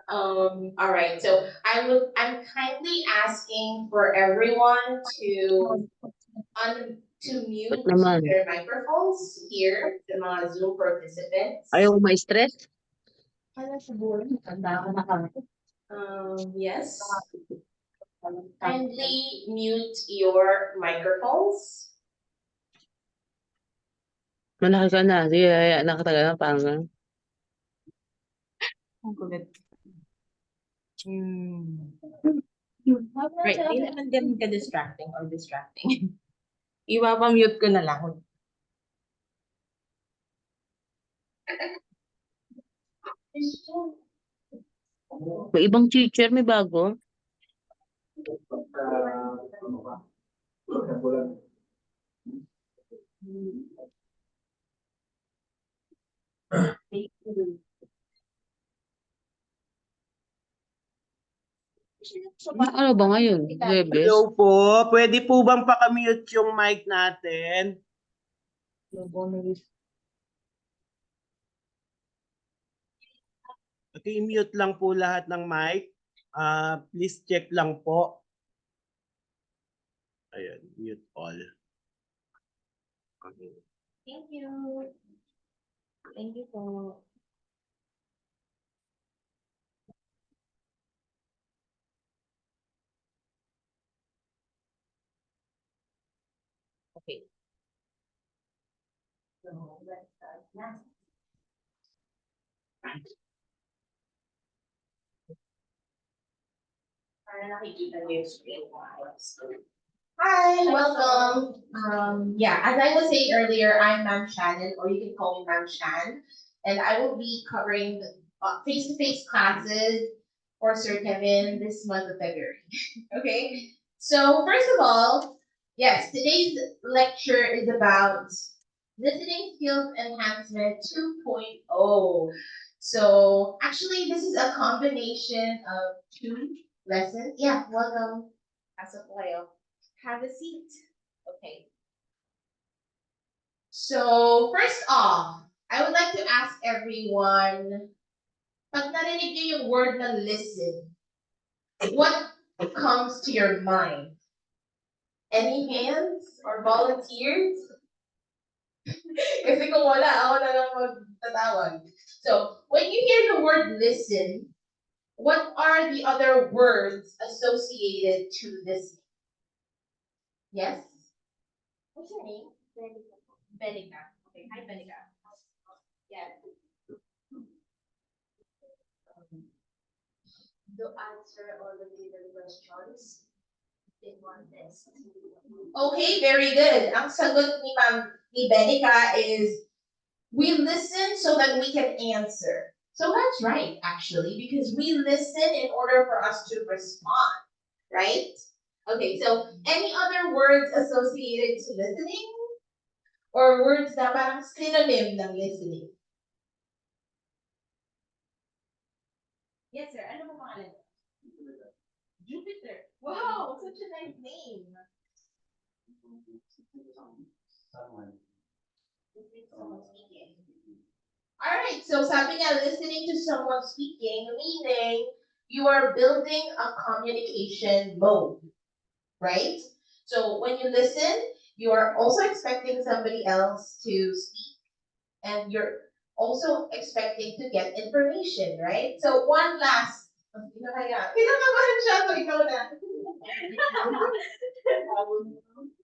All right. So I'm kindly asking for everyone to mute their microphones here, the mga Zoom participants. Ayaw may stress? Yes. Kindly mute your microphones. Malaki ka na. Sige, nakatagal na parang. Ang kulit. Right, di naman ganun ka-distracting or distracting. Iwapamute ko na lang. May ibang teacher, may bago. Ano ba ngayon? Hello po. Pwede po bang pakamute yung mic natin? Okay, mute lang po lahat ng mic. Please check lang po. Ayan, mute all. Okay. Thank you. Thank you po. Okay. So let's start now. Para nakikita niyo yung screen ko. Hi, welcome. Yeah, as I was saying earlier, I'm Ma'am Shannen, or you can call me Ma'am Shan, and I will be covering face-to-face classes for Sir Kevin this month of February. Okay, so first of all, yes, today's lecture is about listening skills enhancement 2.0. So actually, this is a combination of two lessons. Yeah, welcome. Pasok po kayo. Have a seat. Okay. So, first off, I would like to ask everyone, pag narinig niyo yung word na listen, what comes to your mind? Any hands or volunteers? Kasi kung wala, ako na lang magtatawag. So, when you hear the word listen, what are the other words associated to this? Yes? What's your name? Benica. Okay, hi Benica. Yes. To answer all the given questions in one test. Okay, very good. Ang sagot ni Benica is, we listen so that we can answer. So that's right, actually, because we listen in order for us to respond, right? Okay, so any other words associated to listening? Or words na parang synonym ng listening? Yes, sir. Ano po pangalan? Jupiter. Wow, such a nice name. Someone speaking. All right, so sabi nga, listening to someone speaking, meaning you are building a communication mode, right? So when you listen, you are also expecting somebody else to speak, and you're also expecting to get information, right? So one last, kinakabahan siya, so ikaw na.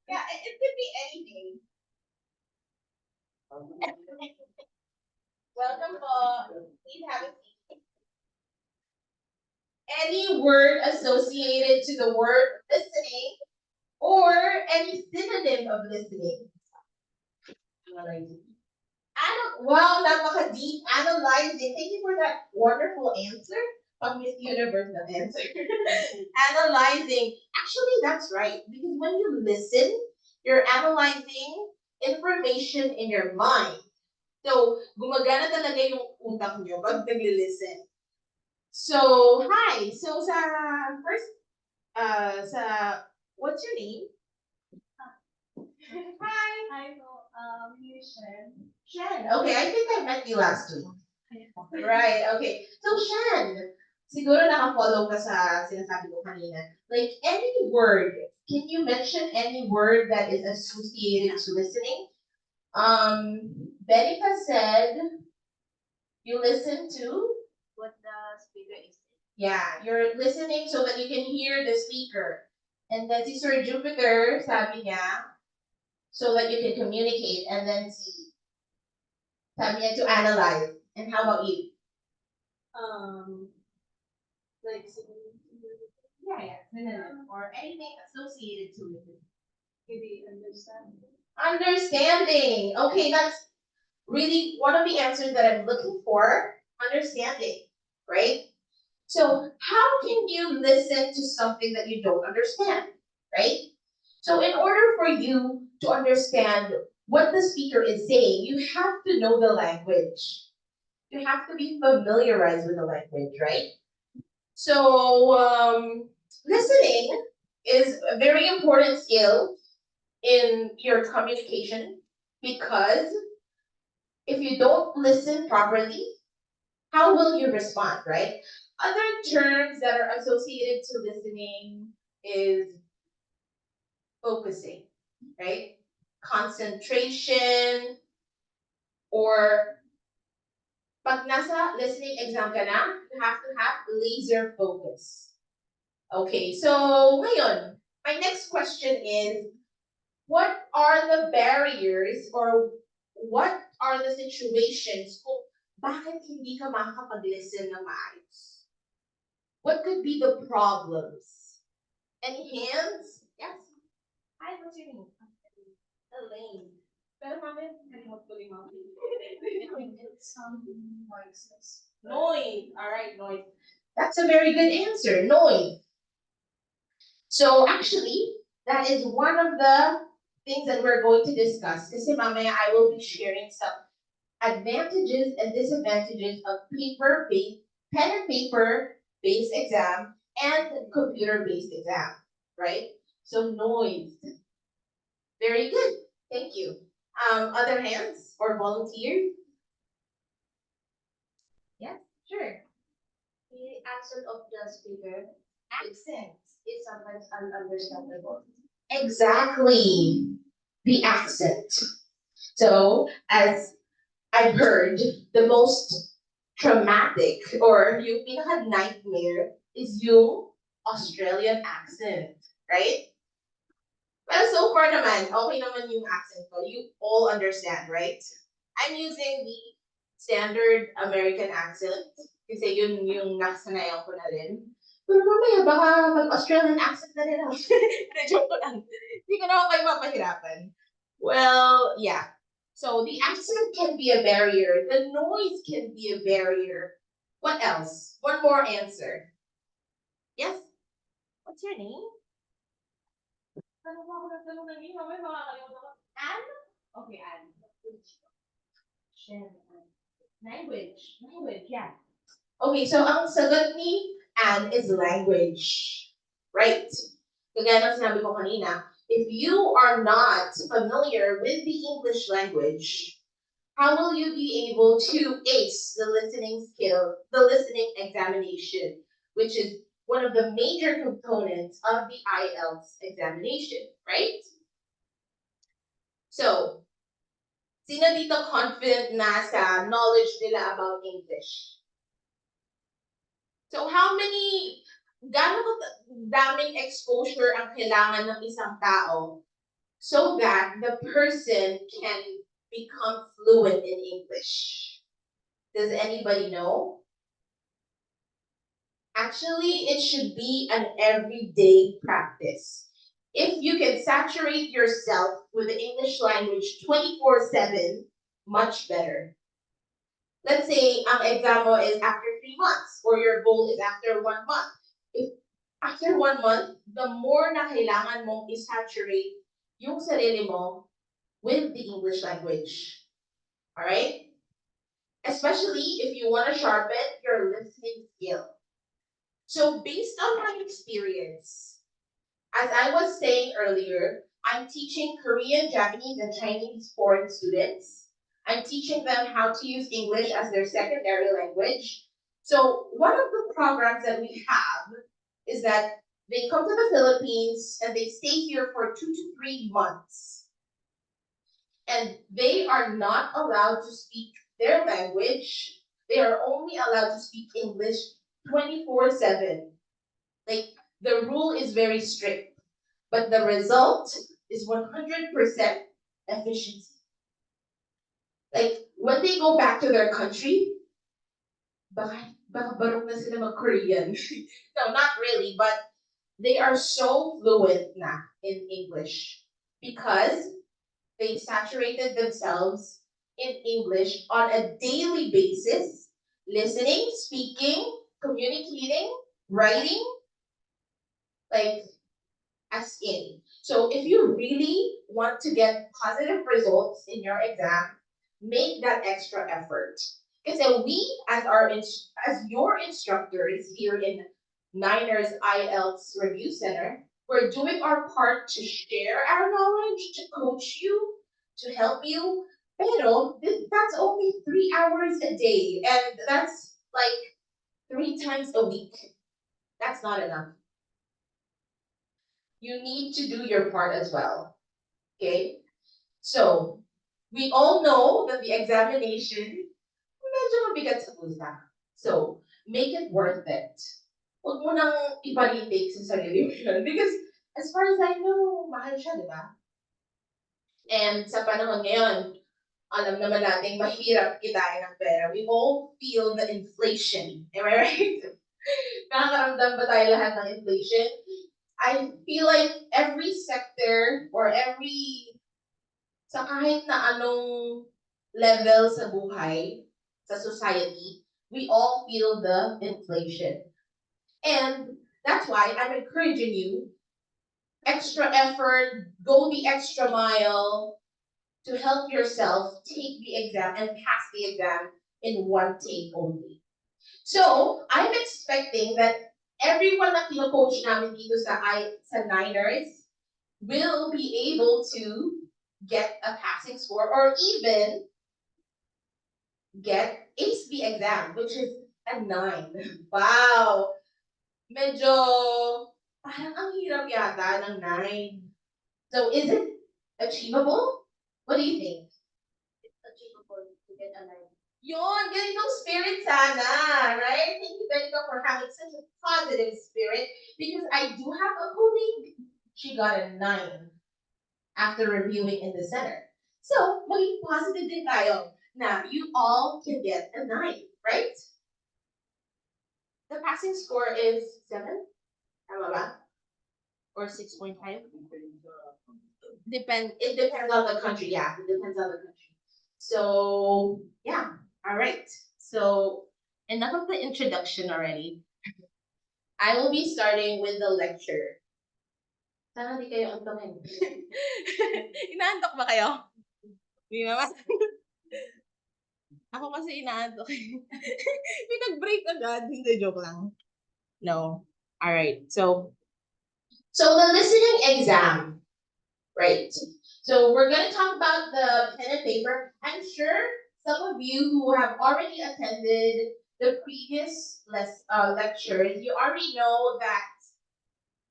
Yeah, it could be anything. Welcome po. Please have a seat. Any word associated to the word listening or any synonym of listening? Wow, napaka-deep. Analyzing. Thank you for that wonderful answer. Pang Miss Universe na answer. Analyzing. Actually, that's right. Because when you listen, you're analyzing information in your mind. So, gumagana talaga yung utak nyo pag nag-listen. So, hi. So, first, what's your name? Hi. Hi, Shen. Shen. Okay, I think I met you last week. Right, okay. So, Shan, siguro naka-follow ka sa sinasabi ko kanina. Like, any word, can you mention any word that is associated to listening? Benica said, you listen to? What the speaker is saying. Yeah, you're listening so that you can hear the speaker. And then si Sir Jupiter, sabi niya, so that you can communicate. And then sabi niya to analyze. And how about you? Like Yeah. Or anything associated to it. maybe understand. Understanding. Okay, that's really one of the answers that I'm looking for. Understanding, right? So how can you listen to something that you don't understand, right? So in order for you to understand what the speaker is saying, you have to know the language. You have to be familiarized with the language, right? So listening is a very important skill in your communication because if you don't listen properly, how will you respond, right? Other terms that are associated to listening is focusing, right? Concentration, or pag nasa listening exam ka na, you have to have laser focus. Okay, so ngayon, my next question is, what are the barriers or what are the situations kung bakit hindi ka makakapag-listen ng maayos? What could be the problems? Any hands? Yes. Hi, what's your name? Elaine. Pero mami, kalimot ko yung mga It's some voices. noise. All right, noise. That's a very good answer, noise. So actually, that is one of the things that we're going to discuss. Kasi mamaya I will be sharing some advantages and disadvantages of paper-based, pen and paper-based exam and computer-based exam, right? So noise. Very good. Thank you. Other hands or volunteers? Yes, sure. The accent of the speaker Accent. is sometimes ununderstandable. Exactly. The accent. So, as I've heard, the most traumatic or yung pinaka-nightmare is yung Australian accent, right? Pero so far naman, okay naman yung accent ko. You all understand, right? I'm using the standard American accent kasi yun yung nakasanayan ko na rin. Pero mamaya baka mag-Australian accent na rin ako. Joke ko lang. Hindi ko naman kayo mapahirapan. Well, yeah. So the accent can be a barrier. The noise can be a barrier. What else? One more answer. Yes? What's your name? Anne? Okay, Anne. Language, yeah. Okay, so ang sagot ni Anne is language. Right? Kagaya ng sinabi ko kanina, if you are not familiar with the English language, how will you be able to ace the listening skill, the listening examination, which is one of the major components of the IELTS examination, right? So, sino dito confident na sa knowledge nila about English? So how many, gaano daming exposure ang kailangan ng isang tao so that the person can become fluent in English? Does anybody know? Actually, it should be an everyday practice. If you can saturate yourself with the English language 24/7, much better. Let's say ang exam mo is after 3 months or your goal is after 1 month. If after 1 month, the more na kailangan mong i-saturate yung sarili mo with the English language. Alright? Especially if you want to sharpen your listening skill. So based on my experience, as I was saying earlier, I'm teaching Korean, Japanese, and Chinese foreign students. I'm teaching them how to use English as their secondary language. So one of the programs that we have is that they come to the Philippines and they stay here for 2 to 3 months. And they are not allowed to speak their language. They are only allowed to speak English 24/7. Like the rule is very strict, but the result is 100% efficiency. Like when they go back to their country, baka barok na sila mag-Korean. No, not really, but they are so fluent na in English because they saturated themselves in English on a daily basis, listening, speaking, communicating, writing, like as in. So if you really want to get positive results in your exam, make that extra effort. Because we, as your instructors here in Niners IELTS Review Center, we're doing our part to share our knowledge, to coach you, to help you. Pero that's only 3 hours a day, and that's like 3 times a week. That's not enough. You need to do your part as well. Okay? So, we all know that the examination, medyo mabigat sa pusa. So, make it worth it. Huwag mo nang ipa-retake sa sarili mo yun. Because, as far as I know, mahal siya, di ba? And sa panahon ngayon, alam naman natin mahirap kitain ng pera. We all feel the inflation. Am I right? Nakakaramdam ba tayo lahat ng inflation? I feel like every sector or sa kahit na anong level sa buhay, sa society, we all feel the inflation. And that's why I'm encouraging you, extra effort, go the extra mile to help yourself take the exam and pass the exam in one take only. So, I'm expecting that everyone na kino-coach namin dito sa Niners will be able to get a passing score or even get ace the exam, which is a 9. Wow! Medyo parang ang hirap yata ng 9. So, is it achievable? What do you think? It's achievable to get a 9. Yun, ganitong spirit sana, right? Thank you, Benica, for having such a positive spirit because I do have a colleague, she got a 9 after reviewing in the center. So, maging positive din tayo na you all can get a 9, right? The passing score is 7? Tama ba? Or 6.5? It depends on the country, yeah. It depends on the country. So, yeah. All right. So, enough of the introduction already. I will be starting with the lecture. Sana di kayo antokin. Inaantok ba kayo? Di naman. Ako kasi inaantok. May nag-break agad. Hindi, joke lang. No. All right. So the listening exam. Right. So we're going to talk about the pen and paper. I'm sure some of you who have already attended the previous lectures, you already know that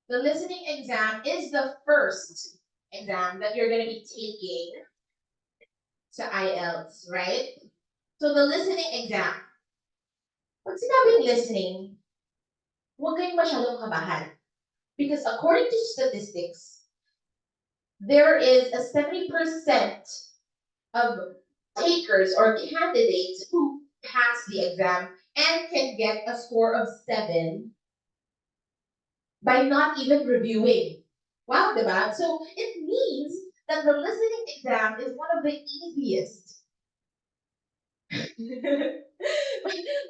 the listening exam is the first exam that you're going to be taking sa IELTS, right? So the listening exam. Pag sinabing listening, huwag kayong masyadong kabahan. Because according to statistics, there is a 70% of takers or candidates who pass the exam and can get a score of 7 by not even reviewing. Wow, diba? So it means that the listening exam is one of the easiest.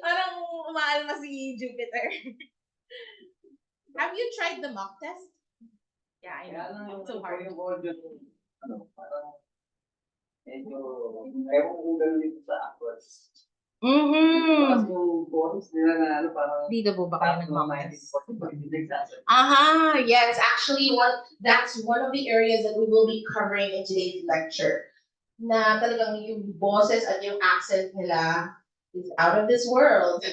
Parang umaalma si Jupiter. Have you tried the mock test? Yeah, I know. It's so hard. Dito po ba kayo nag-mock test? Yes, actually that's one of the areas that we will be covering in today's lecture. na talagang yung boses at yung accent nila is out of this world.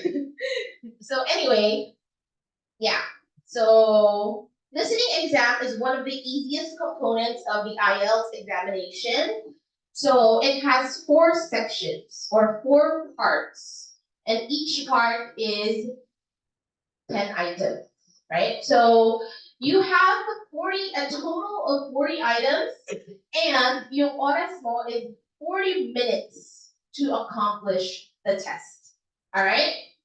So anyway, yeah. So listening exam is one of the easiest components of the IELTS examination. So it has 4 sections or 4 parts, and each part is 10 items, right? So you have a total of 40 items, and yung oras mo is 40 minutes to accomplish the test. All right?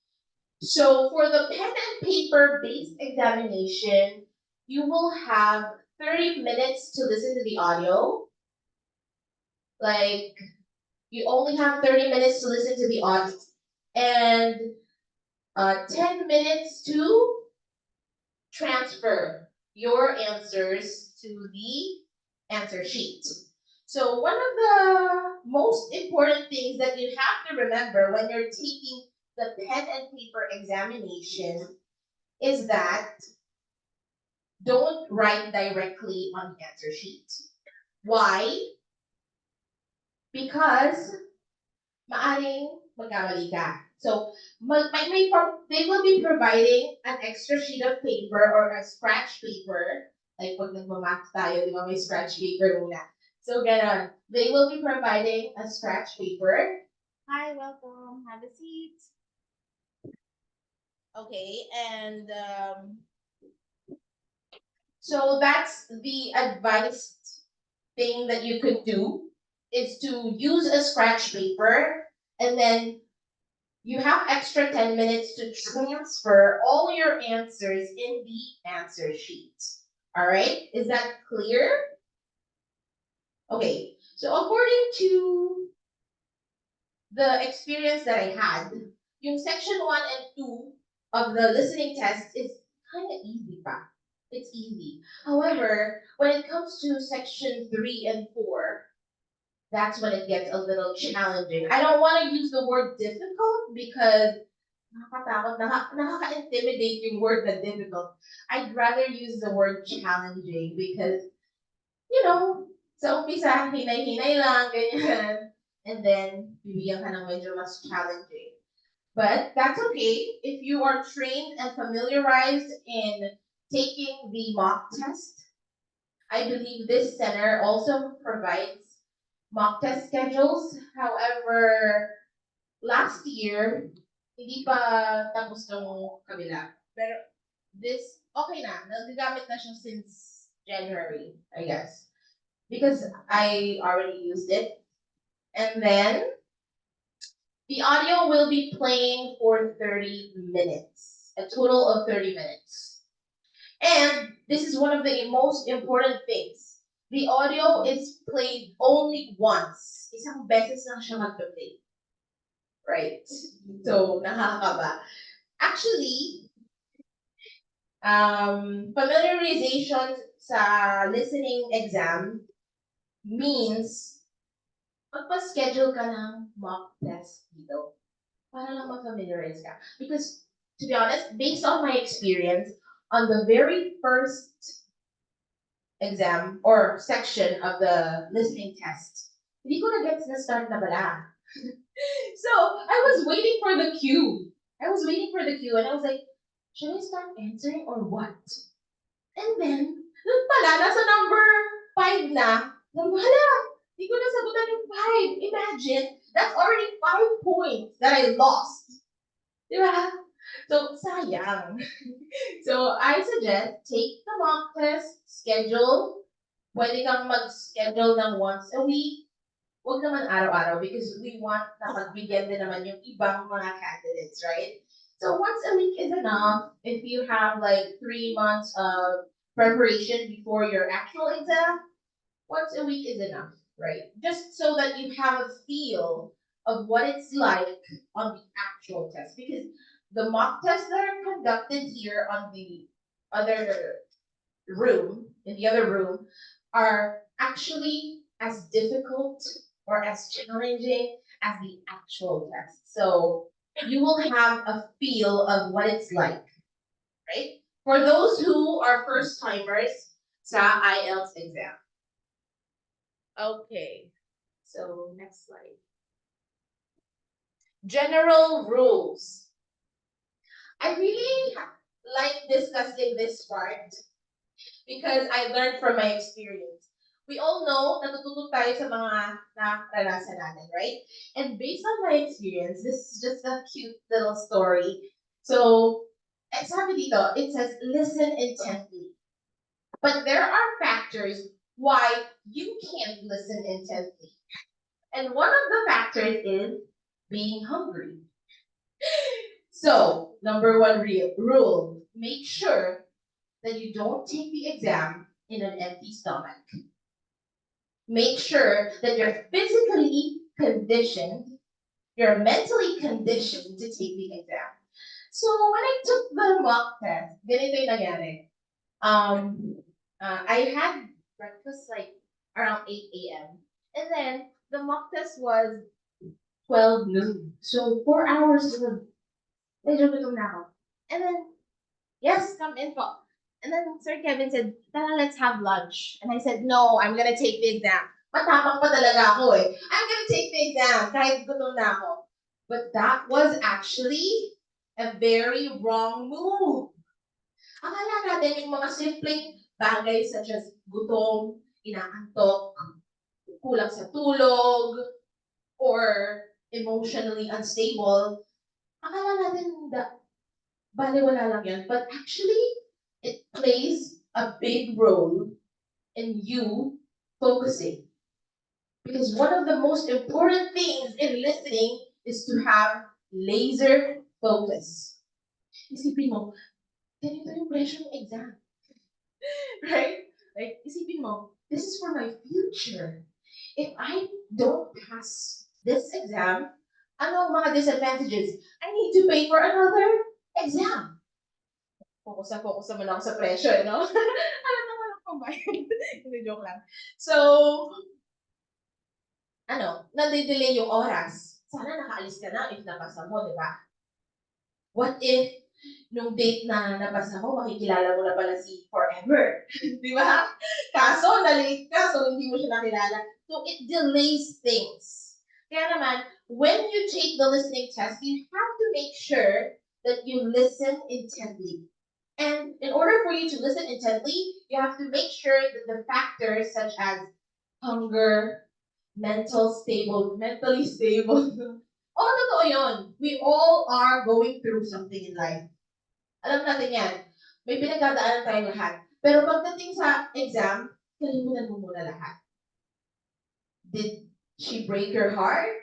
So for the pen and paper based examination, you will have 30 minutes to listen to the audio. Like, you only have 30 minutes to listen to the audio, and 10 minutes to transfer your answers to the answer sheet. So one of the most important things that you have to remember when you're taking the pen and paper examination is that don't write directly on the answer sheet. Why? Because maaring magkamali ka. So, they will be providing an extra sheet of paper or a scratch paper. Like pag nagmamath tayo, di ba may scratch paper muna. So, ganon. They will be providing a scratch paper. Hi, welcome. Have a seat. Okay, and so that's the advised thing that you could do is to use a scratch paper, and then you have extra 10 minutes to transfer all your answers in the answer sheet. All right, is that clear? Okay, so according to the experience that I had, yung section 1 and 2 of the listening test is kind of easy pa. It's easy. However, when it comes to section 3 and 4, that's when it gets a little challenging. I don't want to use the word difficult because nakakatakot, nakaka-intimidate yung word na difficult. I'd rather use the word challenging because, sa umpisa, hinay-hinay lang, ganyan. And then, bibigyan ka ng medyo mas challenging. But that's okay if you are trained and familiarized in taking the mock test. I believe this center also provides mock test schedules. However, last year, hindi pa tapos ng kabila. Pero okay na. Nagagamit na siya since January, I guess. Because I already used it. And then, the audio will be playing for 30 minutes. A total of 30 minutes. And this is one of the most important things. The audio is played only once. Isang beses lang siya magpe-play. Right? So, nakakaba. Actually, familiarization sa listening exam means magpa-schedule ka ng mock test dito para lang ma-familiarize ka. Because, to be honest, based on my experience, on the very first exam or section of the listening test, hindi ko na-gets na start na bala. So, I was waiting for the cue. And I was like, should I start answering or what? And then, nun pala, nasa number 5 na. Wala, di ko nasagutan yung 5. Imagine, that's already 5 points that I lost. Di ba? So, sayang. So, I suggest, take the mock test, schedule. Pwede kang mag-schedule ng once a week. Huwag naman araw-araw because we want na pagbigyan din naman yung ibang mga candidates, right? So once a week is enough if you have like 3 months of preparation before your actual exam. Once a week is enough, right? Just so that you have a feel of what it's like on the actual test. Because the mock tests that are conducted here on the other in the other room, are actually as difficult or as challenging as the actual test. So you will have a feel of what it's like, right? For those who are first timers sa IELTS exam. Okay. So next slide. General rules. I really like discussing this part because I learned from my experience. We all know natututo tayo sa mga naranasan natin, right? And based on my experience, this is just a cute little story. So, sabi dito, it says, listen intently. But there are factors why you can't listen intently. And one of the factors is being hungry. So, number one rule, make sure that you don't take the exam in an empty stomach. Make sure that you're physically conditioned, you're mentally conditioned to take the exam. So when I took the mock test, ganito yung nangyari. I had breakfast like around 8 a.m. And then the mock test was 12 noon. So 4 hours to medyo gutom na ako. And then, yes, come in po. And then Sir Kevin said, Tara, let's have lunch. And I said, no, I'm gonna take the exam. Matapang pa talaga ako eh. I'm gonna take the exam kahit gutom na ako. But that was actually a very wrong move. Akala natin yung mga simpleng bagay such as gutom, inaantok, kulang sa tulog, or emotionally unstable, akala natin baliwala lang yan. But actually, it plays a big role in you focusing. Because one of the most important things in listening is to have laser focus. Isipin mo, ganito yung pressure ng exam. Right? Like, isipin mo, this is for my future. If I don't pass this exam, ano ang mga disadvantages? I need to pay for another exam. Focus naman ako sa pressure, no? Alam naman ako kumain. Hindi, joke lang. So, nadidelay yung oras. Sana nakaalis ka na if napasa mo, di ba? What if nung date na napasa mo, makikilala mo na pala si forever? Di ba? Kaso, na-late ka, so hindi mo siya nakilala. So, it delays things. Kaya naman, when you take the listening test, you have to make sure that you listen intently. And in order for you to listen intently, you have to make sure that the factors such as hunger, mentally stable. Oh, totoo yun. We all are going through something in life. Alam natin yan. May pinagdadaanan tayong lahat. Pero pagdating sa exam, kalimutan mo muna lahat. Did she break your heart?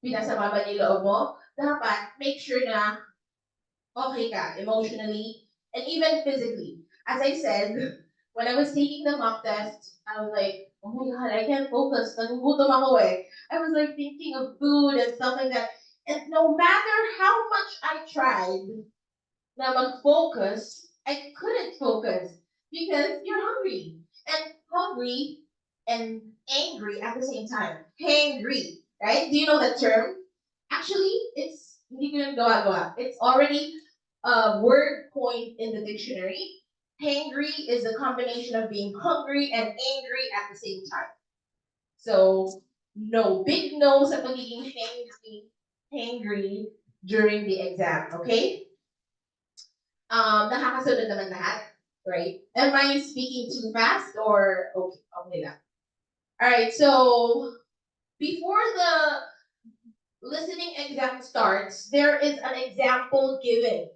Pinasama ba niya yung loob mo? Dapat, make sure na okay ka emotionally and even physically. As I said, when I was taking the mock test, I was like, oh my God, I can't focus. Nagugutom ako eh. I was like thinking of food and stuff like that. And no matter how much I tried na mag-focus, I couldn't focus because you're hungry. And hungry and angry at the same time. Hangry, right? Do you know that term? Actually, it's hindi ko yung gawa-gawa. It's already a word coined in the dictionary. Hangry is a combination of being hungry and angry at the same time. So, no, big no sa pagiging hangry during the exam, okay? Nakakasunod naman lahat, right? Am I speaking too fast or okay lang? Alright, so before the listening exam starts, there is an example given.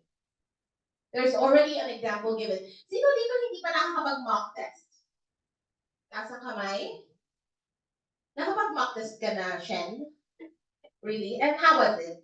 There's already an example given. Sino dito hindi pa nakakapag-mock test? Nasa kamay? Nakapag-mock test ka na, Shen? Really? And how was it?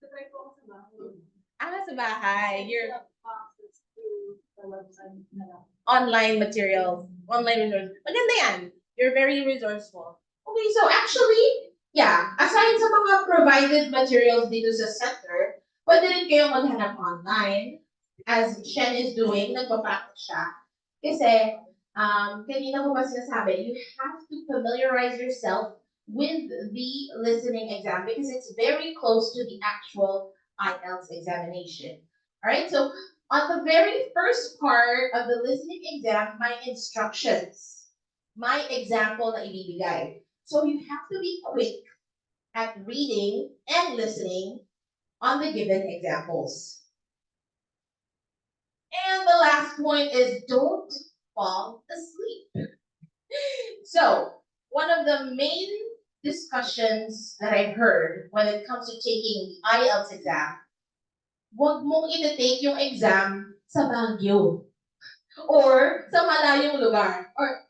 Try ko ako sa bahay. Sa bahay. Your Access to the website na lang. online materials. Maganda yan. You're very resourceful. Okay, so actually, yeah, aside sa mga provided materials dito sa center, pwede rin kayong maghanap online. As Shen is doing, nagpa-practice siya. Kasi, kanina ko pa sinasabi, you have to familiarize yourself with the listening exam because it's very close to the actual IELTS examination. Alright, so on the very first part of the listening exam, my instructions. my example na ibibigay. So you have to be quick at reading and listening on the given examples. And the last point is don't fall asleep. So, one of the main discussions that I've heard when it comes to taking the IELTS exam, wag mong iti-take yung exam sa Baguio or sa malayong lugar or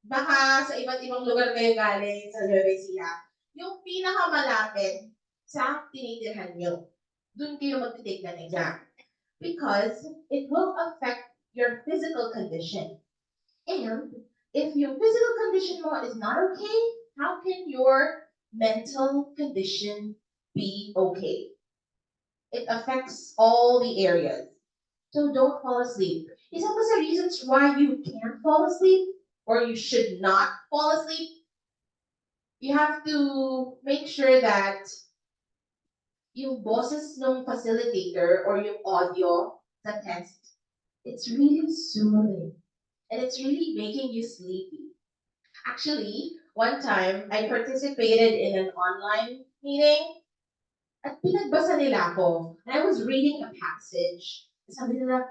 baka sa iba't ibang lugar kayo galing sa Nueva Ecija. Yung pinakamalapit sa tinitirhan nyo, dun kayo mag-take ng exam. Because it will affect your physical condition. And if your physical condition mo is not okay, how can your mental condition be okay? It affects all the areas. So don't fall asleep. Isa pa sa reasons why you can't fall asleep or you should not fall asleep, you have to make sure that yung boses ng facilitator or yung audio sa test, it's really soothing. And it's really making you sleepy. Actually, one time, I participated in an online meeting at pinagbasa nila ako. And I was reading a passage. Sabi nila,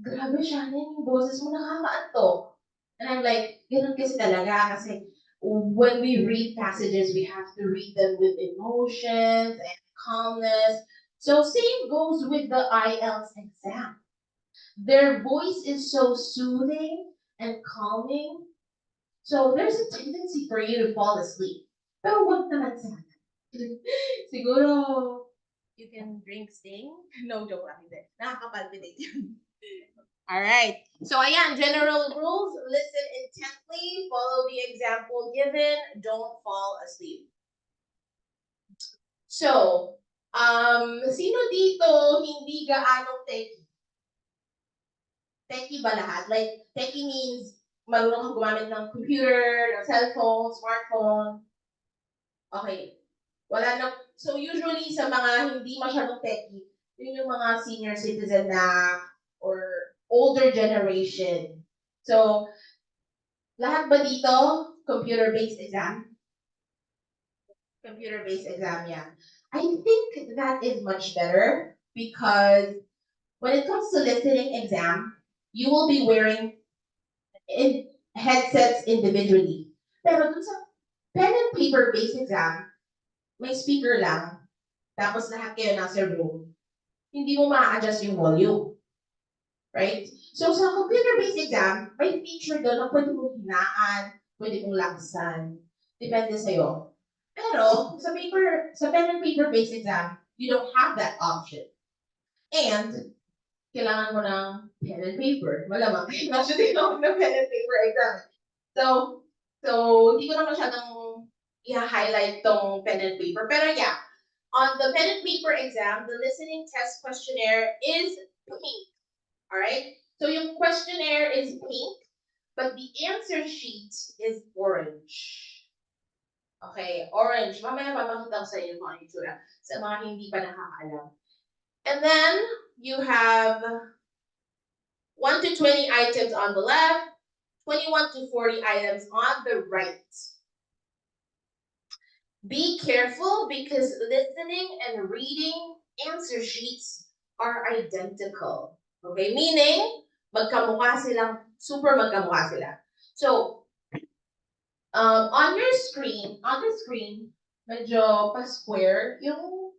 grabe Shannen, yung boses mo nakakaantok. And I'm like, ganun kasi talaga kasi when we read passages, we have to read them with emotions and calmness. So same goes with the IELTS exam. Their voice is so soothing and calming. So there's a tendency for you to fall asleep. Pero wag naman sana. Siguro, you can drink sting? No, joke lang. Hindi. Nakaka-palpitate yun. Alright. So ayan, general rules. Listen intently. Follow the example given. Don't fall asleep. So, sino dito hindi gaanong techie? Techie ba lahat? Like, techie means marunong kang gumamit ng computer, ng cellphone, smartphone. Okay. Wala na. So usually sa mga hindi masyadong techie, yun yung mga senior citizen na or older generation. So, lahat ba dito computer-based exam? Computer-based exam, yeah. I think that is much better because when it comes to listening exam, you will be wearing headsets individually. Pero dun sa pen and paper based exam, may speaker lang, tapos lahat kayo nasa room, hindi mo ma-adjust yung volume. Right? So sa computer-based exam, may feature doon na pwede mong hinaan, pwede mong laksan. Depende sa'yo. Pero sa pen and paper-based exam, you don't have that option. And kailangan mo ng pen and paper. Malamang, actually, ako ng pen and paper exam. So hindi ko na masyadong i-highlight tong pen and paper. Pero yeah, on the pen and paper exam, the listening test questionnaire is pink. Alright? So yung questionnaire is pink, but the answer sheet is orange. Okay, orange. Mamaya papakita ko sa inyo kung ano itsura sa mga hindi pa nakakaalam. And then, you have 1 to 20 items on the left, 21 to 40 items on the right. Be careful because listening and reading answer sheets are identical. Okay, meaning, magkamukha silang, super magkamukha sila. So, on the screen, medyo pa-square yung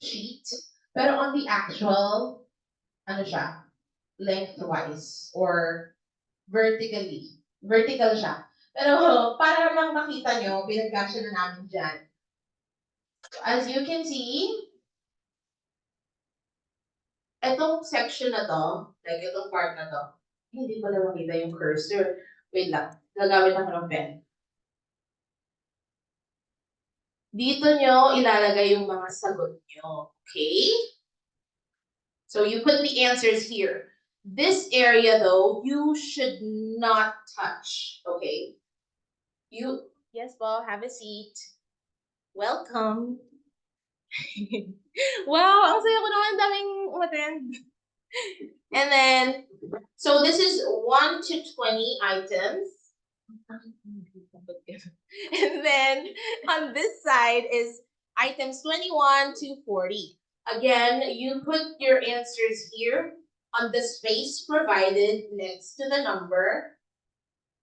sheet, pero on the actual, ano siya, lengthwise or vertically. Vertical siya. Pero para lang makita nyo, pinagkasya na namin dyan. So, as you can see, etong section na to, like itong part na to, hindi ko na makita yung cursor. Wait lang, gagamit ako ng pen. Dito nyo ilalagay yung mga sagot nyo. Okay? So you put the answers here. This area though, you should not touch. Okay? Yes, Paul, have a seat. Welcome. Wow, ang saya ko naman, daming umattend. And then, so this is 1 to 20 items. And then on this side is items 21 to 40. Again, you put your answers here on the space provided next to the number.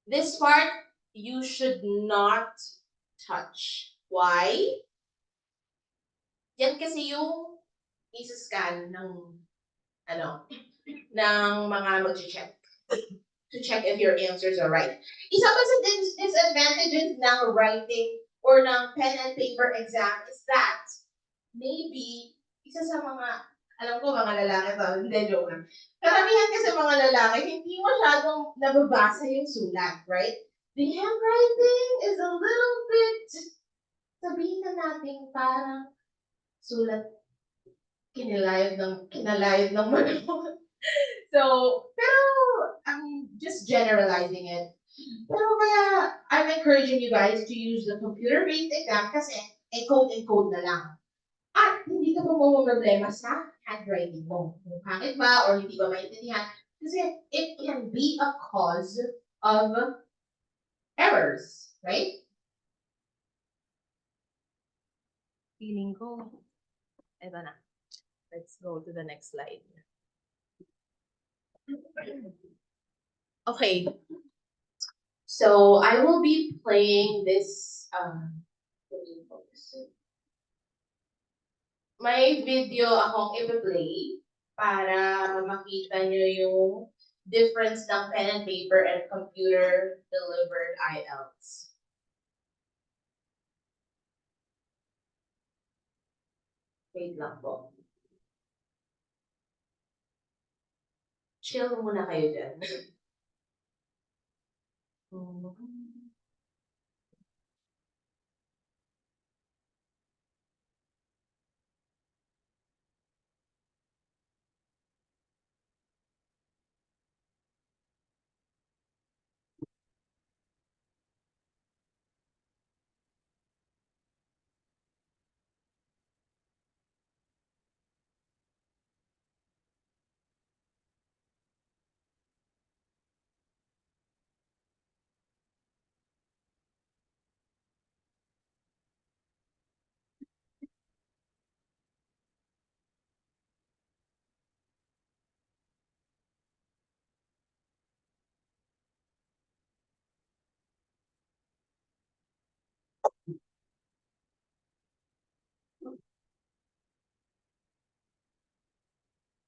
This part, you should not touch. Why? Yan kasi yung isa-scan ng ano, ng mga mag-check to check if your answers are right. Isa pa sa disadvantages ng writing or ng pen and paper exam is that maybe isa sa mga, alam ko mga lalaki to, hindi joke lang. Karamihan kasi mga lalaki, hindi masyadong nababasa yung sulat, right? The handwriting is a little bit, sabihin na natin parang sulat kinalayad ng manok. So, pero I'm just generalizing it. Pero kaya, I'm encouraging you guys to use the computer-based exam kasi encode na lang. At hindi ka pa problema sa handwriting mo. Kung pangit ba or hindi ba maintindihan. Kasi it can be a cause of errors, right? Feeling ko, eto na. Let's go to the next slide. Okay. So I will be playing this what do you call this? May video akong i-play para makita nyo yung difference ng pen and paper and computer delivered IELTS. Wait lang po. Chill muna kayo dyan.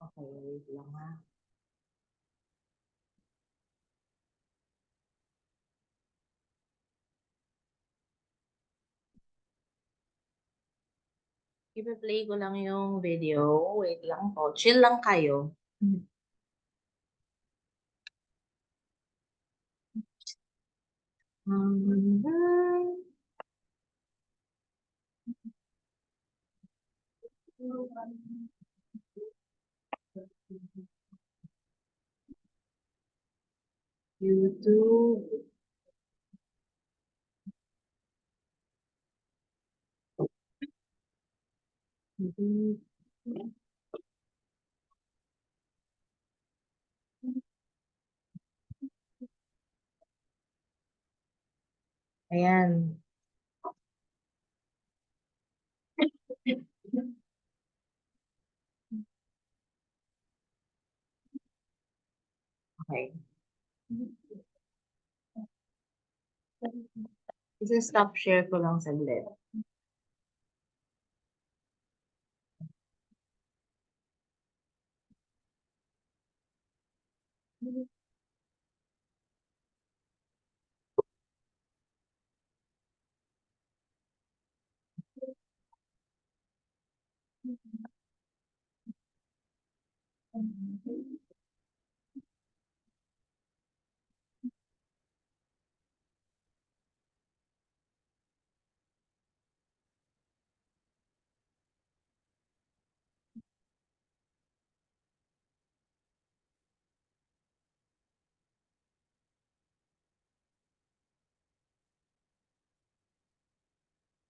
Okay, wait lang ha. I-play ko lang yung video. Wait lang po. Chill lang kayo. YouTube. Ayan. Okay. Isa-stop share ko lang saglit.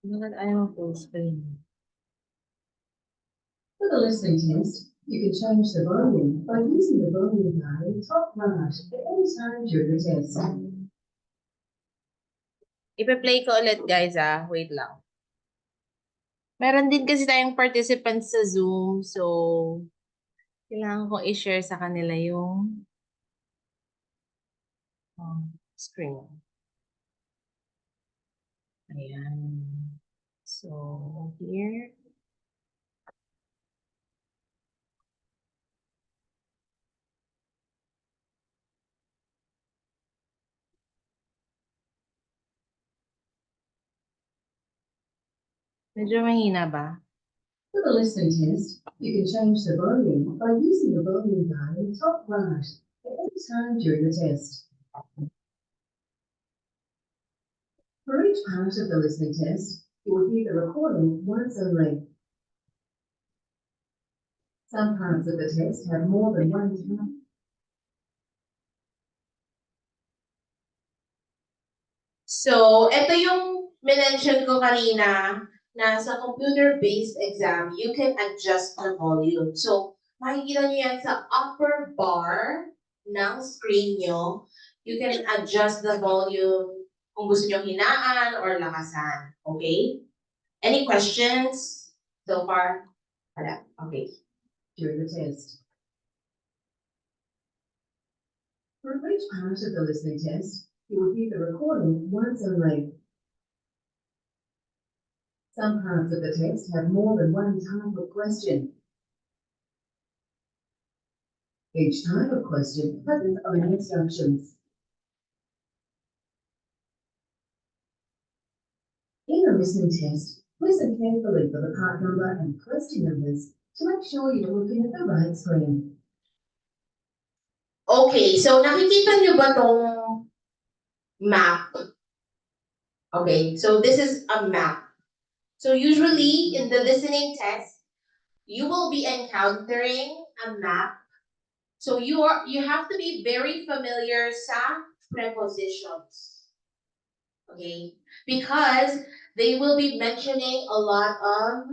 Bakit ayaw full screen? For the listening test, you can change the volume by using the volume bar in the top right at any time during the test. Ipe-play ko ulit guys wait lang. Meron din kasi tayong participants sa Zoom, so kailangan ko i-share sa kanila yung screen. Ayan. So, here. Medyo mahina ba? For the listening test, you can change the volume by using the volume dial in the top right at any time during the test. For each part of the listening test, you will hear the recording once only. Some parts of the test have more than one time. So, ito yung minention ko kanina na sa computer-based exam, you can adjust the volume. So, makikita nyo yan sa upper bar ng screen nyo. You can adjust the volume kung gusto nyo hinaan or lakasan. Okay? Any questions so far? Wala. Okay. During the test. For each part of the listening test, you will hear the recording once only. Some parts of the test have more than one type of question. Each type of question has its own instructions. In a listening test, listen carefully for the part number and question numbers to make sure you're looking at the right screen. Okay, so nakikita nyo ba tong map? Okay, so this is a map. So usually in the listening test, you will be encountering a map. So you have to be very familiar sa prepositions. Okay? Because they will be mentioning a lot of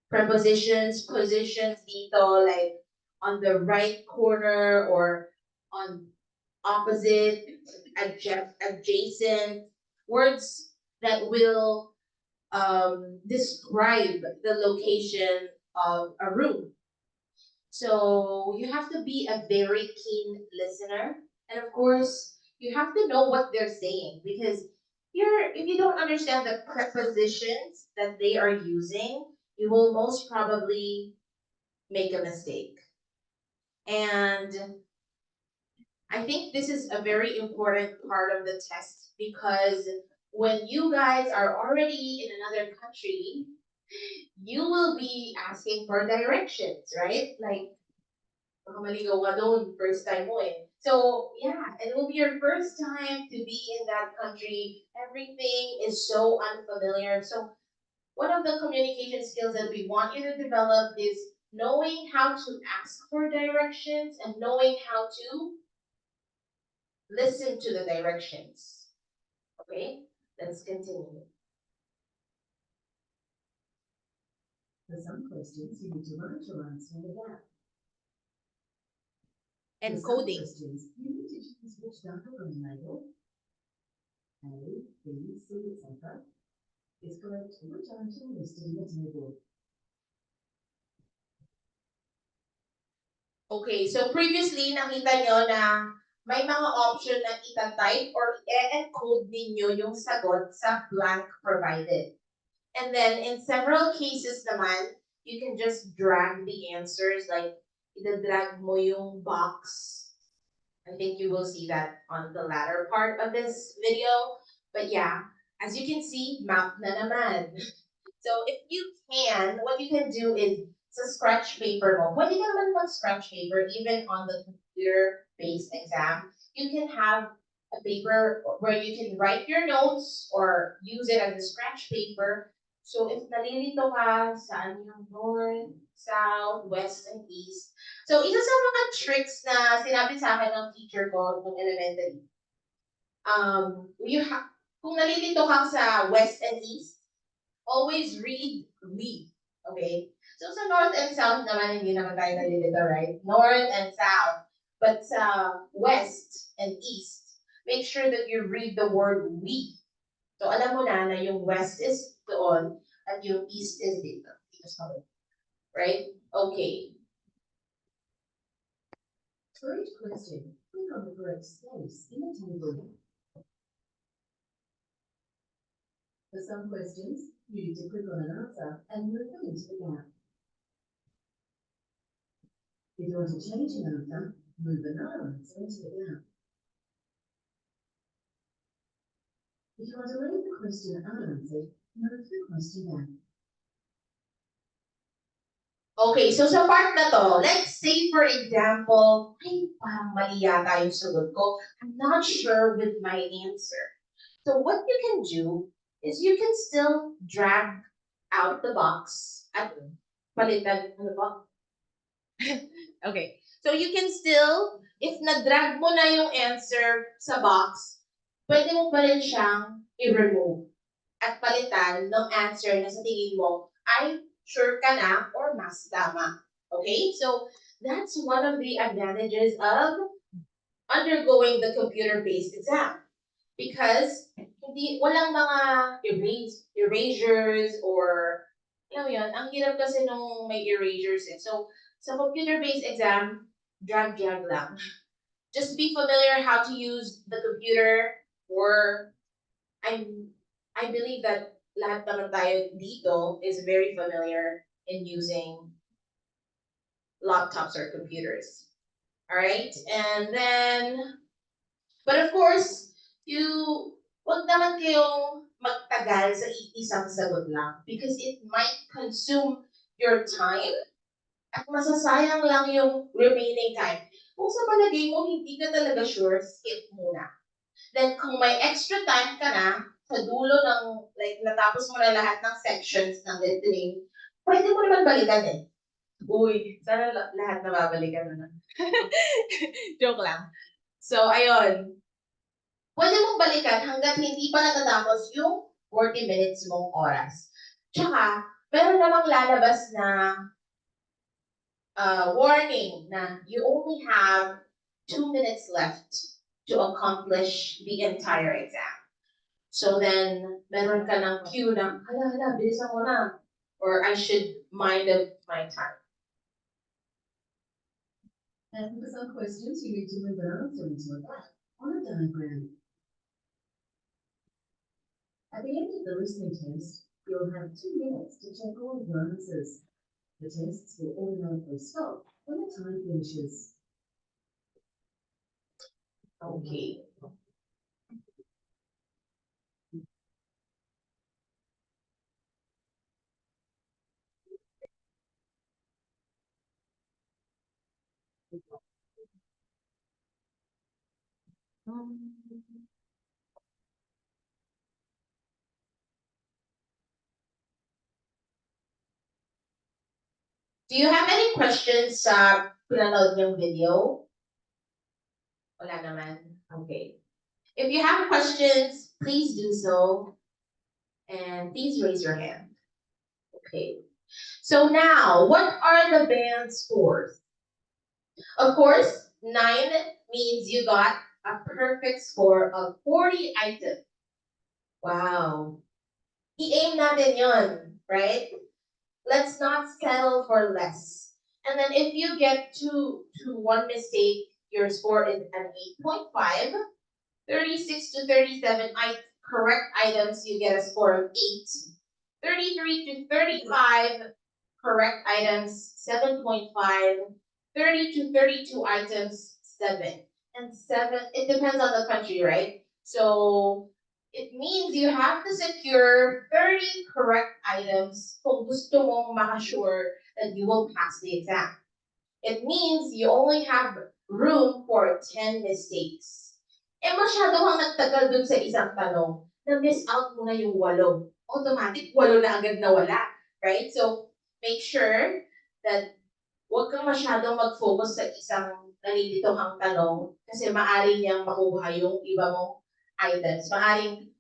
prepositions, positions dito, like on the right corner or on opposite, adjacent, words that will describe the location of a room. So you have to be a very keen listener. And of course, you have to know what they're saying because if you don't understand the prepositions that they are using, you will most probably make a mistake. And I think this is a very important part of the test because when you guys are already in another country, you will be asking for directions, right? Like, baka maligaw ka doon, first time mo eh. So, yeah, it will be your first time to be in that country. Everything is so unfamiliar. So, one of the communication skills that we want you to develop is knowing how to ask for directions and knowing how to listen to the directions. Okay, let's continue. For some questions, you need to write your answer in the gap. And For some coding. questions, you need to choose which diagram label, A, B, C, etc., is correct for which item listed in the table. Okay, so previously nakita nyo na may mga option na ita-type or i-encode ninyo yung sagot sa blank provided. And then in several cases naman, you can just drag the answers, like ida-drag mo yung box. I think you will see that on the latter part of this video. But yeah, as you can see, map na naman. So if you can, what you can do is sa scratch paper mo. Pwede ka naman mag-scratch paper even on the computer-based exam. You can have a paper where you can write your notes or use it as a scratch paper. So if nalilito ka saan yung north, south, west, and east. So isa sa mga tricks na sinabi sa akin ng teacher ko nung elementary. Kung nalilito ka sa west and east, always read we. Okay? So sa north and south naman, hindi naman tayo nalilito, right? North and south. But sa west and east, make sure that you read the word we. So alam mo na yung west is doon at yung east is dito. Right? Okay. For each question, click on the correct space in the table. For some questions, you need to click on an answer and move them into the gap. If you want to change an answer, move another answer into the gap. If you want to leave the question unanswered, move the question back. Okay, so sa part na to, let's say for example, ay parang mali yata yung sagot ko. I'm not sure with my answer. So what you can do is you can still drag out the box at palitan, ano ba? Okay, so you can still, if na-drag mo na yung answer sa box, pwede mo pa rin siyang i-remove at palitan ng answer na sa tingin mo ay sure ka na or mas tama. Okay, so that's one of the advantages of undergoing the computer-based exam. Because walang mga erasures or, alam mo yun, ang hirap kasi nung may erasures eh. So, sa computer-based exam, drag lang. Just be familiar how to use the computer, or I believe that lahat naman tayo dito is very familiar in using laptops or computers. Alright? And then, but of course, wag naman kayong magtagal sa isang sagot lang because it might consume your time at masasayang lang yung remaining time. Kung sa palagay mo hindi ka talaga sure, skip muna. Then kung may extra time ka na, sa dulo ng, like, natapos mo na lahat ng sections ng listening, pwede mo naman balikan eh. Uy, sana lahat nababalikan mo na. Joke lang. So, ayun. Pwede mong balikan hanggat hindi pa natatapos yung 40 minutes mong oras. Tsaka, meron namang lalabas na warning na you only have 2 minutes left to accomplish the entire exam. So then, meron ka ng cue na, hala, bilisan mo na. Or I should mind of my time. And for some questions, you need to move an answer into a gap on a diagram. At the end of the listening test, you'll have 2 minutes to check all of your answers. The tests will automatically stop when the time finishes. Okay. Do you have any questions sa pinanood niyong video? Wala naman. Okay. If you have questions, please do so. And please raise your hand. Okay. So now, what are the band scores? Of course, 9 means you got a perfect score of 40 items. Wow. I-aim natin yun, right? Let's not settle for less. And then if you get to one mistake, your score is an 8.5. 36 to 37 correct items, you get a score of 8. 33 to 35 correct items, 7.5. 30 to 32 items, 7. And 7, it depends on the country, right? So it means you have to secure 30 correct items kung gusto mong makasure that you will pass the exam. It means you only have room for 10 mistakes. Eh masyado kang nagtagal dun sa isang tanong, na-miss out mo na yung 8. Automatic, 8 na agad nawala, right? So make sure that huwag kang masyadong mag-focus sa isang nalilitohang tanong kasi maaari niyang makuha yung iba mong items. Maaring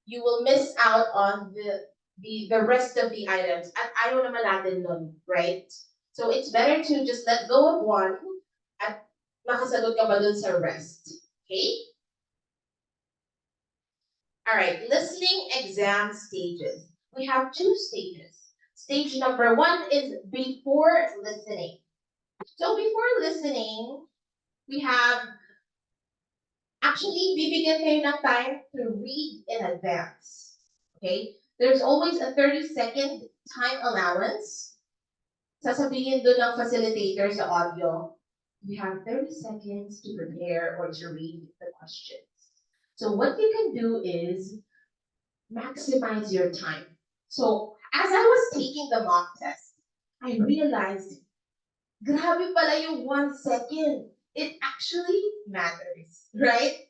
you will miss out on the rest of the items. At ayaw naman natin nun, right? So it's better to just let go of one at makasagot ka ba dun sa rest. Okay? All right, listening exam stages. We have two stages. Stage number one is before listening. So before listening, we have actually bibigyan kayo ng time to read in advance. Okay? There's always a 30-second time allowance. Sasabihin doon ng facilitator sa audio, you have 30 seconds to prepare or to read the questions. So what you can do is maximize your time. So as I was taking the mock test, I realized, grabe pala yung 1 second. It actually matters, right?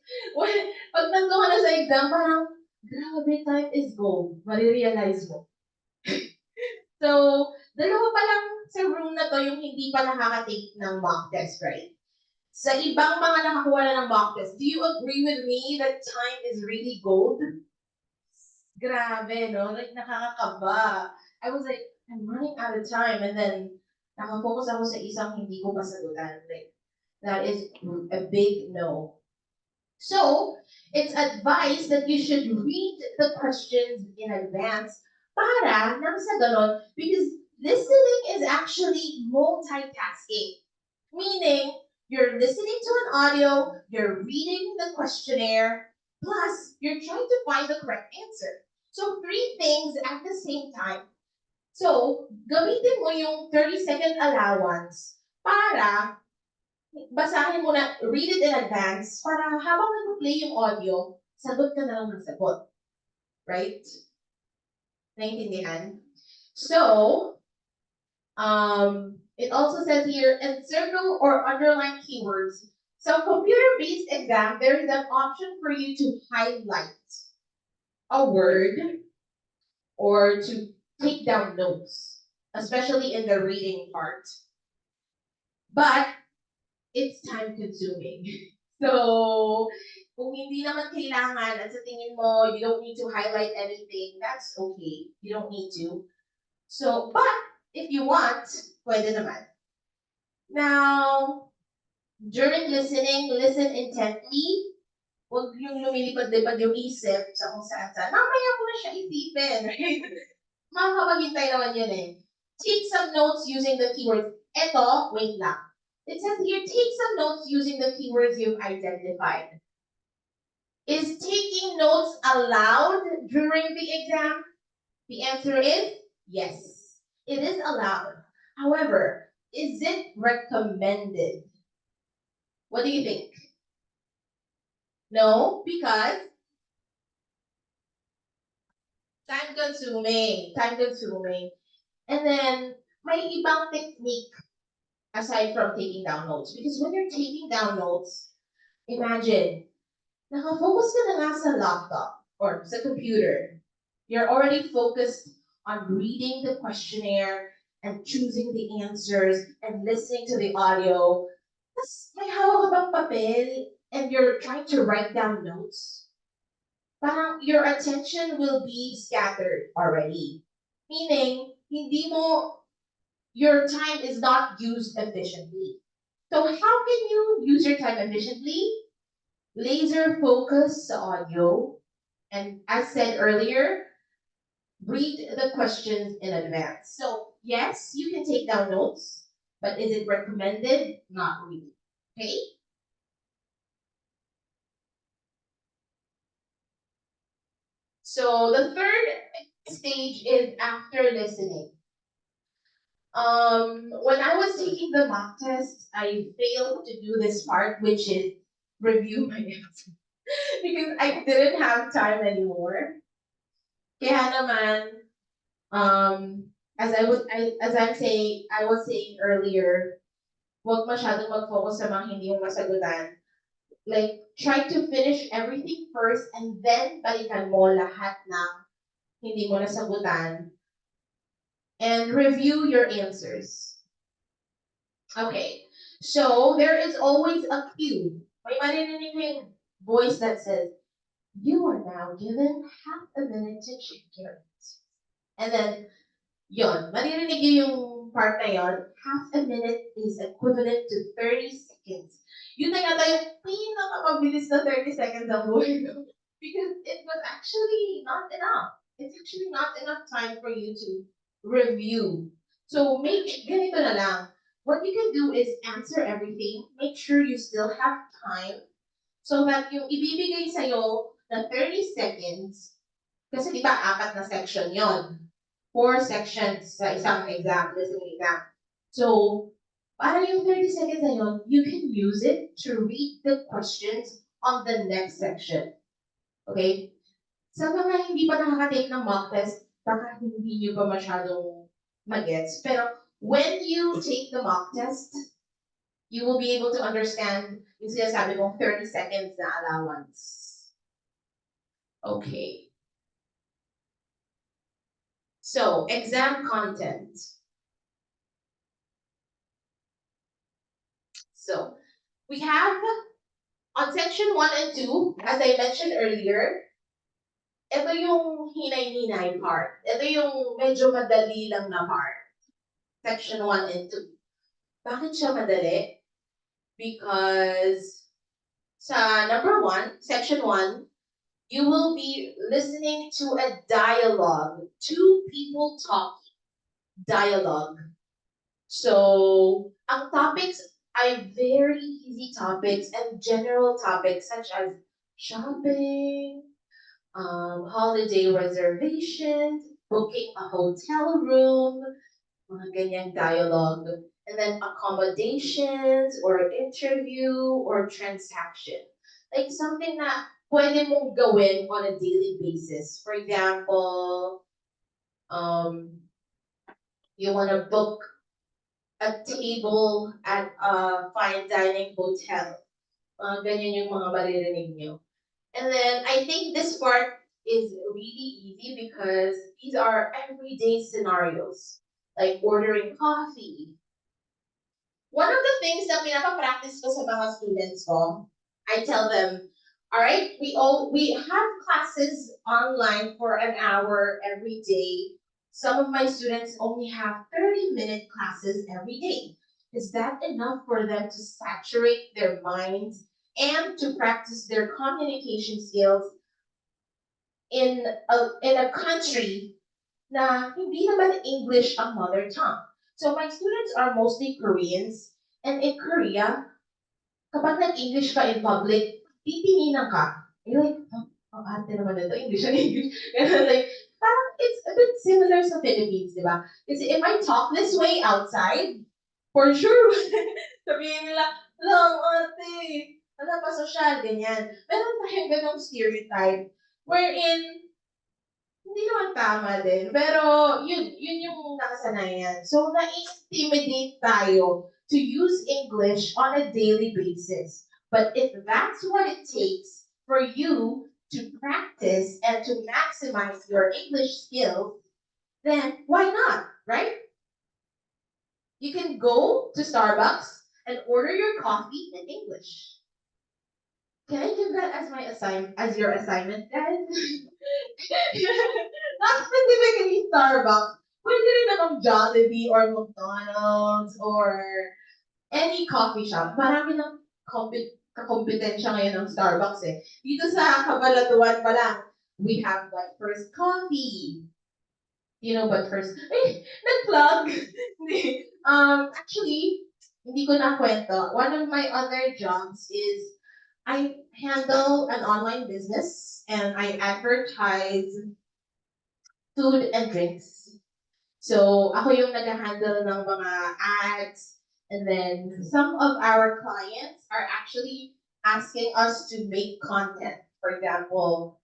Pag nandun ka na sa exam, parang, grabe, time is gold. Marirealize mo. So, dalawa pa lang sa room na to yung hindi pa nakaka-take ng mock test, right? Sa ibang mga nakakuha na ng mock test, do you agree with me that time is really gold? Grabe, no? Like, nakakakaba. I was like, I'm running out of time. And then, nakafocus ako sa isang hindi ko masagutan. Like, that is a big no. So, it's advised that you should read the questions in advance para nang sa ganon, because listening is actually multitasking. Meaning, you're listening to an audio, you're reading the questionnaire, plus you're trying to find the correct answer. So, three things at the same time. So, gamitin mo yung 30-second allowance para basahin mo na, read it in advance, para habang nag-play yung audio, sagot ka na lang ng sagot. Right? Naintindihan? So, it also says here, encircle or underline keywords. So, computer-based exam, there is an option for you to highlight a word or to take down notes, especially in the reading part. But it's time consuming. So, kung hindi naman kailangan at sa tingin mo, you don't need to highlight anything, that's okay. You don't need to. So, but if you want, pwede naman. Now, during listening, listen intently. Huwag yung lumilipad-lipad yung isip sa kung saan-saan. Mamaya mo na siya isipin, right? Makakapaghintay naman yun eh. Take some notes using the keywords. Eto, wait lang. It says here, take some notes using the keywords you've identified. Is taking notes allowed during the exam? The answer is yes. It is allowed. However, is it recommended? What do you think? No, because time consuming. And then, may ibang technique aside from taking down notes. Because when you're taking down notes, imagine, nakafocus ka na nga sa laptop or sa computer. You're already focused on reading the questionnaire and choosing the answers and listening to the audio. Tapos may hawak ka bang papel and you're trying to write down notes. Parang your attention will be scattered already. Meaning, hindi mo, your time is not used efficiently. So how can you use your time efficiently? Laser focus sa audio, and as said earlier, read the questions in advance. So yes, you can take down notes, but is it recommended? Not really. Okay? So the third stage is after listening. When I was taking the mock test, I failed to do this part, which is review my answer. Because I didn't have time anymore. Kaya naman, as I was saying earlier, huwag masyadong mag-focus sa mga hindi mo masagutan. Like, try to finish everything first and then balikan mo lahat ng hindi mo nasagutan and review your answers. Okay, so there is always a cue. May maririnig yung voice that says, you are now given half a minute to check your answers. And then, yon, maririnig yung part na yon, half a minute is equivalent to 30 seconds. Yun na yata yung pinakamabilis na 30 seconds ang buhay ko. because it was actually not enough. It's actually not enough time for you to review. So ganito na lang. What you can do is answer everything. Make sure you still have time so that yung ibibigay sa'yo na 30 seconds, kasi di ba apat na section yon, 4 sections sa isang exam, listening exam. So, para yung 30 seconds na yun, you can use it to read the questions on the next section. Okay? Sa mga hindi pa nakaka-take ng mock test, baka hindi nyo pa masyadong magets. Pero when you take the mock test, you will be able to understand yung sinasabi kong 30 seconds na allowance. Okay. So, exam content. So, we have on section 1 and 2, as I mentioned earlier, ito yung hinay-hinay part. Ito yung medyo madali lang na part. Section 1 and 2. Bakit siya madali? Because sa number 1, section 1, you will be listening to a dialogue. Two people talking. Dialogue. So, ang topics are very easy topics and general topics such as shopping, holiday reservations, booking a hotel room, mga ganyang dialogue, and then accommodations or interview or transaction. Like something na pwede mong gawin on a daily basis. For example, you want to book a table at a fine dining hotel. Ganyan yung mga maririnig nyo. And then I think this part is really easy because these are everyday scenarios, like ordering coffee. One of the things na pinapa-practice ko sa mga students ko, I tell them, all right, we have classes online for an hour every day. Some of my students only have 30-minute classes every day. Is that enough for them to saturate their minds and to practice their communication skills in a country na hindi naman English ang mother tongue? So my students are mostly Koreans, and in Korea, kapag nag-English ka in public, titinginan ka. You're like, oh, ate naman ito, English ang English. Like, parang it's a bit similar sa Philippines, di ba? Kasi if I talk this way outside, for sure, sabihin nila, lang, ate, wala pa sosyal, ganyan. Meron tayong ganong stereotype wherein hindi naman tama din, pero yun yung nakasanayan. So, na-intimidate tayo to use English on a daily basis. But if that's what it takes for you to practice and to maximize your English skills, then why not, right? You can go to Starbucks and order your coffee in English. Can I give that as your assignment, guys? Not specifically Starbucks. Pwede rin namang Jollibee or McDonald's or any coffee shop. Marami ng kakompetensya ngayon ng Starbucks eh. Dito sa Cabanatuan pa lang, we have But First Coffee. You know But First? Nag-plug. Actually, hindi ko na kwento. One of my other jobs is I handle an online business and I advertise food and drinks. So, ako yung nag-handle ng mga ads, and then some of our clients are actually asking us to make content. For example,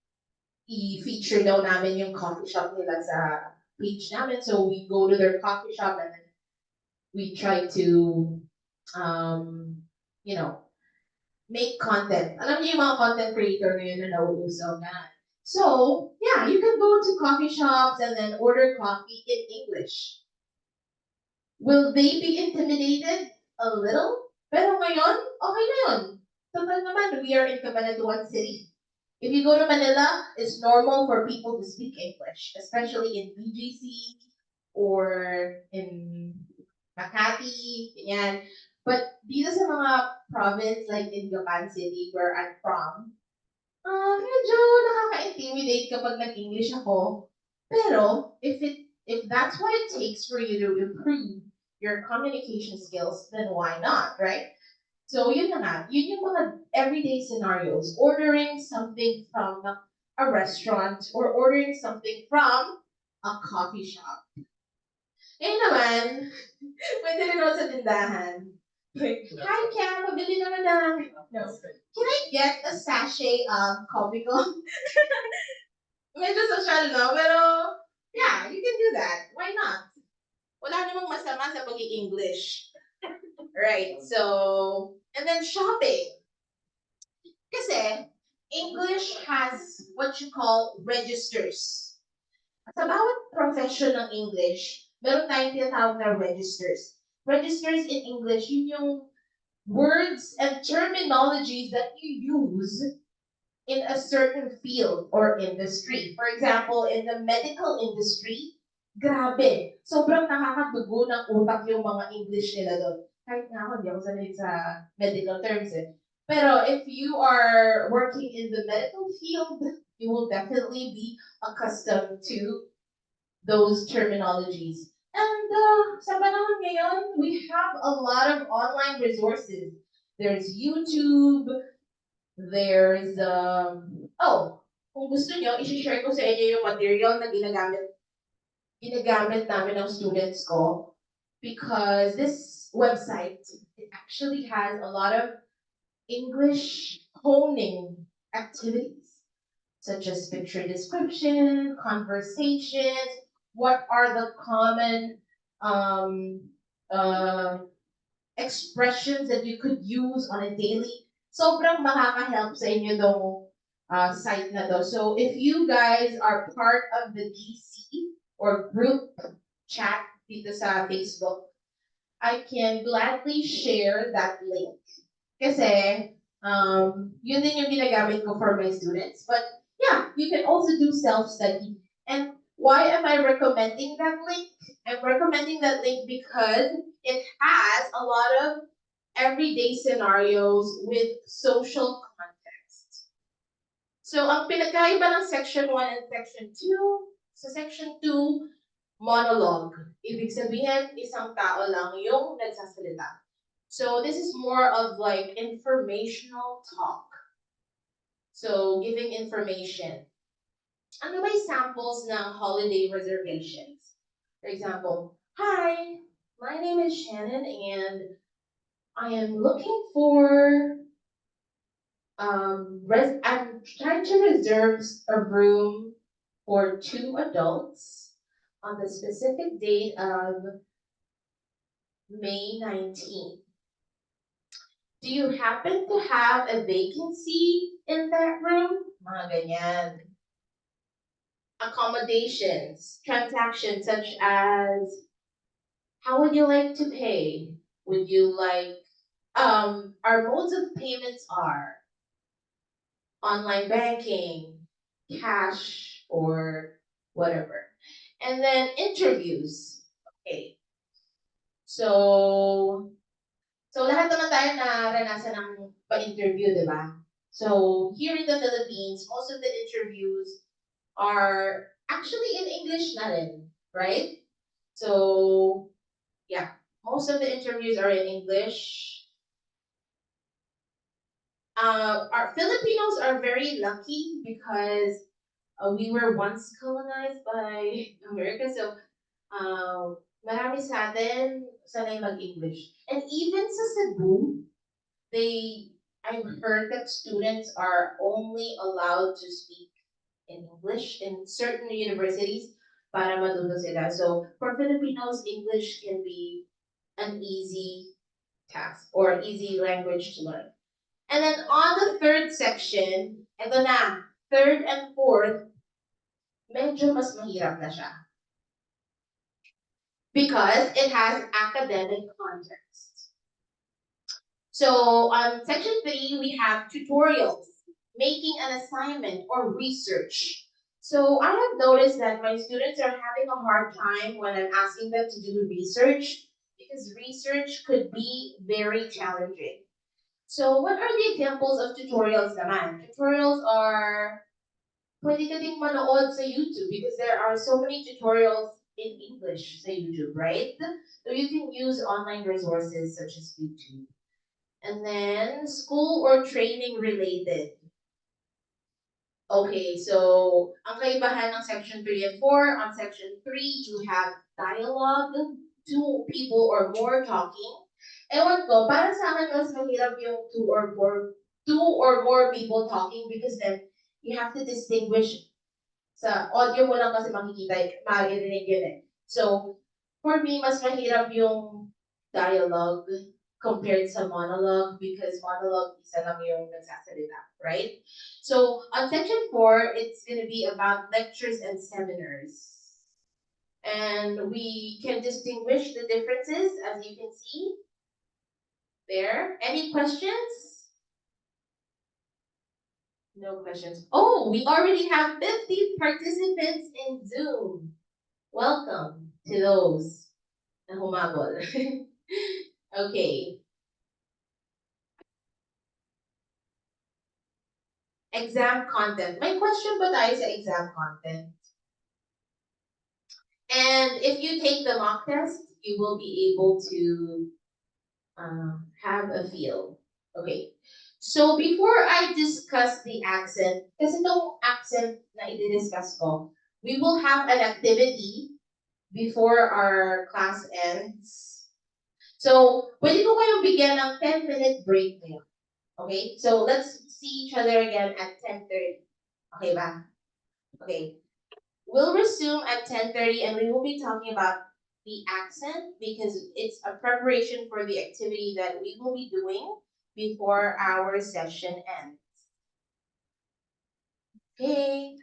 i-feature daw namin yung coffee shop nila sa page namin. So, we go to their coffee shop and then we try to, you know, make content. Alam niyo yung mga content creator ngayon na nauuso na. So, yeah, you can go to coffee shops and then order coffee in English. Will they be intimidated? A little? Pero ngayon, okay na yun. Total naman, we are in Cabanatuan City. If you go to Manila, it's normal for people to speak English, especially in BGC or in Makati, ganyan. But dito sa mga province like in Japan City where I'm from, Medyo nakaka-intimidate kapag nag-English ako. Pero, if that's what it takes for you to improve your communication skills, then why not, right? So, yun na nga. Yun yung mga everyday scenarios. Ordering something from a restaurant or ordering something from a coffee shop. Ngayon naman, pwede rin ako sa tindahan. Hi, Cam, mabili naman ng... No. Can I get a sachet of coffee ko? Medyo social, no? Pero, yeah, you can do that. Why not? Wala namang masama sa pag-i-English. Right, so... And then shopping. Kasi, English has what you call registers. Sa bawat profession ng English, meron tayong tinatawag na registers. Registers in English, yun yung words and terminologies that you use in a certain field or industry. For example, in the medical industry, grabe. Sobrang nakakadugo ng utak yung mga English nila doon. Kahit nga ako, hindi ako sanay sa medical terms eh. Pero if you are working in the medical field, you will definitely be accustomed to those terminologies. And sa panahon ngayon, we have a lot of online resources. There's YouTube, there's, kung gusto nyo, isi-share ko sa inyo yung material na ginagamit namin ng students ko. Because this website, it actually has a lot of English honing activities, such as picture description, conversations, what are the common expressions that you could use on a daily. Sobrang makaka-help sa inyo tong site na to. So if you guys are part of the GC or group chat dito sa Facebook, I can gladly share that link. Kasi yun din yung ginagamit ko for my students. But yeah, you can also do self-study. And why am I recommending that link? I'm recommending that link because it has a lot of everyday scenarios with social context. So, ang pinagkaiba ng section 1 and section 2, sa section 2, monologue. Ibig sabihin, isang tao lang yung nagsasalita. So, this is more of like informational talk. So, giving information. Ano ba yung samples ng holiday reservations? For example, hi, my name is Shannon and I am looking for, I'm trying to reserve a room for 2 adults on the specific date of May 19th. Do you happen to have a vacancy in that room? Mga ganyan. Accommodations, transactions such as, how would you like to pay? Would you like, our modes of payments are online banking, cash, or whatever. And then interviews. Okay. So lahat naman tayo naranasan ng pa-interview, di ba? So here in the Philippines, most of the interviews are actually in English na rin, right? So yeah, most of the interviews are in English. Our Filipinos are very lucky because we were once colonized by America, so marami sa atin sanay mag-English. And even sa Cebu, I've heard that students are only allowed to speak in English in certain universities para matuto sila. So for Filipinos, English can be an easy task or easy language to learn. And then on the third section, ito na, third and fourth, medyo mas mahirap na siya. Because it has academic context. So on section 3, we have tutorials, making an assignment or research. So I have noticed that my students are having a hard time when I'm asking them to do research because research could be very challenging. So what are the examples of tutorials naman? Tutorials are pwede ka ding manood sa YouTube because there are so many tutorials in English sa YouTube, right? So you can use online resources such as YouTube. And then school or training related. Okay, so ang kaibahan ng section 3 and 4, on section 3, you have dialogue, 2 people or more talking. Ewan ko, para sa akin mas mahirap yung 2 or more people talking because then you have to distinguish sa audio mo lang kasi makikita, maririnig yun eh. So, for me, mas mahirap yung dialogue compared sa monologue because monologue isa lang yung nagsasalita, right? So on section 4, it's gonna be about lectures and seminars. And we can distinguish the differences as you can see there. Any questions? No questions. Oh, we already have 50 participants in Zoom. Welcome to those na humabol. Okay. Exam content. May question ba tayo sa exam content? And if you take the mock test, you will be able to have a feel. Okay. So before I discuss the accent, kasi itong accent na i-discuss ko, we will have an activity before our class ends. So, pwede ko kayong bigyan ng 10-minute break ngayon. Okay? So, let's see each other again at 10:30. Okay ba? Okay. We'll resume at 10:30 and we will be talking about the accent because it's a preparation for the activity that we will be doing before our session ends. Okay.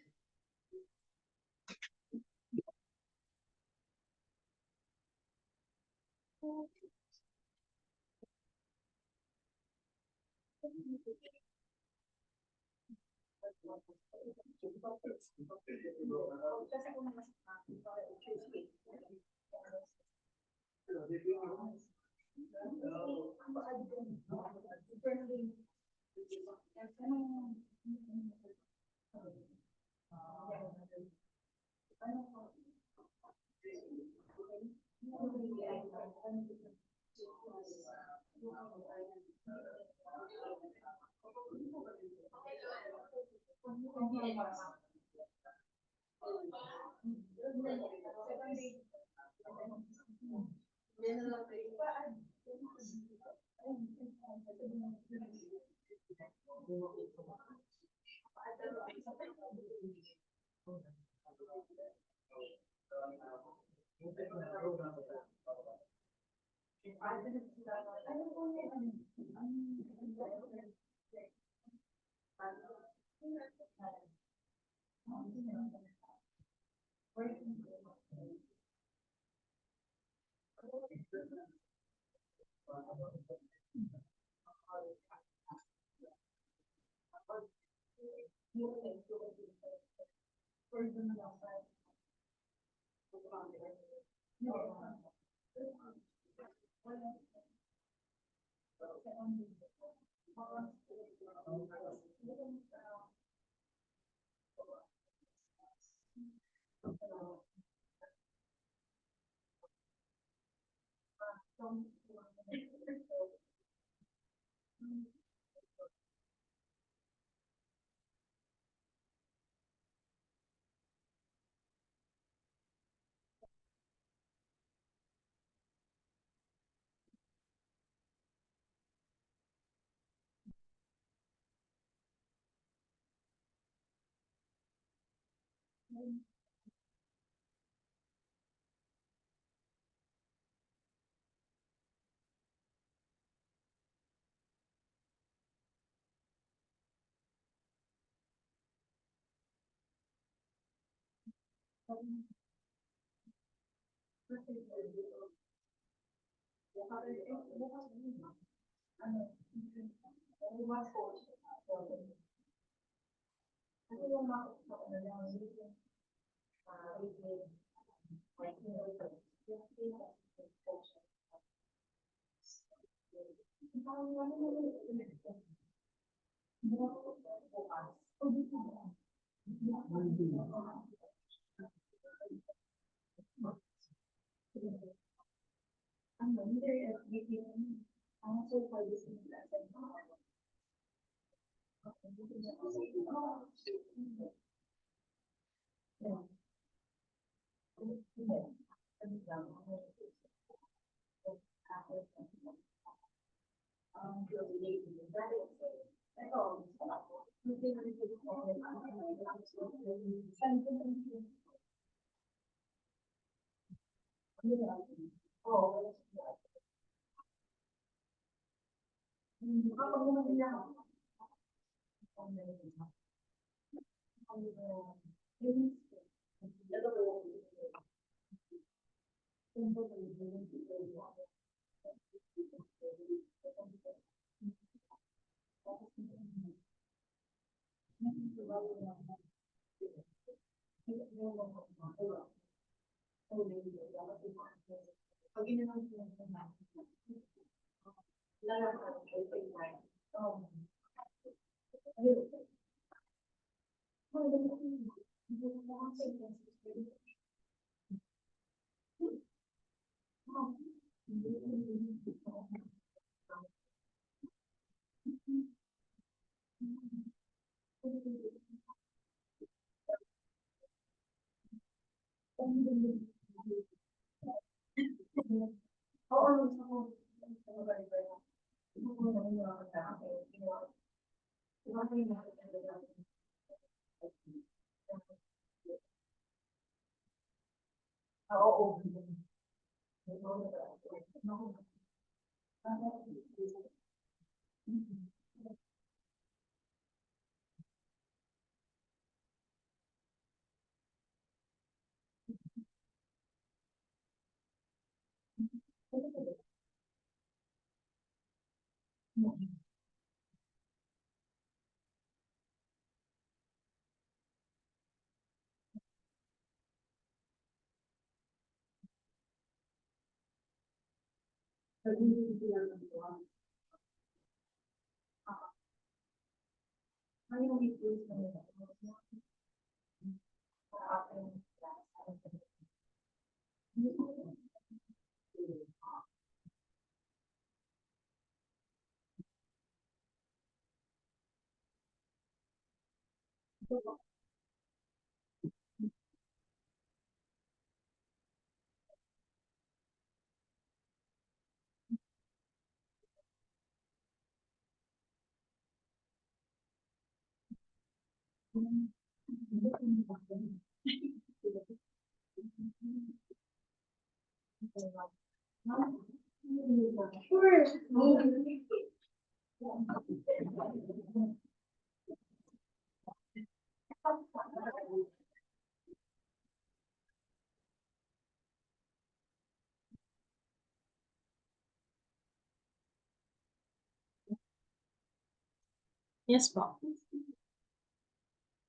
Yes po.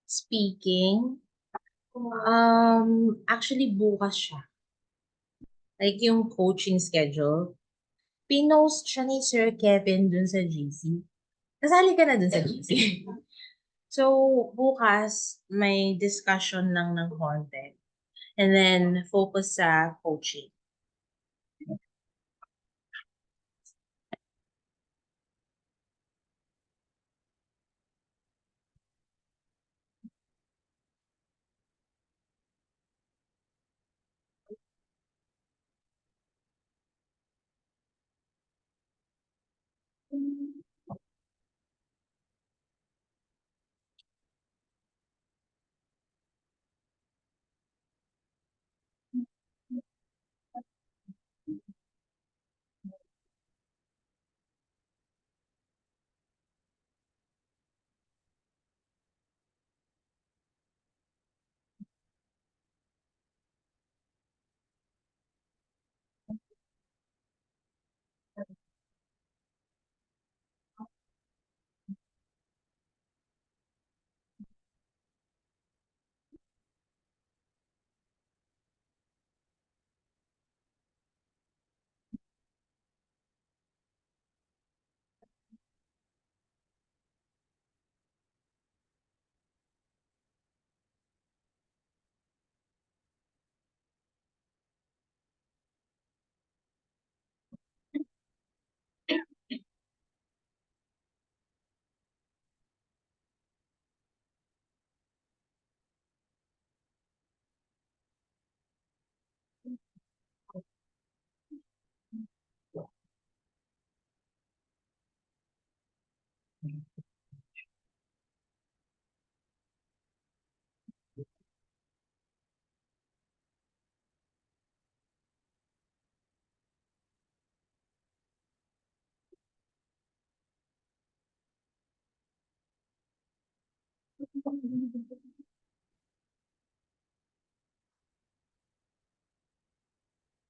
Speaking, actually bukas siya. Like yung coaching schedule. Pinost siya ni Sir Kevin dun sa GC. Kasali ka na dun sa GC. So, bukas may discussion lang ng content. And then, focus sa coaching.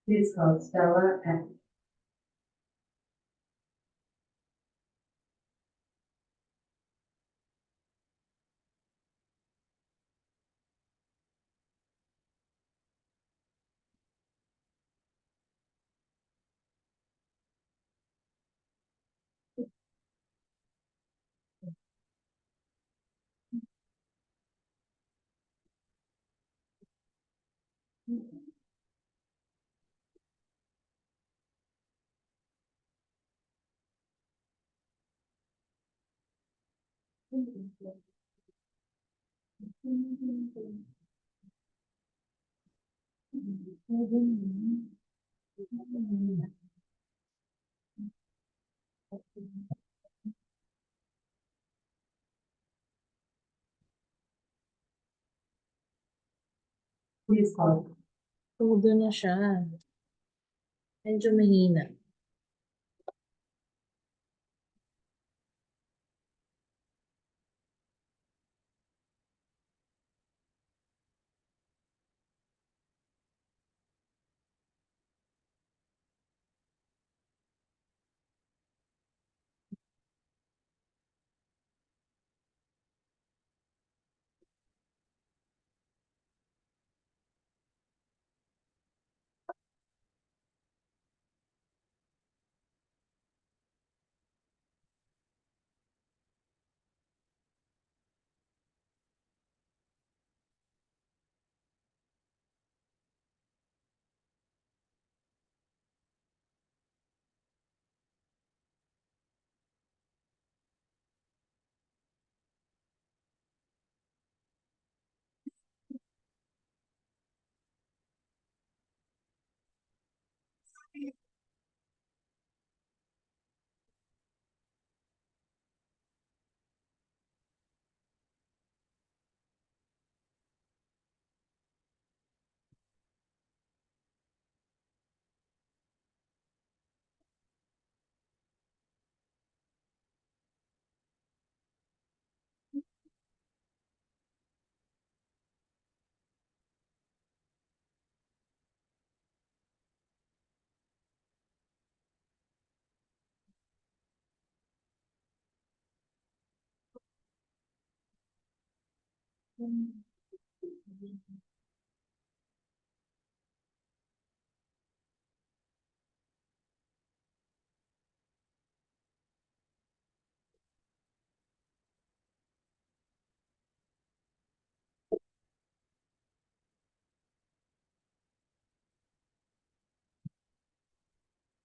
Please call Stella and please call. Todo na siya. Medyo mahina.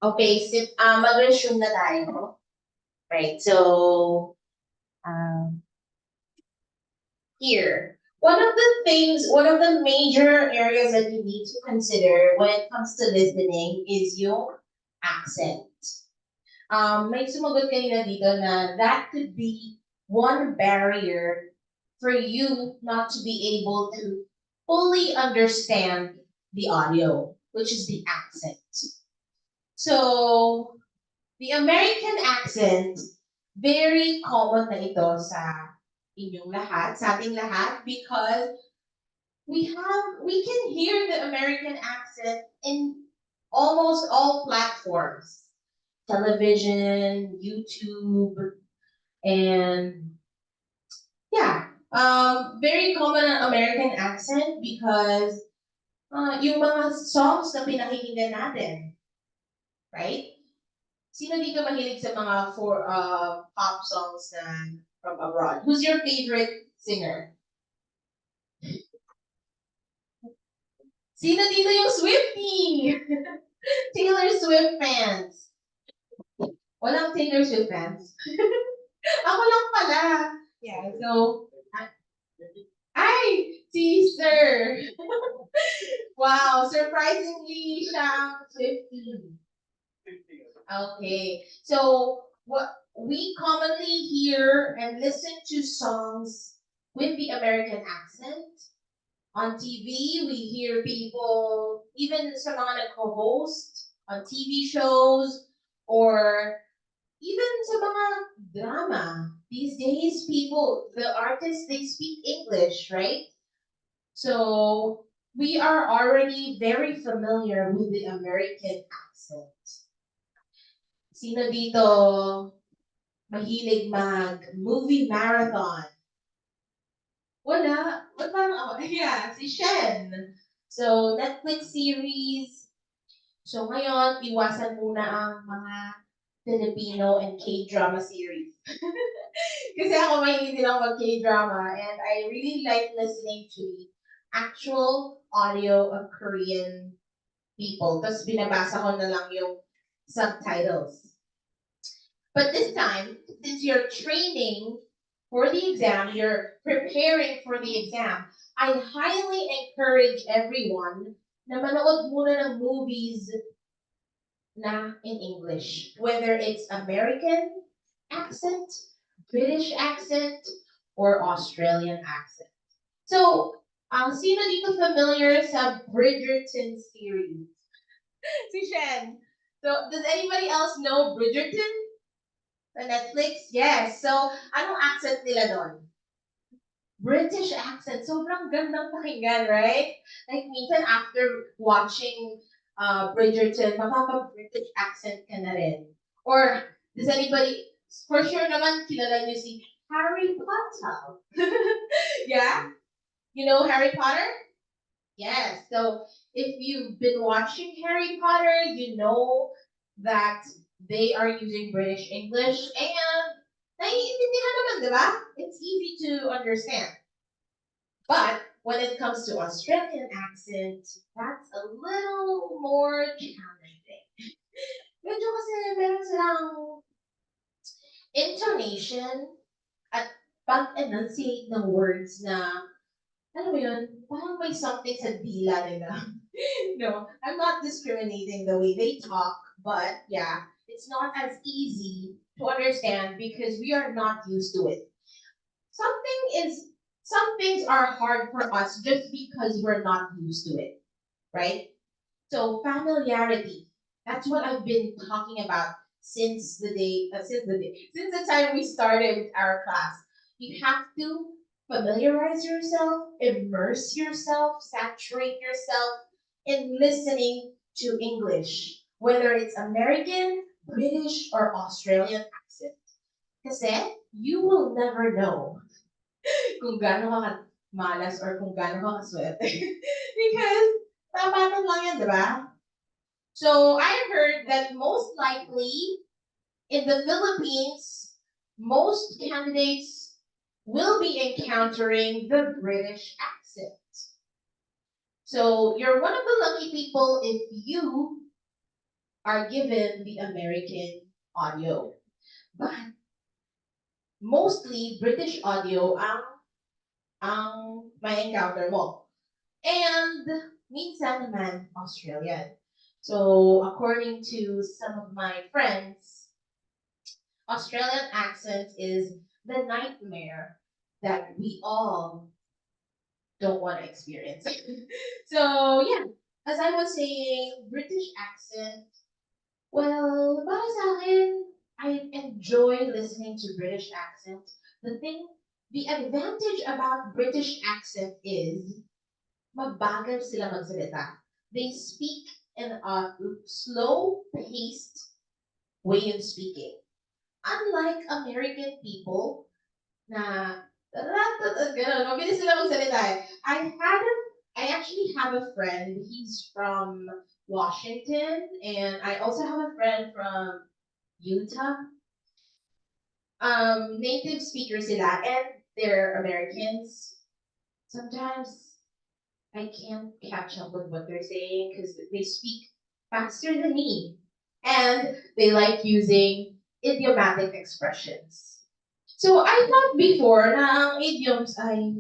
Okay, mag-resume na tayo. Right, so, here. One of the major areas that you need to consider when it comes to listening is your accent. May sumagot kanina dito na that could be one barrier for you not to be able to fully understand the audio, which is the accent. So, the American accent, very common na ito sa inyong lahat, sa ating lahat, because we can hear the American accent in almost all platforms. Television, YouTube, and yeah, very common ang American accent because yung mga songs na pinakikinggan natin, right? Sino dito mahilig sa mga pop songs na from abroad? Who's your favorite singer? Sino dito yung Swiftie? Taylor Swift fans. Walang Taylor Swift fans. Ako lang pala. Yeah, so, ay, sister. Wow, surprisingly, siyang Swiftie. Okay, so what we commonly hear and listen to songs with the American accent. On TV, we hear people, even sa mga nagko-host on TV shows, or even sa mga drama, these days, the artists, they speak English, right? So we are already very familiar with the American accent. Sino dito mahilig mag-movie marathon? Wala. Ba't parang ako? Yeah, si Shen. So, Netflix series. So, ngayon, iwasan muna ang mga Filipino and K-drama series. Kasi ako mahilig din ako mag-K-drama and I really like listening to the actual audio of Korean people. Tapos binabasa ko na lang yung subtitles. But this time, since you're training for the exam, you're preparing for the exam, I highly encourage everyone na manood muna ng movies na in English. Whether it's American accent, British accent, or Australian accent. So, sino dito familiar sa Bridgerton series? Si Shen. So, does anybody else know Bridgerton? Sa Netflix? Yes. So, anong accent nila doon? British accent. Sobrang gandang pakinggan, right? Like, minsan after watching Bridgerton, mapapa-British accent ka na rin. Or, does anybody, for sure naman, kilala niyo si Harry Potter. Yeah? You know Harry Potter? Yes. So, if you've been watching Harry Potter, you know that they are using British English and naiintindihan naman, di ba? It's easy to understand. But when it comes to Australian accent, that's a little more challenging. Medyo kasi meron silang intonation at pag-enunciate ng words na, alam mo yun, parang may something sa dila nila. No, I'm not discriminating the way they talk, but yeah, it's not as easy to understand because we are not used to it. Some things are hard for us just because we're not used to it, right? So familiarity, that's what I've been talking about since the time we started our class. You have to familiarize yourself, immerse yourself, saturate yourself in listening to English, whether it's American, British, or Australian accent. Kasi you will never know kung gaano ka malas or kung gaano ka kaswerte. Because tapatan lang yan, di ba? So I heard that most likely in the Philippines, most candidates will be encountering the British accent. So you're one of the lucky people if you are given the American audio. But mostly British audio ang may encounter mo. And minsan naman Australian. So according to some of my friends, Australian accent is the nightmare that we all don't want to experience. So yeah, as I was saying, British accent, well, para sa akin, I enjoy listening to British accent. The advantage about British accent is mabagal sila magsalita. They speak in a slow-paced way of speaking. Unlike American people na ganun, mabilis sila magsalita eh. I actually have a friend, he's from Washington, and I also have a friend from Utah. Native speakers sila, and they're Americans. Sometimes I can't catch up with what they're saying because they speak faster than me. And they like using idiomatic expressions. So I thought before na ang idioms ay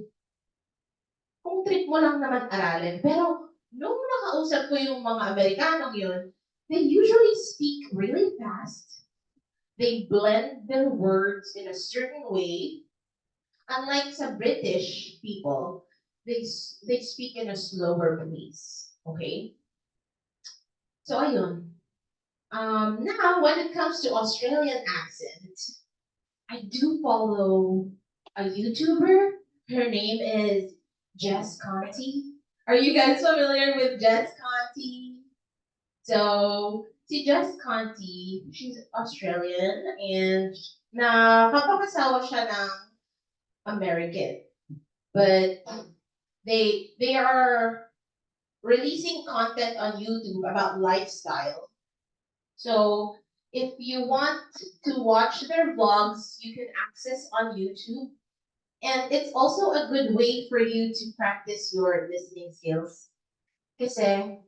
kung trip mo lang naman aralin. Pero nung nakausap ko yung mga Amerikanong yun, they usually speak really fast. They blend their words in a certain way. Unlike sa British people, they speak in a slower pace. Okay? So ayun. Now, when it comes to Australian accent, I do follow a YouTuber. Her name is Jess Conti. Are you guys familiar with Jess Conti? So, si Jess Conti, she's Australian and napapakasawa siya ng American. But they are releasing content on YouTube about lifestyle. So if you want to watch their vlogs, you can access on YouTube. And it's also a good way for you to practice your listening skills. Kasi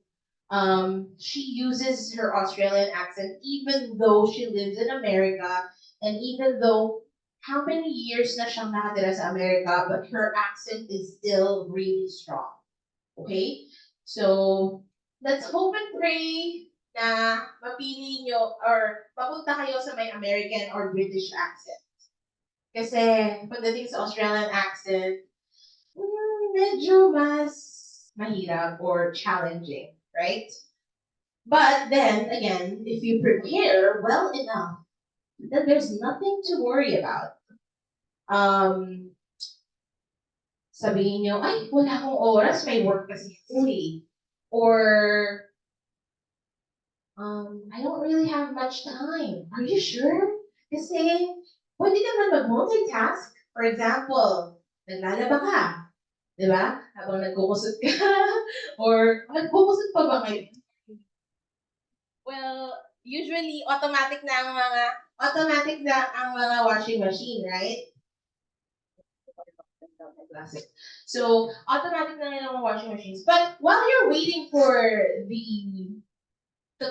she uses her Australian accent even though she lives in America and even though how many years na siyang nakatira sa America, but her accent is still really strong. Okay? So, let's hope and pray na mapili nyo or papunta kayo sa may American or British accent. Kasi pagdating sa Australian accent, medyo mas mahirap or challenging, right? But then again, if you prepare well enough, then there's nothing to worry about. Sabihin nyo, ay, wala akong oras, may work kasi ako eh. Or, I don't really have much time. Are you sure? Kasi, pwede naman mag-multitask. For example, naglalaba ka. Di ba? Habang nagkukusot ka. Or, nagkukusot pa ba ngayon? Well, usually, automatic na ang mga washing machine, right? Classic. So, automatic na lang ang washing machines. But while you're waiting for the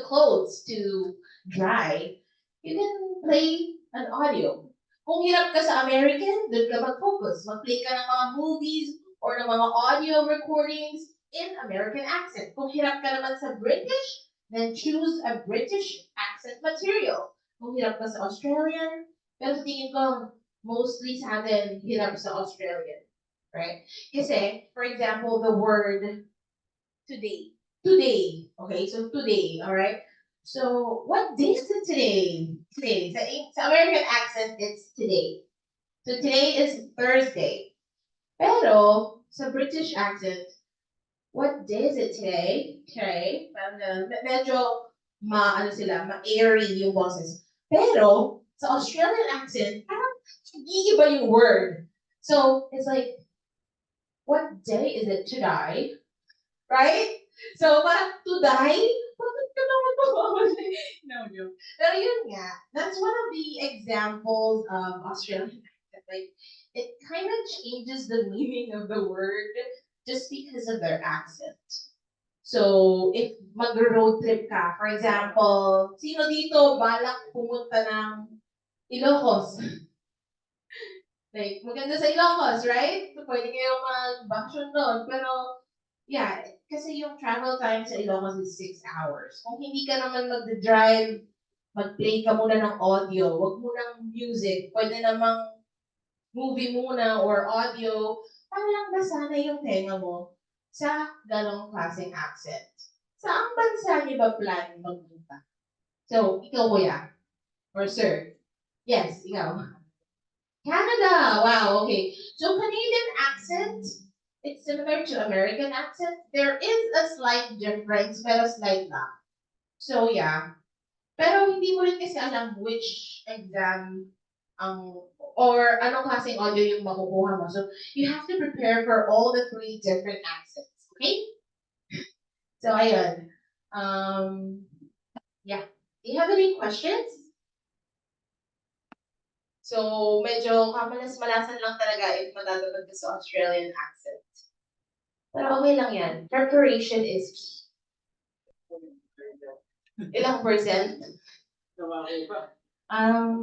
clothes to dry, you can play an audio. Kung hirap ka sa American, doon ka mag-focus. Mag-play ka ng mga movies or ng mga audio recordings in American accent. Kung hirap ka naman sa British, then choose a British accent material. Kung hirap ka sa Australian, pero sa tingin ko, mostly sa atin, hirap sa Australian. Right? Kasi, for example, the word today. Today. Okay, so today, all right? So, what day is it today? Today. Sa American accent, it's today. So, today is Thursday. Pero, sa British accent, what day is it today? Okay, parang medyo ma-airy yung boses. Pero, sa Australian accent, parang iiba yung word. So, it's like, what day is it today? Right? So, parang today? Bakit ka naman mawawala? No, no. Pero yun nga, that's one of the examples of Australian accent. Like, it kind of changes the meaning of the word just because of their accent. So, if mag-road trip ka, for example, sino dito balak pumunta ng Ilocos? Like, maganda sa Ilocos, right? So, pwede kayong mag-vacation doon. Pero, yeah, kasi yung travel time sa Ilocos is 6 hours. Kung hindi ka naman mag-drive, mag-play ka muna ng audio, wag munang music, pwede namang movie muna or audio, para lang nasanay yung tenga mo sa ganong klaseng accent. Saang bansa niyo ba plan magpunta? So, ikaw kuya, or sir. Yes, ikaw. Canada! Wow, okay. So Canadian accent, it's similar to American accent. There is a slight difference, pero slight lang. So yeah. Pero hindi mo rin kasi alam which exam or anong klaseng audio yung makukuha mo. So you have to prepare for all the 3 different accents. Okay? So ayun. Yeah. Do you have any questions? So, medyo kamalas-malasan lang talaga if matatagal ka sa Australian accent. Pero okay lang yan. Preparation is key. Ilang percent?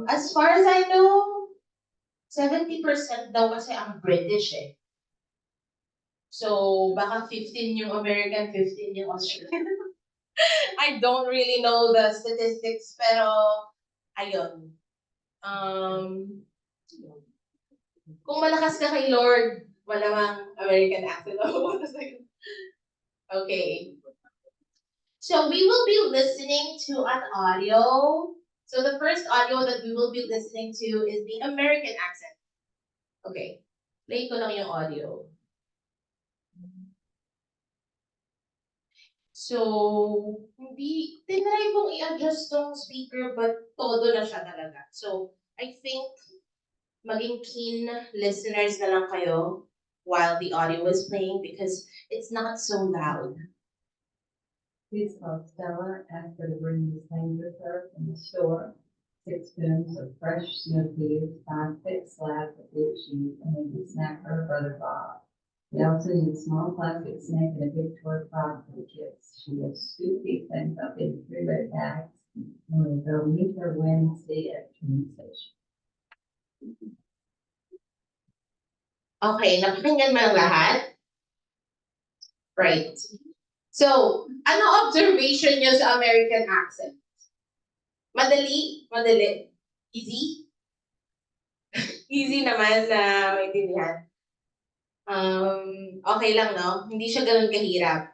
As far as I know, 70% daw kasi ang British eh. So, baka 15 yung American, 15 yung Australian. I don't really know the statistics, pero ayun. Kung malakas ka kay Lord, malamang American accent. Okay. So we will be listening to an audio. So the first audio that we will be listening to is the American accent. Okay, play ko lang yung audio. So, hindi, tinry kong i-adjust tong speaker, but todo na siya talaga. So, I think maging keen listeners na lang kayo while the audio is playing because it's not so loud. Please call Stella, ask her to bring these things with her from the store. 6 spoons of fresh snow peas, 5 thick slabs of blue cheese, and maybe a snack for her brother Bob. We also need a small plastic snake and a big toy frog for the kids. She will scoop these things up in 3 red bags, and we'll go meet her Wednesday at the train station. Okay, napakinggan mo ng lahat? Right. So, ano observation niyo sa American accent? Madali? Madali? Easy? Easy naman na maintindihan. Okay lang, no? Hindi siya ganun kahirap.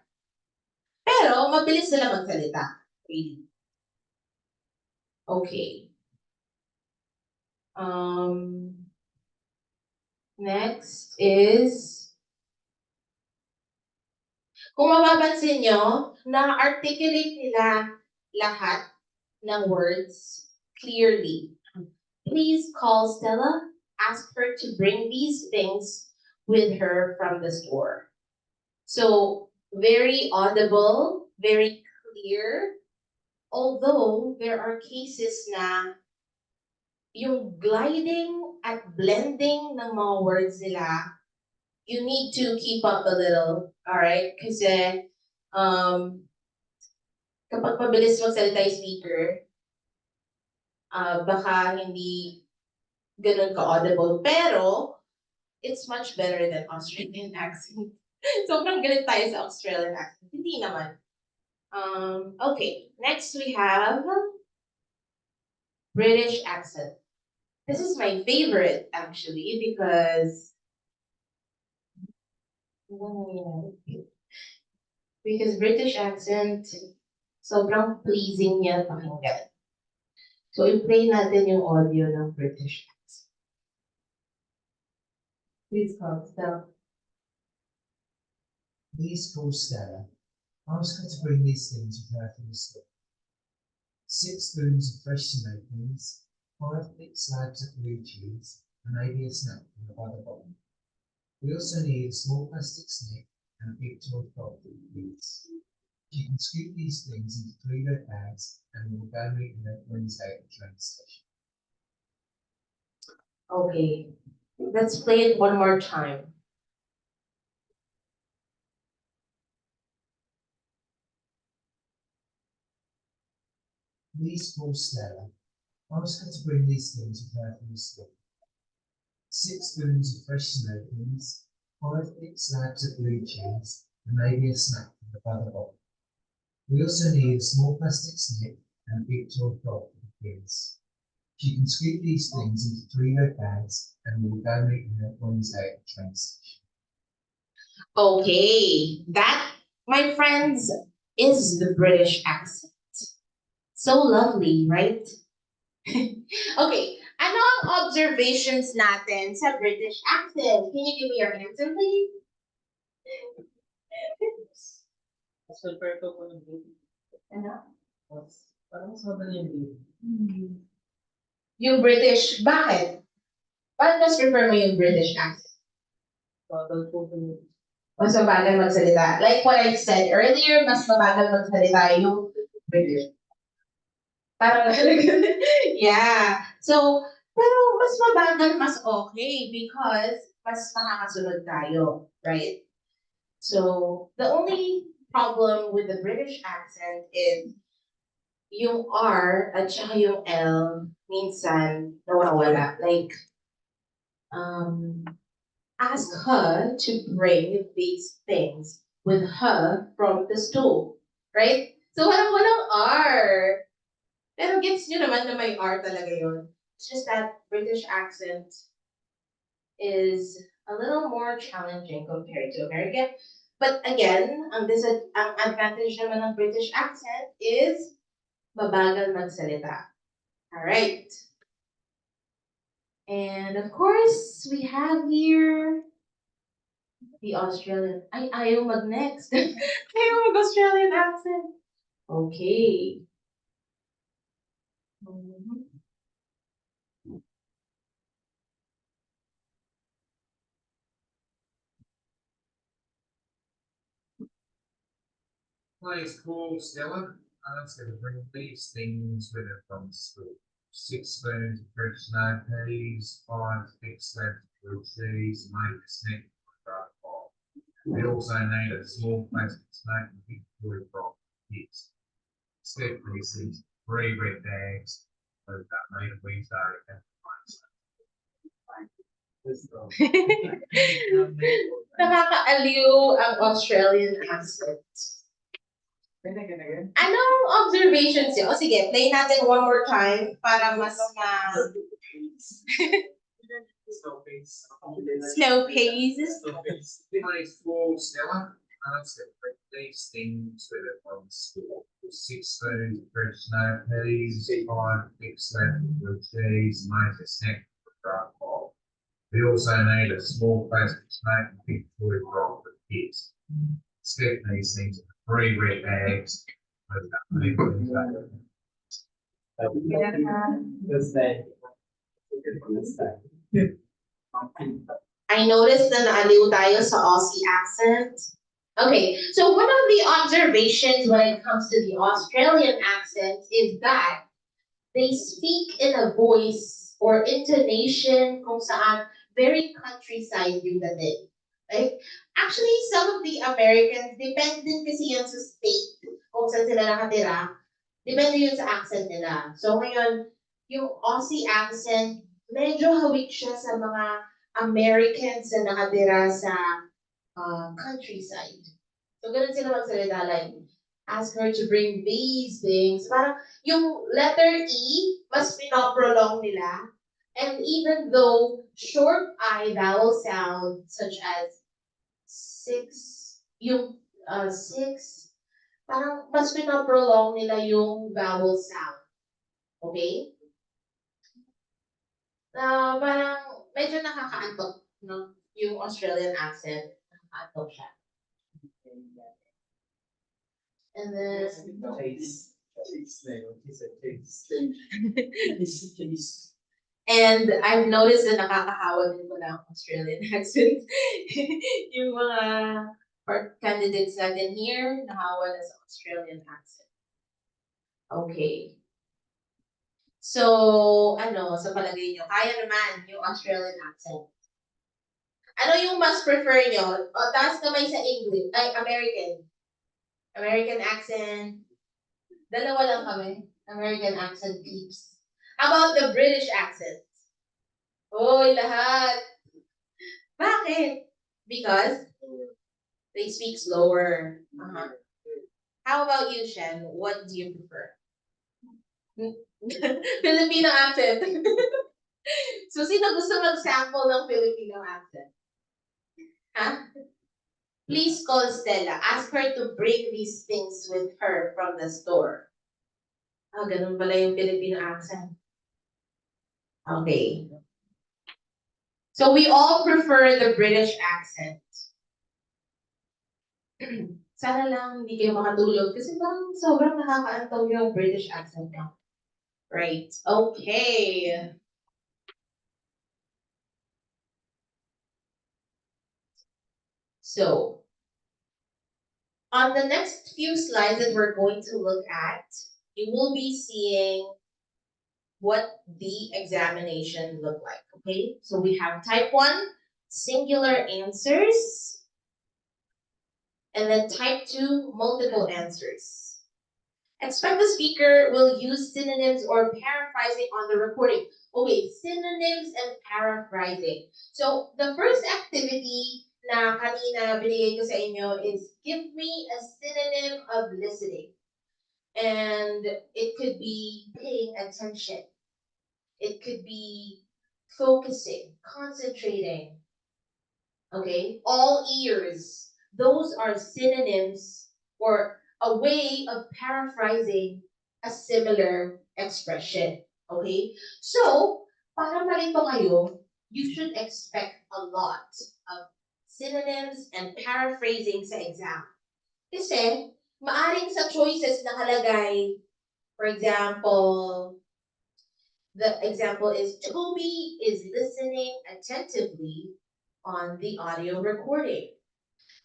Pero, mabilis sila magsalita. Really. Okay. Next is, kung mapapansin nyo, na-articulate nila lahat ng words clearly. Please call Stella, ask her to bring these things with her from the store. So, very audible, very clear, although there are cases na yung gliding at blending ng mga words nila, you need to keep up a little, alright? Kasi, kapag mabilis magsalita yung speaker, baka hindi ganun ka-audible. Pero, it's much better than Australian accent. Sobrang galit tayo sa Australian accent. Hindi naman. Okay, next we have British accent. This is my favorite actually because British accent sobrang pleasing niya pakinggan. So i-play natin yung audio ng British accent. Please call Stella. Please call Stella. Ask her to bring these things with her from the store. 6 spoons of fresh tomatoes, 5 thick slabs of blue cheese, and maybe a snack from the other bottom. We also need a small plastic snake and a big toy frog for the kids. You can scoop these things into 3 red bags and we will go meet them Wednesday at the train station. Okay, let's play it one more time. Please call Stella. Ask her to bring these things with her from the store. 6 spoons of fresh tomatoes, 5 thick slabs of blue cheese, and maybe a snack from the other bottom. We also need a small plastic snake and a big toy frog for the kids. You can scoop these things into 3 red bags and we will go meet them Wednesday at the train station. Okay, that, my friends, is the British accent. So lovely, right? Okay, ano ang observations natin sa British accent? Can you give me your answer, please? Mas prefer ko po yung baby. Ano? Parang mas madali yung baby. Yung British, bakit? Bakit mas prefer mo yung British accent? Bagal po yung Mas mabagal magsalita. Like what I said earlier, mas mabagal magsalita yung British. Parang yeah. So, pero mas mabagal, mas okay because mas makakasunod tayo, right? So, the only problem with the British accent is yung R at saka yung L minsan nawawala. Like, ask her to bring these things with her from the store, right? So, walang R. Pero gets nyo naman na may R talaga yun. It's just that British accent is a little more challenging compared to American. But again, ang advantage naman ng British accent is mabagal magsalita. All right. And of course, we have here the Australian. Ay, ayaw mag-next. Ayaw mag-Australian accent. Okay. Mhm. Play is called Stella, and it's going to bring these things with her from school. 6 spoons of fresh snow peas, 5 thick slabs of blue cheese, make a snack for a dark pot. We also need a small plastic snake and big toy prop for kids. Scoop these things, 3 red bags, with that made of Wednesday and Nakakaaliw ang Australian accent. Anong observations yun? O sige, play natin one more time para mas Slow pace. slow pace. Play is called Stella, and it's going to bring these things with her from school. 6 spoons of fresh snow peas, 5 thick slabs of blue cheese, make a snack for a dark pot. We also need a small plastic snake and big toy prop for kids. Scoop these things in 3 red bags. With that made Wednesday. I noticed na naaliw tayo sa Aussie accent. Okay, so one of the observations when it comes to the Australian accent is that they speak in a voice or intonation kung saan very countryside yung dating. Right? Actually, some of the Americans, depende din kasi yun sa state kung saan sila nakatira. Depende yun sa accent nila. So ngayon, yung Aussie accent, medyo hawig siya sa mga Americans na nakatira sa countryside. So ganun sila magsalita, like, ask her to bring these things. Parang yung letter E, mas pinoprolong nila. And even though short I vowel sounds such as six, yung six, parang mas pinoprolong nila yung vowel sound. Okay? Parang medyo nakakaantok, no? Yung Australian accent, nakakaantok siya. And then, and I've noticed na nakakahawa din pala ang Australian accent. Yung mga candidates natin here, nahawa na sa Australian accent. Okay. So, sa palagay nyo, kaya naman yung Australian accent. Ano yung mas prefer nyo? O, taas kamay sa English, ay, American. American accent. Dalawa lang kami. American accent peeps. How about the British accent? Oy, lahat. Bakit? Because they speak slower. Uh-huh. How about you, Shen? What do you prefer? Filipino accent. So, sino gusto mag-sample ng Filipino accent? Huh? Please call Stella. Ask her to bring these things with her from the store. Ganun pala yung Filipino accent. Okay. So we all prefer the British accent. Sana lang hindi kayo makatulog kasi parang sobrang nakakaantaw yung British accent niya. Right. Okay. So, on the next few slides that we're going to look at, you will be seeing what the examination look like, okay? So we have type 1, singular answers, and then type 2, multiple answers. Expect the speaker will use synonyms or paraphrasing on the recording. Okay, synonyms and paraphrasing. So the first activity na kanina binigay ko sa inyo is give me a synonym of listening. And it could be paying attention. It could be focusing, concentrating. Okay, all ears. Those are synonyms or a way of paraphrasing a similar expression. Okay? So, para malito kayo, you should expect a lot of synonyms and paraphrasing sa exam. Kasi, maaring sa choices nakalagay, for example, the example is Toby is listening attentively on the audio recording.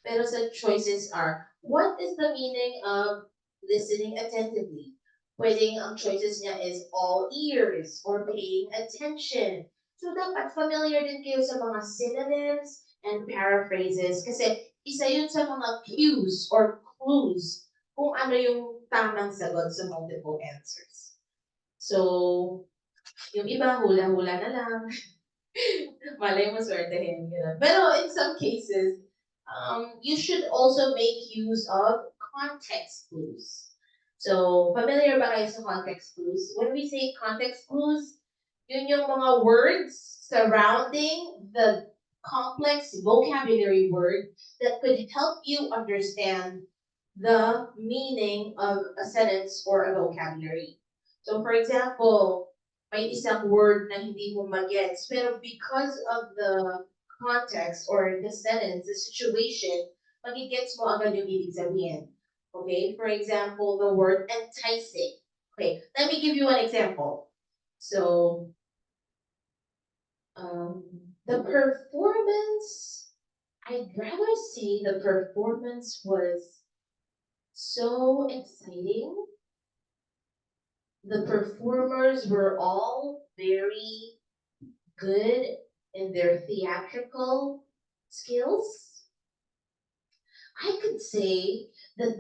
Pero sa choices are, what is the meaning of listening attentively? Pwedeng ang choices niya is all ears or paying attention. So dapat familiar din kayo sa mga synonyms and paraphrases kasi isa yun sa mga cues or clues kung ano yung tamang sagot sa multiple answers. So, yung iba hula-hula na lang. Malay mo swertehin, gano'n. Pero in some cases, you should also make use of context clues. So, familiar ba kayo sa context clues? When we say context clues, yun yung mga words surrounding the complex vocabulary word that could help you understand the meaning of a sentence or a vocabulary. So, for example, may isang word na hindi mo magets, pero because of the context or the sentence, the situation, magigets mo agad yung ibig sabihin. Okay, for example, the word enticing. Okay, let me give you an example. So, the performance, I'd rather say the performance was so exciting. The performers were all very good in their theatrical skills. I could say that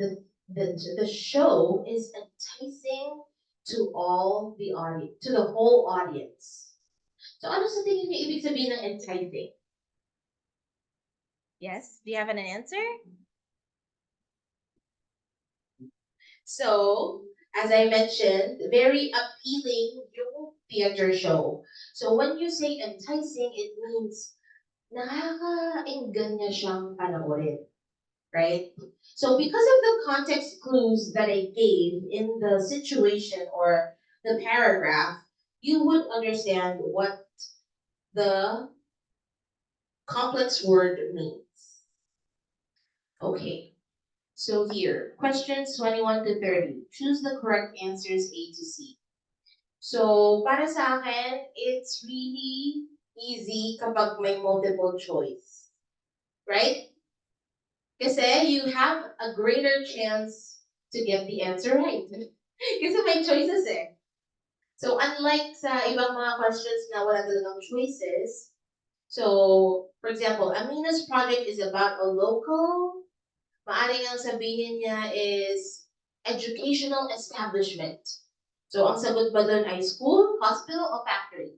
the show is enticing to all the audience, to the whole audience. So ano sa tingin niyo ibig sabihin ng enticing? Yes? Do you have an answer? So, as I mentioned, very appealing yung theater show. So when you say enticing, it means nakaka-enggan siyang panoorin. Right? So because of the context clues that I gave in the situation or the paragraph, you would understand what the complex word means. Okay. So here, questions 21 to 30. Choose the correct answers A to C. So, para sa akin, it's really easy kapag may multiple choice. Right? Kasi you have a greater chance to get the answer right. Kasi may choices eh. So, unlike sa ibang mga questions na wala talagang choices, so, for example, Amina's project is about a local, maaring ang sabihin niya is educational establishment. So, ang sagot ba doon ay school, hospital, o factory?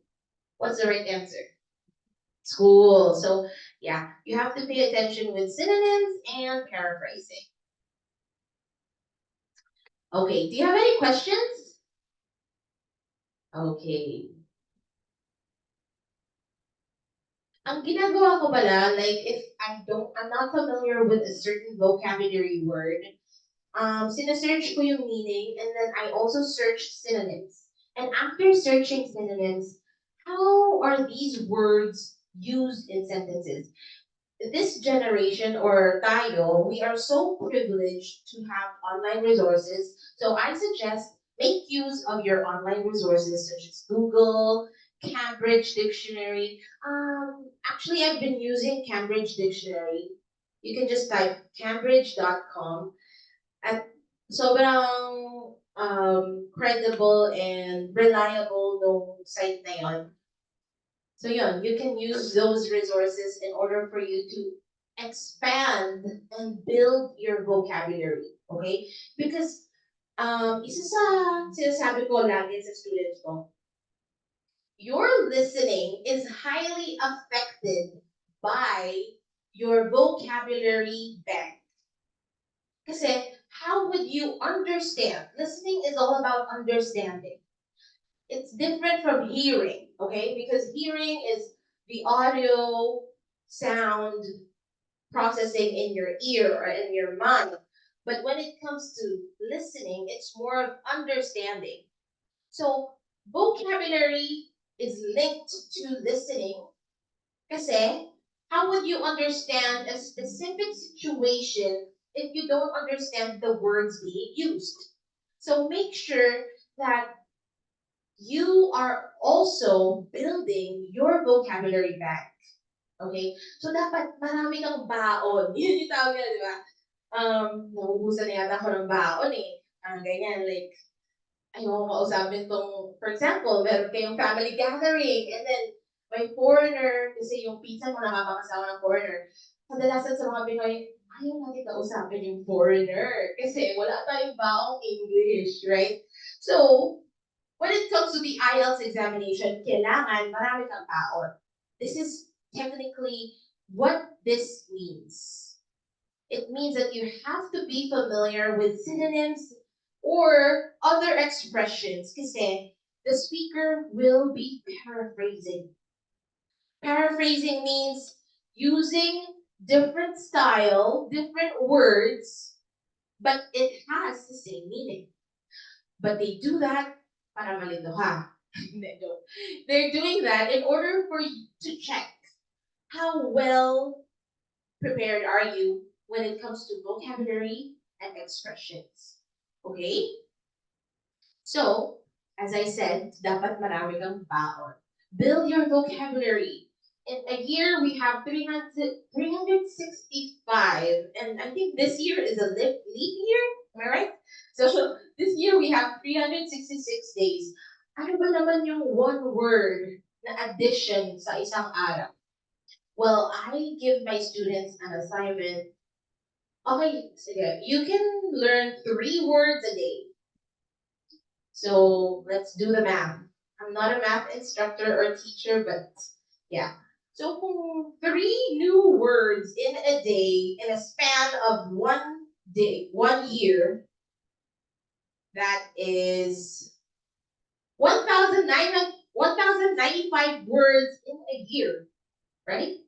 What's the right answer? School. So, yeah, you have to pay attention with synonyms and paraphrasing. Okay, do you have any questions? Okay. Ang ginagawa ko pala, like if I'm not familiar with a certain vocabulary word, sinesearch ko yung meaning and then I also search synonyms. And after searching synonyms, how are these words used in sentences? This generation or tayo, we are so privileged to have online resources. So I suggest make use of your online resources such as Google, Cambridge Dictionary. Actually, I've been using Cambridge Dictionary. You can just type cambridge.com at sobrang credible and reliable nung site na yon. So yun, you can use those resources in order for you to expand and build your vocabulary, okay? Because isa sa sinasabi ko lagi sa students ko, your listening is highly affected by your vocabulary bank. Kasi how would you understand? Listening is all about understanding. It's different from hearing, okay? Because hearing is the audio sound processing in your ear or in your mind. But when it comes to listening, it's more of understanding. So vocabulary is linked to listening. Kasi, how would you understand a specific situation if you don't understand the words being used? So make sure that you are also building your vocabulary bank. Okay? So dapat marami kang baon. Yun yung tawag nila, di ba? Naubusan na yata ako ng baon eh. Ganyan, like, ayoko kausapin tong, for example, meron kayong family gathering, and then may foreigner, kasi yung pizza mo nakakakasawa ng foreigner. Kadalasan sa mga Pinoy, ayaw natin kausapin yung foreigner kasi wala tayong baong English, right? So, when it comes to the IELTS examination, kailangan marami kang baon. This is technically what this means. It means that you have to be familiar with synonyms or other expressions kasi the speaker will be paraphrasing. Paraphrasing means using different style, different words, but it has the same meaning. But they do that para malito ha. They're doing that in order for you to check how well prepared are you when it comes to vocabulary and expressions. Okay? So, as I said, dapat marami kang baon. Build your vocabulary. In a year, we have 365, and I think this year is a leap year. Am I right? So, this year we have 366 days. Ano ba naman yung one word na addition sa isang araw? Well, I give my students an assignment. Okay, sige, you can learn 3 words a day. So let's do the math. I'm not a math instructor or teacher, but yeah. So kung 3 new words in a day in a span of 1 day, 1 year, that is 1,095 words in a year, right?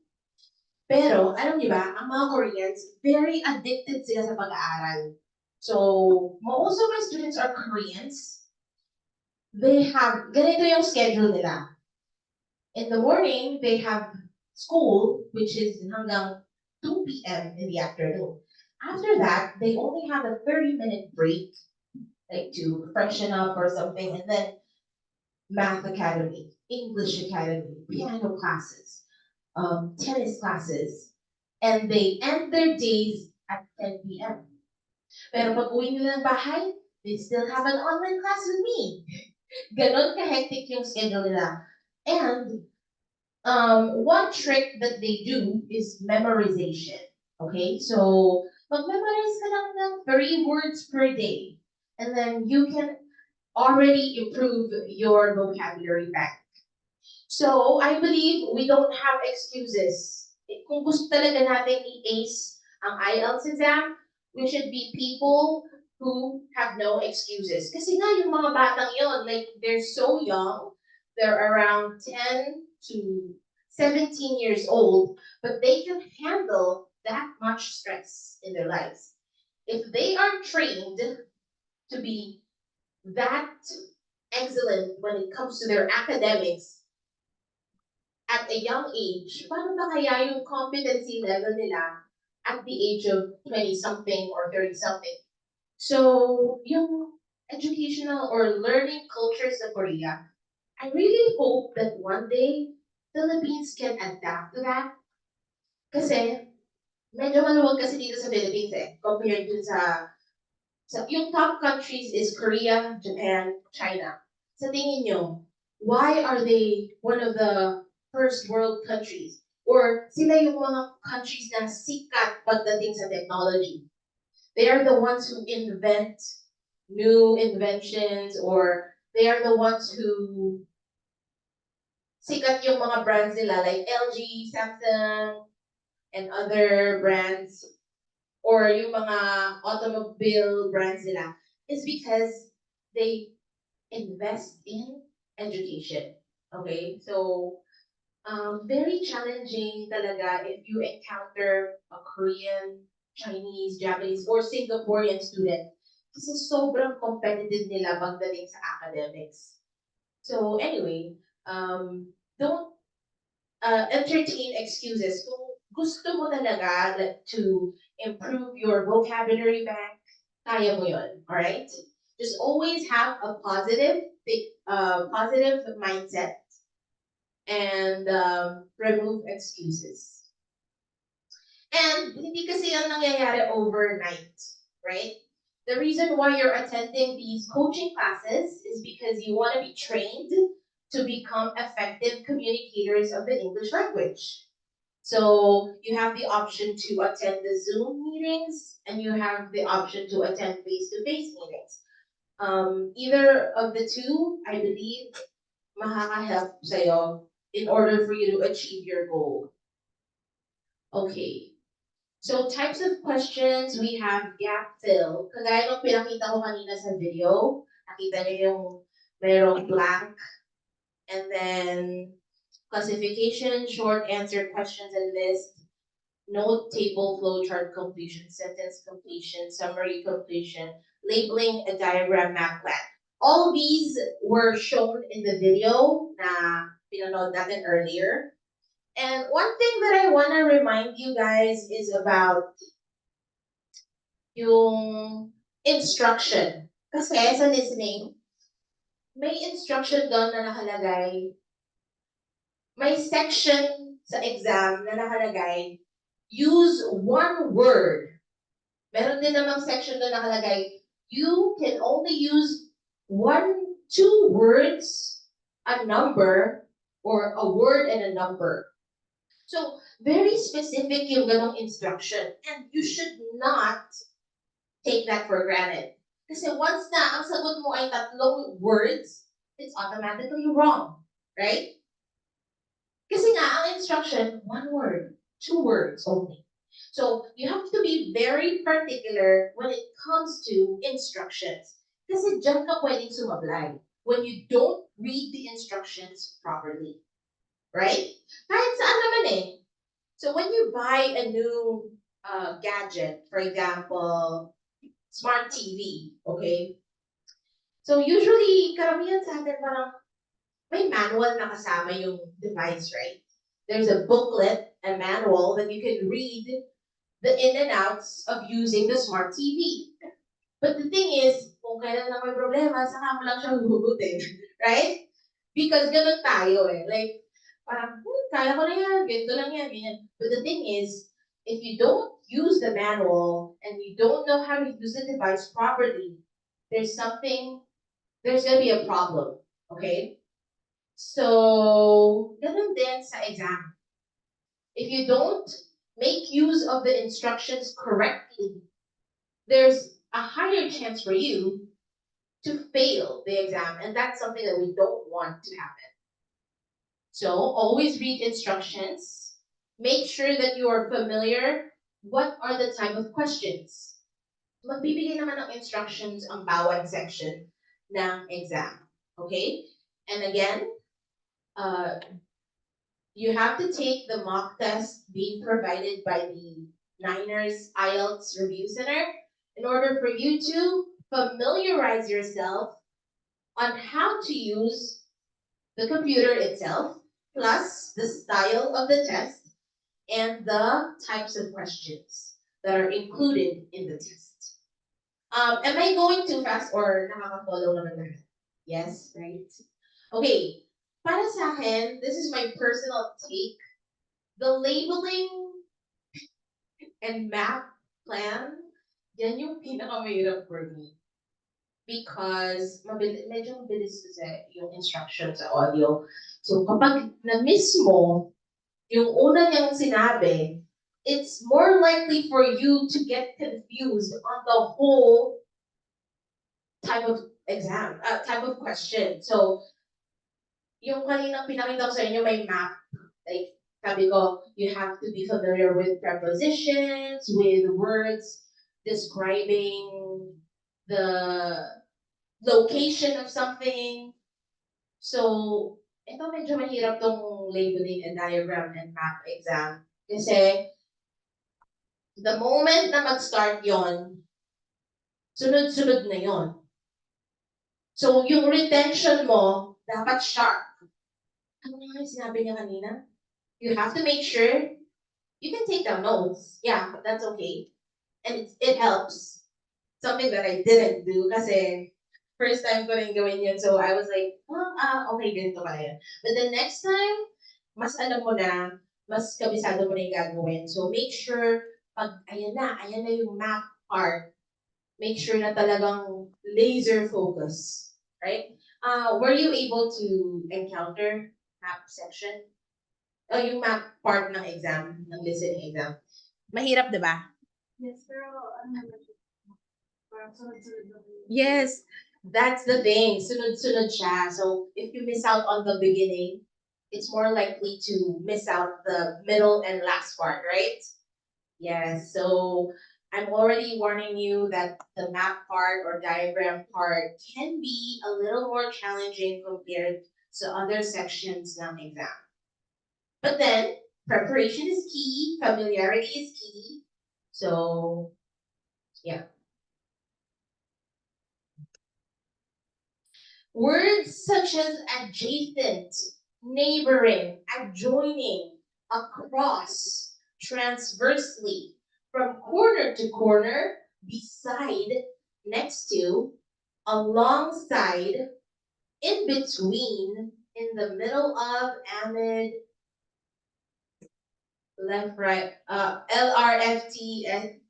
Pero, alam niyo ba, ang mga Koreans, very addicted sila sa pag-aaral. So, most of my students are Koreans. They have, ganito yung schedule nila. In the morning, they have school, which is hanggang 2 p.m. in the afternoon. After that, they only have a 30-minute break, like to freshen up or something, and then math academy, English academy, piano classes, tennis classes, and they end their days at 10 p.m. Pero pag uwi nila ng bahay, they still have an online class with me. Ganon ka-hectic yung schedule nila. And one trick that they do is memorization. Okay, so mag-memorize ka lang ng 3 words per day. And then you can already improve your vocabulary bank. So, I believe we don't have excuses. Kung gusto talaga natin i-ace ang IELTS exam, we should be people who have no excuses. Kasi nga yung mga batang yon, like they're so young, they're around 10 to 17 years old, but they can handle that much stress in their lives. If they are trained to be that excellent when it comes to their academics at a young age, paano ba kaya yung competency level nila at the age of 20-something or 30-something? So, yung educational or learning cultures of Korea, I really hope that one day, Philippines can adapt to that. Kasi, medyo maluwag kasi dito sa Philippines compared dun sa yung top countries is Korea, Japan, China. Sa tingin nyo, why are they one of the first world countries? Or sila yung mga countries na sikat pagdating sa technology? They are the ones who invent new inventions, or they are the ones who sikat yung mga brands nila like LG, Samsung, and other brands, or yung mga automobile brands nila, is because they invest in education. Okay? So, very challenging talaga if you encounter a Korean, Chinese, Japanese, or Singaporean student. Kasi sobrang competitive nila pagdating sa academics. So anyway, don't entertain excuses. Kung gusto mo talaga like, to improve your vocabulary bank, kaya mo yun, alright? Just always have a positive mindset and remove excuses. And hindi kasi yan nangyayari overnight, right? The reason why you're attending these coaching classes is because you want to be trained to become effective communicators of the English language. So you have the option to attend the Zoom meetings and you have the option to attend face-to-face meetings. Either of the two, I believe, makaka-help sa'yo in order for you to achieve your goal. Okay. So types of questions, we have gap fill. Kagaya nung pinakita ko kanina sa video, nakita niyo yung merong blank, and then classification, short answer questions and list, note, table, flowchart completion, sentence completion, summary completion, labeling, a diagram, map plan. All these were shown in the video na pinanood natin earlier. And one thing that I want to remind you guys is about yung instruction. Kasi sa listening, may instruction doon na nakalagay. May section sa exam na nakalagay, use one word. Meron din namang section doon nakalagay, you can only use two words, a number, or a word and a number. So, very specific yung ganong instruction. And you should not take that for granted. Kasi once na ang sagot mo ay tatlong words, it's automatically wrong. Right? Kasi nga, ang instruction, one word, two words only. So, you have to be very particular when it comes to instructions. Kasi dyan ka pwedeng sumablay when you don't read the instructions properly. Right? Kahit saan naman eh. So when you buy a new gadget, for example, smart TV, okay? So usually, karamihan sa atin parang may manual na kasama yung device, right? There's a booklet, a manual that you can read the in and outs of using the smart TV. But the thing is, kung kailan na may problema, saka mo lang siya huhugutin, right? Because ganun tayo eh. Like, parang, kaya ko na yan, ganito lang yan, ganyan. But the thing is, if you don't use the manual and you don't know how to use the device properly, there's gonna be a problem, okay? So, ganun din sa exam. If you don't make use of the instructions correctly, there's a higher chance for you to fail the exam, and that's something that we don't want to happen. So always read instructions. Make sure that you are familiar. What are the type of questions? Magbibigay naman ng instructions ang bawat section ng exam. Okay? And again, you have to take the mock test being provided by the Niners IELTS Review Center in order for you to familiarize yourself on how to use the computer itself, plus the style of the test and the types of questions that are included in the test. Am I going too fast or nakaka-follow naman lahat? Yes, right? Okay, para sa akin, this is my personal take. The labeling and map plan, yan yung pinakamahirap for me. Because medyo mabilis kasi yung instruction sa audio. So kapag na-miss mo yung una niyang sinabi, it's more likely for you to get confused on the whole type of exam, type of question. So, yung kaninang pinakita ko sa inyo may map. Like, sabi ko, you have to be familiar with prepositions, with words describing the location of something. So, ito medyo mahirap tong labeling and diagram and map exam. Kasi, the moment na mag-start yon, sunod-sunod na yon. So, yung retention mo dapat sharp. Ano nga yung sinabi niya kanina? You have to make sure you can take down notes. Yeah, that's okay. And it helps. Something that I didn't do kasi first time ko rin gawin yun. So I was like, okay, ganito pala yun. But the next time, mas alam mo na, mas kabisado mo na yung gagawin. So make sure, pag ayan na yung map part, make sure na talagang laser focus, right? Were you able to encounter map section? O yung map part ng exam, ng listening exam? Mahirap, di ba? Yes, pero ano naman siya? Parang sunod-sunod na yun. Yes, that's the thing. Sunod-sunod siya. So if you miss out on the beginning, it's more likely to miss out the middle and last part, right? Yes, so I'm already warning you that the map part or diagram part can be a little more challenging compared to other sections ng exam. But then, preparation is key, familiarity is key. So, yeah. Words such as adjacent, neighboring, adjoining, across, transversely, from corner to corner, beside, next to, alongside, in between, in the middle of, amid, left, right, LRFT,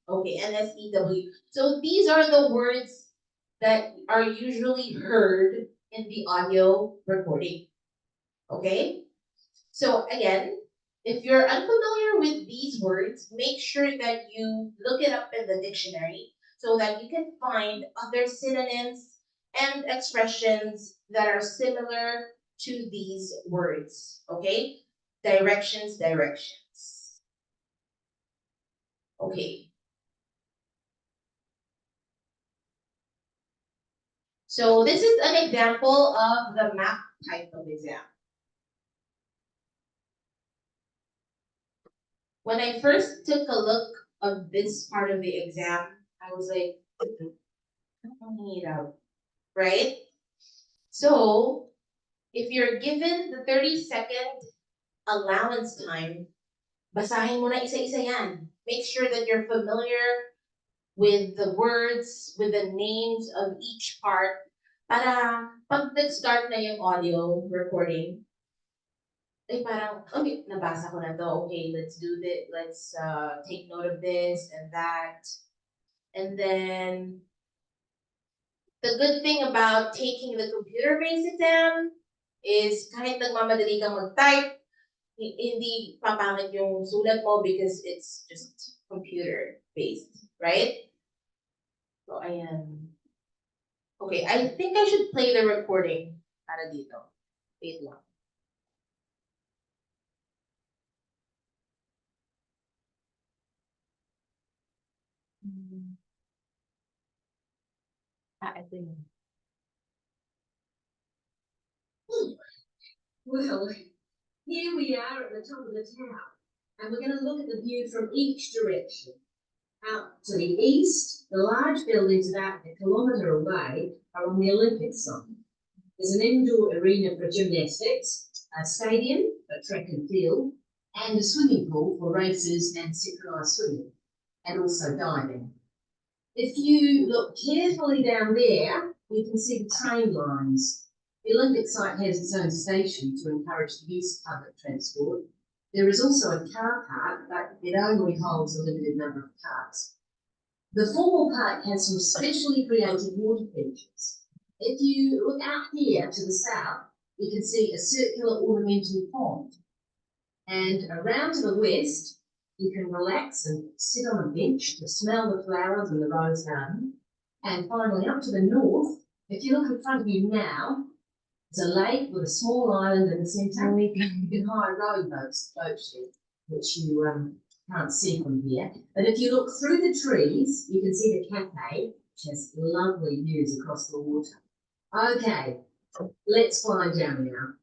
okay, NSEW. So these are the words that are usually heard in the audio recording. Okay? So again, if you're unfamiliar with these words, make sure that you look it up in the dictionary so that you can find other synonyms and expressions that are similar to these words. Okay? Directions. Okay. So this is an example of the map type of exam. When I first took a look of this part of the exam, I was like, I'm it out, right? So if you're given the 30-second allowance time, basahin mo na isa-isa yan. Make sure that you're familiar with the words, with the names of each part, para pag nag-start na yung audio recording, ay parang, okay, nabasa ko na to, okay, let's do this, let's take note of this and that. And then, the good thing about taking the computer-based exam is kahit nagmamadali kang mag-type, hindi papangit yung sulat mo because it's just computer-based, right? So, ayan. Okay, I think I should play the recording para dito. Wait lang. Ito yun. Well, here we are at the top of the tower, and we're going to look at the view from each direction. Out to the east, the large buildings about a kilometre away are on the Olympic side. There's an indoor arena for gymnastics, a stadium, a track and field, and a swimming pool for races and synchronised swimming, and also diving. If you look carefully down there, you can see the train lines. The Olympic site has its own station to encourage the use of public transport. There is also a car park, but it only holds a limited number of cars. The formal park has some specially created water features. If you look out here to the south, you can see a circular ornamental pond. And around to the west, you can relax and sit on a bench to smell the flowers in the rose garden. And finally, up to the north, if you look in front of you now, there's a lake with a small island in the centre. You can hire rowboats there, which you can't see from here. But if you look through the trees, you can see the cafe, which has lovely views across the water. Okay, let's fly down now.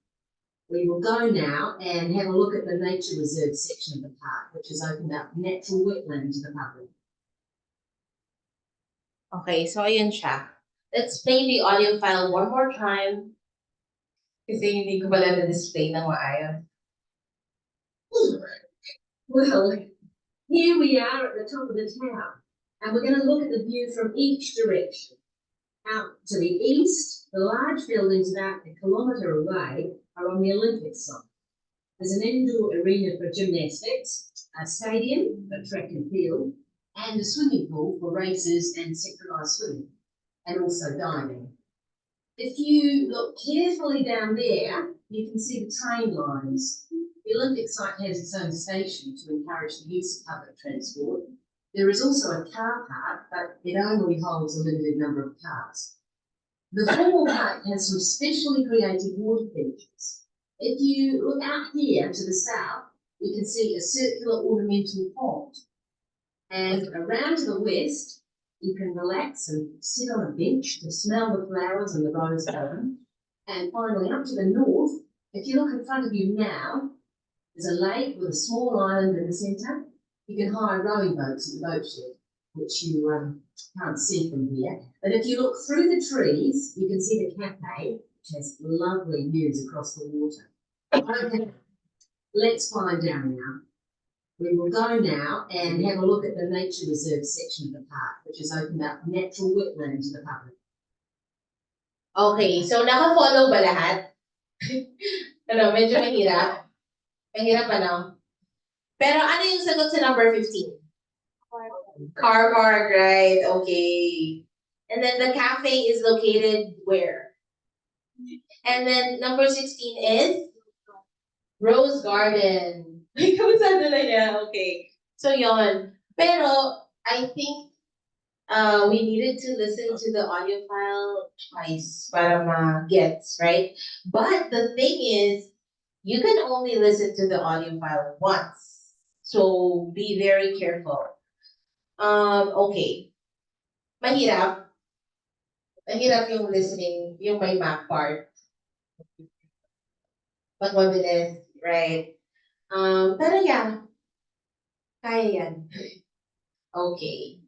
We will go now and have a look at the nature reserve section of the park, which has opened up natural wetland to the public. Okay, so ayan siya. Let's play the audio file one more time. Kasi hindi ko pala na-display ng maayos. Well, here we are at the top of the tower, and we're going to look at the view from each direction. Out to the east, the large buildings about a kilometre away are on the Olympic side. There's an indoor arena for gymnastics, a stadium for track and field, and a swimming pool for races and synchronised swimming, and also diving. If you look carefully down there, you can see the train lines. The Olympic site has its own station to encourage the use of public transport. There is also a car park, but it only holds a limited number of cars. The formal park has some specially created water features. If you look out here to the south, you can see a circular ornamental pond. And around to the west, you can relax and sit on a bench to smell the flowers and the rose garden. And finally, up to the north, if you look in front of you now, there's a lake with a small island in the centre. You can hire rowing boats at the boat shed, which you can't see from here. But if you look through the trees, you can see the cafe, which has lovely views across the water. Okay, let's climb down now. We will go now and have a look at the nature reserve section of the park, which has opened up natural wetland to the public. Okay, so naka-follow ba lahat? Ano, medyo mahirap. Mahirap ano? Pero ano yung sagot sa number 15? Car park, right? Okay. And then the cafe is located where? And then number 16 is? Rose Garden. Kamusta na niya? Okay. So yon. Pero I think we needed to listen to the audio file twice para ma-gets, right? But the thing is, you can only listen to the audio file once. So be very careful. Okay. Mahirap. Mahirap yung listening, yung may map part. Pag mabilis, right? Pero yeah, kaya yan. Okay.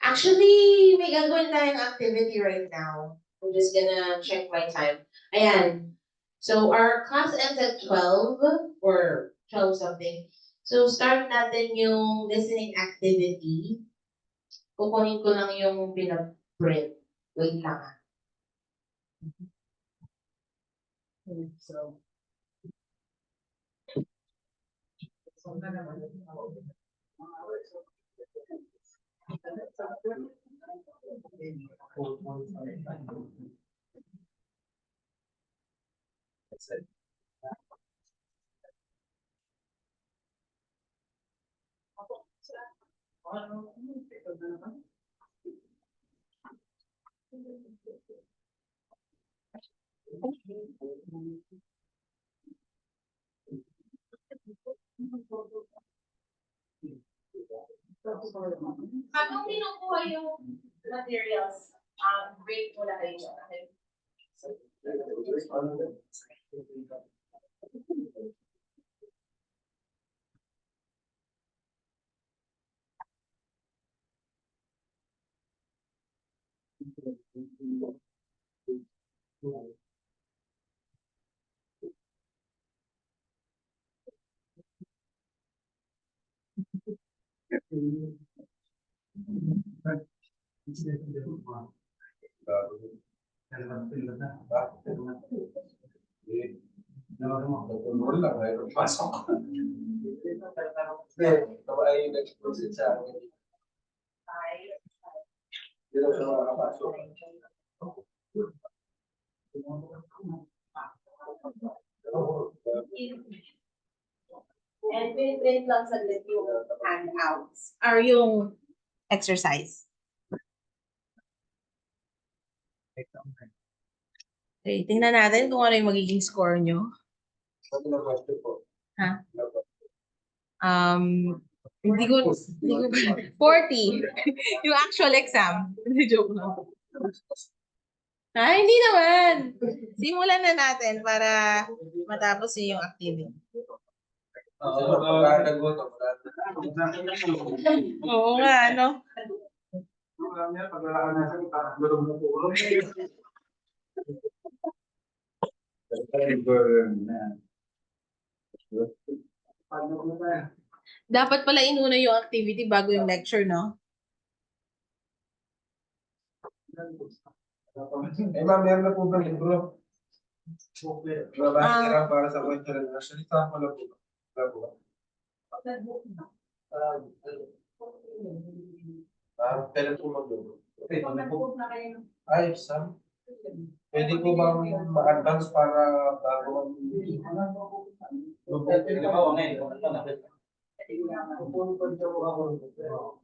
Actually, may gagawin tayong activity right now. I'm just gonna check my time. Ayan. So our class ends at 12 or 12 something. So start natin yung listening activity. Kukunin ko lang yung pinag-print. Wait lang. So, habang kinukuha yung materials, break muna kayo dyan. Okay? And pinipin lang saglit yung handouts. Or yung exercise. Okay, tingnan natin kung ano yung magiging score nyo. Ha? Hindi ko 40. Yung actual exam. Joke lang. Hindi naman. Simulan na natin para matapos yung activity. Oo nga, ano? Dapat pala inuna yung activity bago yung lecture, no? Eh, ma'am, meron na po ba libro? Babalik lang para sa kwento ng nation. Ito ako lang po. Wala po. Kailan po mag-libro? Okay, ay, Sam. Pwede po bang ma-advance para bago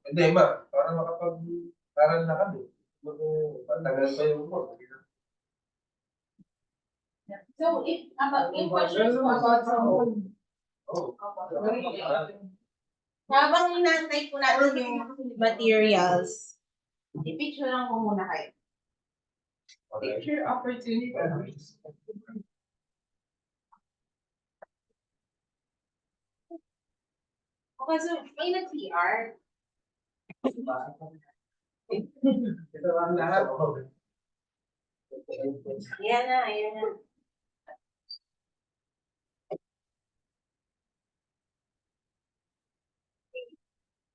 Hindi, ma. Para makapag-aral na kami. Patagal pa yung mo. So, if questions po about habang inaantay po natin yung materials, i-picture lang po muna kayo. Picture opportunity. Okay, so may nag-CR. Ito ang lahat. Ayan na, ayan na.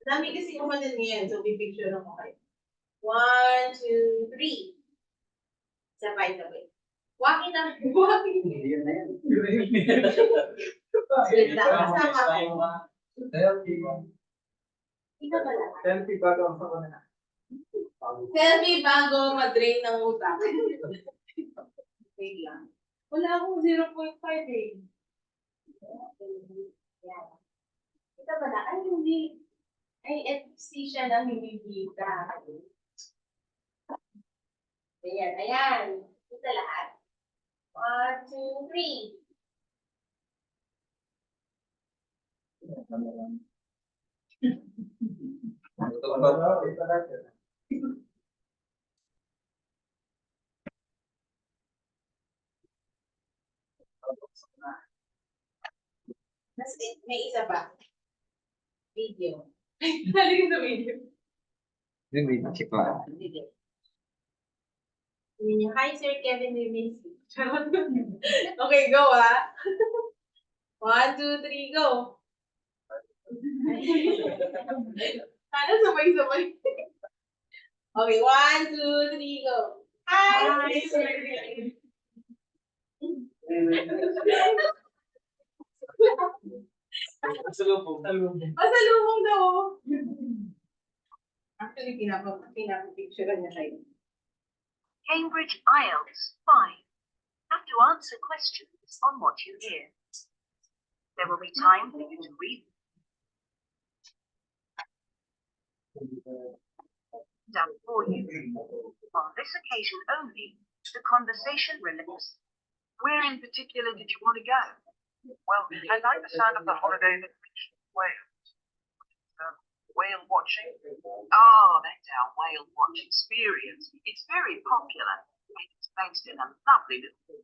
Dami kasi umanan niyan, so pipicture lang ko kayo. 1, 2, 3. Sabay-sabay. Walking na, walking. Wait lang, kasama ko. Ikaw ba lang? Selfie bago ang sa kanila. Selfie bago mag-drain ng utak. Wait lang. Wala akong 0.5 eh. Yan. Ito ba na? Ay, hindi. Ay, FC siya na hindi kita. Ayan, ayan. Ito lahat. 1, 2, 3. Mas may isa pa. Video. Galing sa video. Sige. Yun yung, hi Sir Kevin, we miss you. Charot. Okay, go ah. 1, 2, 3, go. Sana sabay-sabay. Okay, 1, 2, 3, go. Hi, Sir Kevin. Pasalubong daw. Actually, pinapapicture niya kayo. Cambridge IELTS 5. Have to answer questions on what you hear. There will be time for you to read them for you. On this occasion only, the conversation relates. Where in particular did you want to go? Well, I like the sound of the holiday that reached Wales. Whale watching? Oh, that's our whale watch experience. It's very popular. It's based in a lovely little.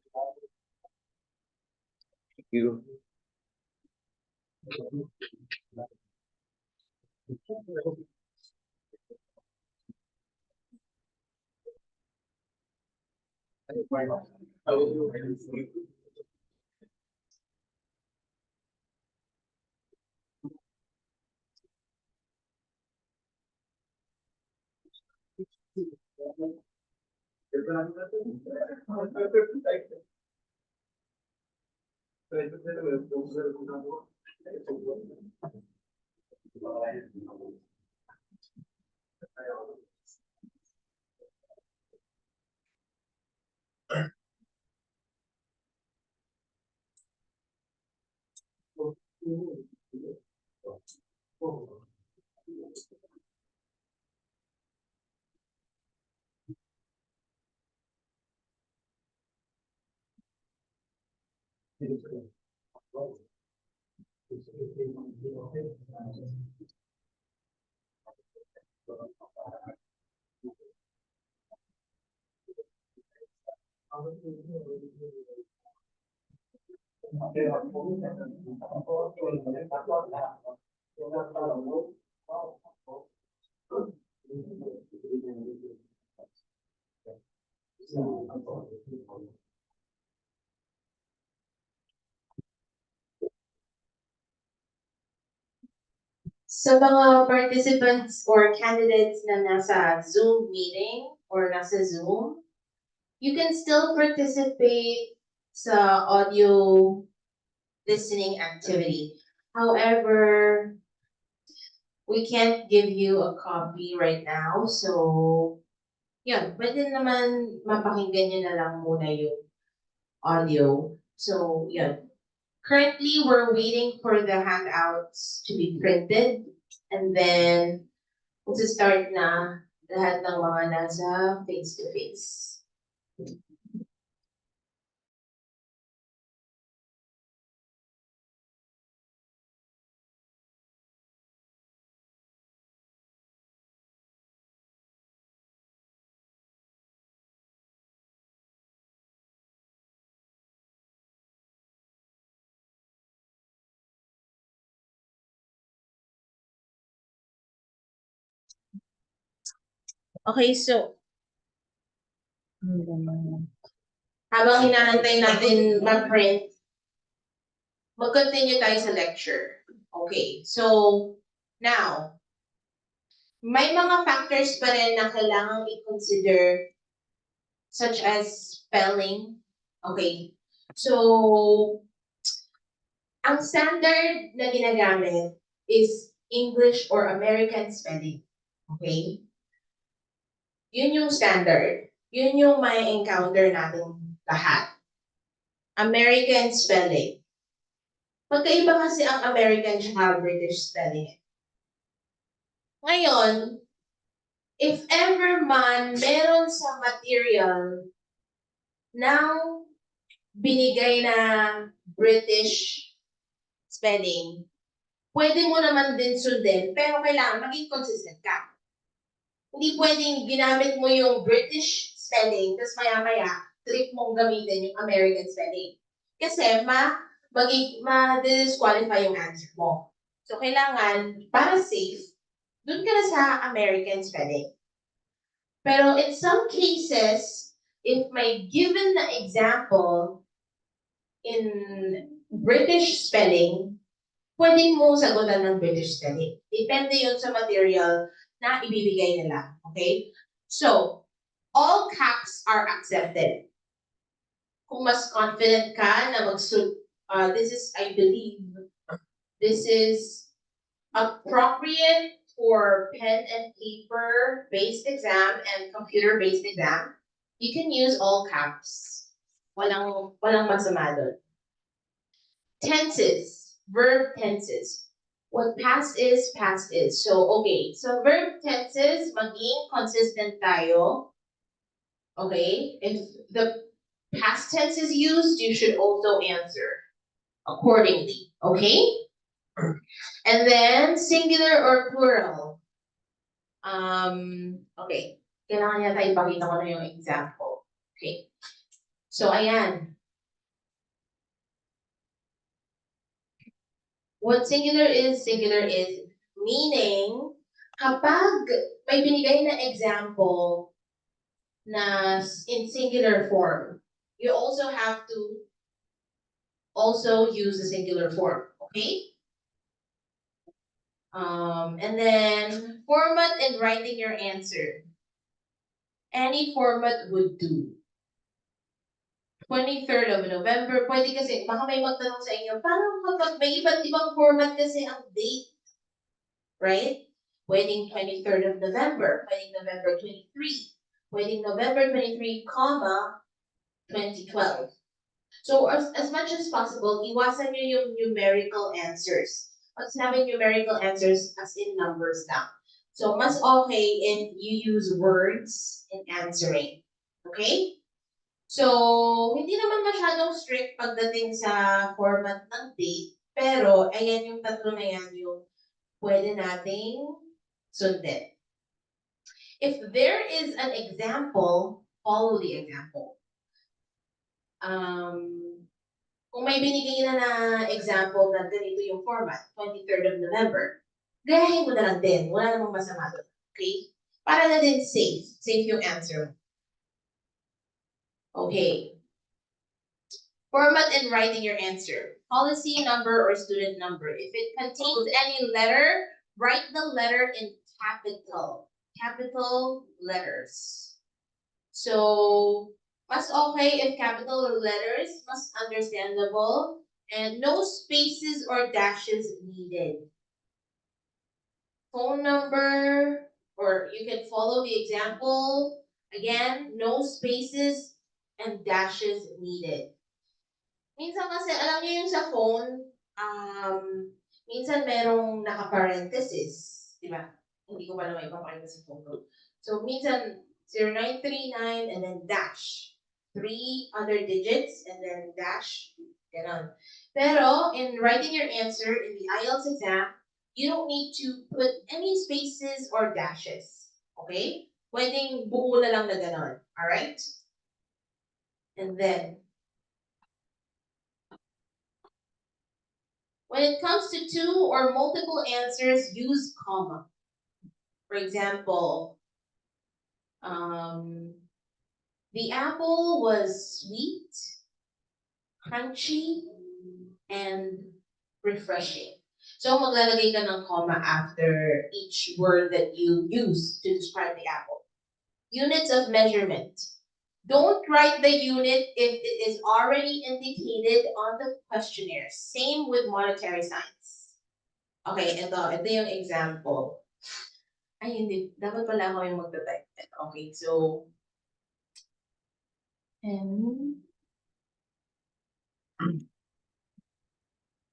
Sa mga participants or candidates na nasa Zoom meeting or nasa Zoom, you can still participate sa audio listening activity. However, we can't give you a copy right now. So, yun, pwede naman mapakinggan nyo na lang muna yung audio. So, yun. Currently, we're waiting for the handouts to be printed. And then, start na lahat ng mga nasa face-to-face. Okay, so habang hinaantay natin ma-print, mag-continue tayo sa lecture. Okay, so now, may mga factors pa rin na kailangang i-consider such as spelling. Okay, so ang standard na ginagamit is English or American spelling. Okay? Yun yung standard. Yun yung may encounter natin lahat. American spelling. Magkaiba kasi ang American at British spelling. Ngayon, if ever man meron sa material ng binigay na British spelling, pwede mo naman din sundin, pero kailangan maging consistent ka. Hindi pwedeng ginamit mo yung British spelling, tapos maya-maya, trip mong gamitin yung American spelling. Kasi ma-disqualify yung answer mo. So, kailangan, para safe, dun ka na sa American spelling. Pero in some cases, if may given na example in British spelling, pwedeng mo sagutan ng British spelling. Depende yun sa material na ibibigay nila. Okay? So, all caps are accepted. Kung mas confident ka na this is, I believe, this is appropriate for pen and paper based exam and computer based exam, you can use all caps. Walang masama doon. Tenses, verb tenses. What past is, past is. So, okay. So, verb tenses, maging consistent tayo. Okay? If the past tense is used, you should also answer accordingly. Okay? And then, singular or plural. Okay. Kailangan yata ipakita ko na yung example. Okay. So, ayan. What singular is meaning, kapag may binigay na example na in singular form, you also have to also use the singular form, okay? And then, format and writing your answer. Any format would do. 23rd of November, pwede kasi, baka may magtanong sa inyo, parang kapag may iba't ibang format kasi ang date, right? Pwedeng 23rd of November, pwedeng November 23, pwedeng November 23, 2012. So as much as possible, iwasan nyo yung numerical answers. Pag sinabing numerical answers, as in numbers lang. So mas okay if you use words in answering. Okay? So, hindi naman masyadong strict pagdating sa format ng date, pero ayan yung tatlo na yan yung pwede nating sundin. If there is an example, follow the example. Kung may binigay na example na ganito yung format, 23rd of November, gayahin mo na lang din. Wala namang masama doon. Okay? Para na din safe. Safe yung answer. Okay. Format and writing your answer. Policy number or student number. If it contains any letter, write the letter in capital letters. So, mas okay if capital letters, mas understandable, and no spaces or dashes needed. Phone number, or you can follow the example. Again, no spaces and dashes needed. Minsan kasi, alam niyo yung sa phone, minsan merong naka-parenthesis, di ba? Hindi ko pala maipapakita sa phone ko. So, minsan, 0939 and then dash. 3 other digits and then dash. Ganon. Pero, in writing your answer in the IELTS exam, you don't need to put any spaces or dashes. Okay? Pwedeng buo na lang na ganon. Alright? And then, when it comes to 2 or multiple answers, use comma. For example, the apple was sweet, crunchy, and refreshing. So maglalagay ka ng comma after each word that you use to describe the apple. Units of measurement. Don't write the unit if it is already indicated on the questionnaire. Same with monetary signs. Okay, ito yung example. Ay, hindi. Dapat pala ako yung magta-type. Okay, so,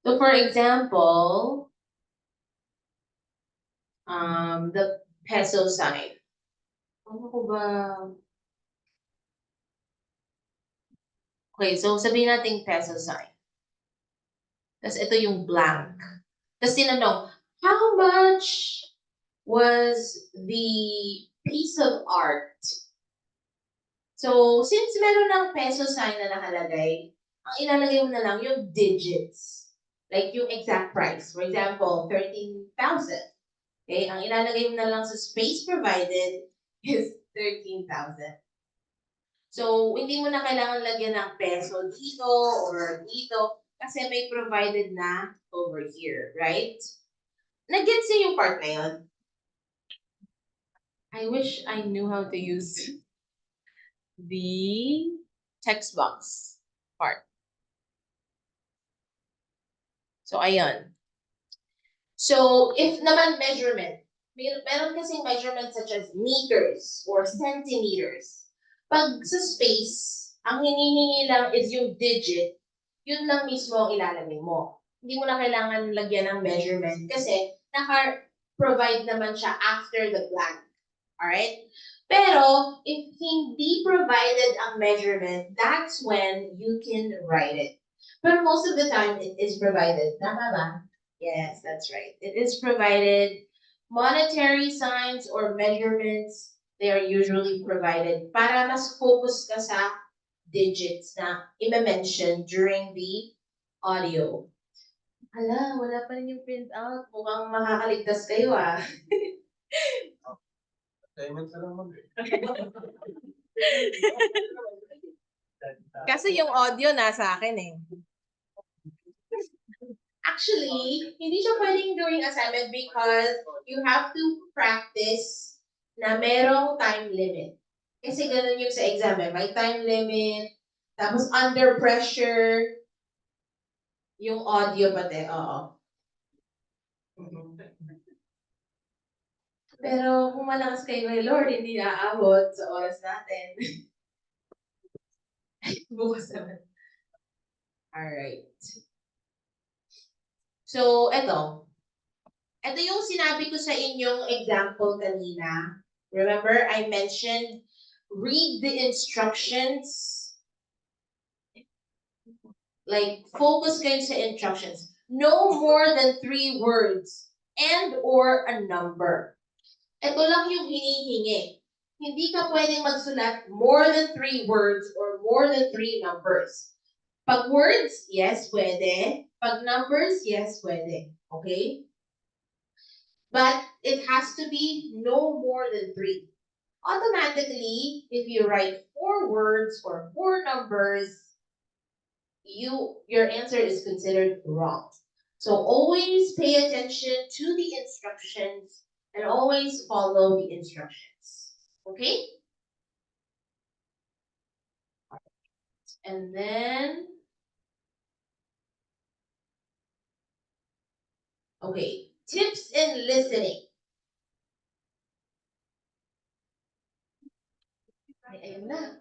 so for example, the peso sign. Ano ko ba? Okay, so sabihin natin peso sign. Tapos ito yung blank. Tapos tinanong, how much was the piece of art? So, since meron ng peso sign na nakalagay, ang ilalagay mo na lang yung digits. Like yung exact price. For example, 13,000. Okay, ang ilalagay mo na lang sa space provided is 13,000. So, hindi mo na kailangan lagyan ng peso dito or dito kasi may provided na over here, right? Nag-gets niyo yung part na yun? I wish I knew how to use the text box part. So, ayun. So, if naman measurement, meron kasing measurement such as meters or centimeters. Pag sa space, ang hinihingi lang is yung digit, yun lang mismo ang ilalagay mo. Hindi mo na kailangan lagyan ng measurement kasi naka-provide naman siya after the blank. Alright? Pero, if hindi provided ang measurement, that's when you can write it. But most of the time, it is provided. Tama ba? Yes, that's right. It is provided. Monetary signs or measurements, they are usually provided para mas focus ka sa digits na i-mention during the audio. Hala, wala pa rin yung print out. Mukhang makakaligtas kayo ah. Kasi yung audio nasa akin eh. Actually, hindi siya pwedeng during assignment because you have to practice na merong time limit. Kasi ganun yung sa exam eh. May time limit, tapos under pressure, yung audio pati, oo. Pero kung malakas kayo kay Lord, hindi aabot sa oras natin. Bukas naman. Alright. So, eto. Ito yung sinabi ko sa inyong example kanina. Remember, I mentioned, read the instructions. Like, focus kayo sa instructions. No more than 3 words and or a number. Ito lang yung hinihingi. Hindi ka pwedeng magsulat more than 3 words or more than 3 numbers. Pag words, yes, pwede. Pag numbers, yes, pwede. Okay? But it has to be no more than 3. Automatically, if you write 4 words or 4 numbers, your answer is considered wrong. So always pay attention to the instructions and always follow the instructions. Okay? And then, okay, tips in listening. Ay, ayun na.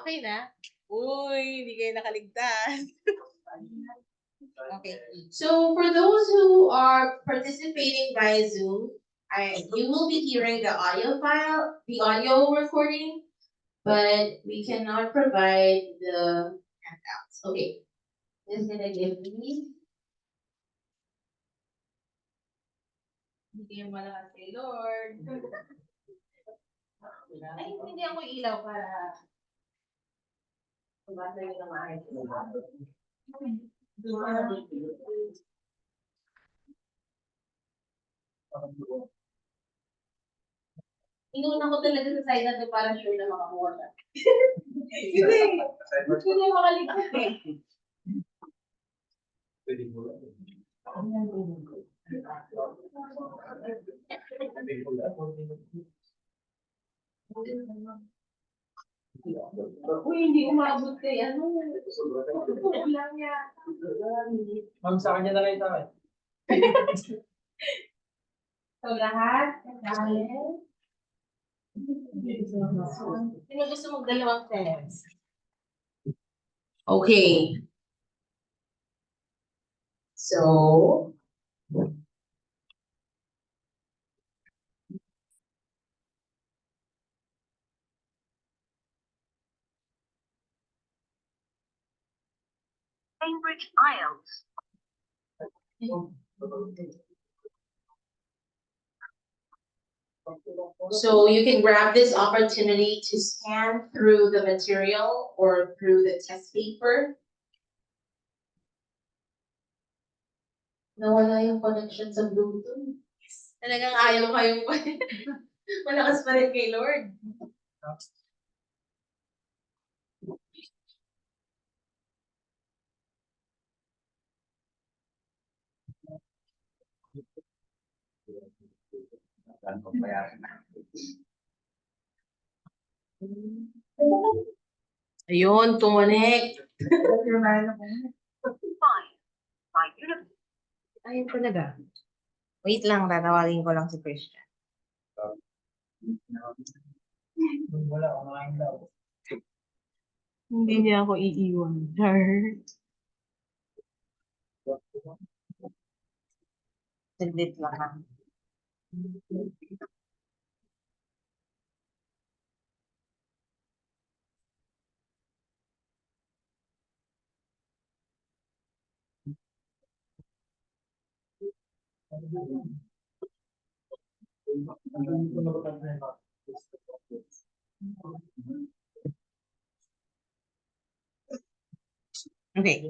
Okay na? Uy, hindi kayo nakaligtas. Okay. So for those who are participating via Zoom, you will be hearing the audio file, the audio recording, but we cannot provide the handouts. Okay. Just gonna give me. Hindi kayo malakas kay Lord. Ay, hindi ako ilaw para mabasa nyo ng maayos. Inuna ko talaga sa side na to para sure na makakuha siya. Hindi. Gusto niya makaligtas eh. Uy, hindi umabot kay ano. Lang niya. Ma'am, sa kanya na lang tayo. So lahat, dahil. Sino gusto magdalawang pens? Okay. So, Cambridge IELTS. so you can grab this opportunity to scan through the material or through the test paper. Nawala yung connection sa Bluetooth. Talagang ayaw kayong malakas pa rin kay Lord. Ayun, connect. Fine. My uniform. Ayun talaga. Wait lang, tatawagin ko lang si Christian. Wala, kumain daw. Hindi niya ako iiwan. Saglit lang ha. Okay.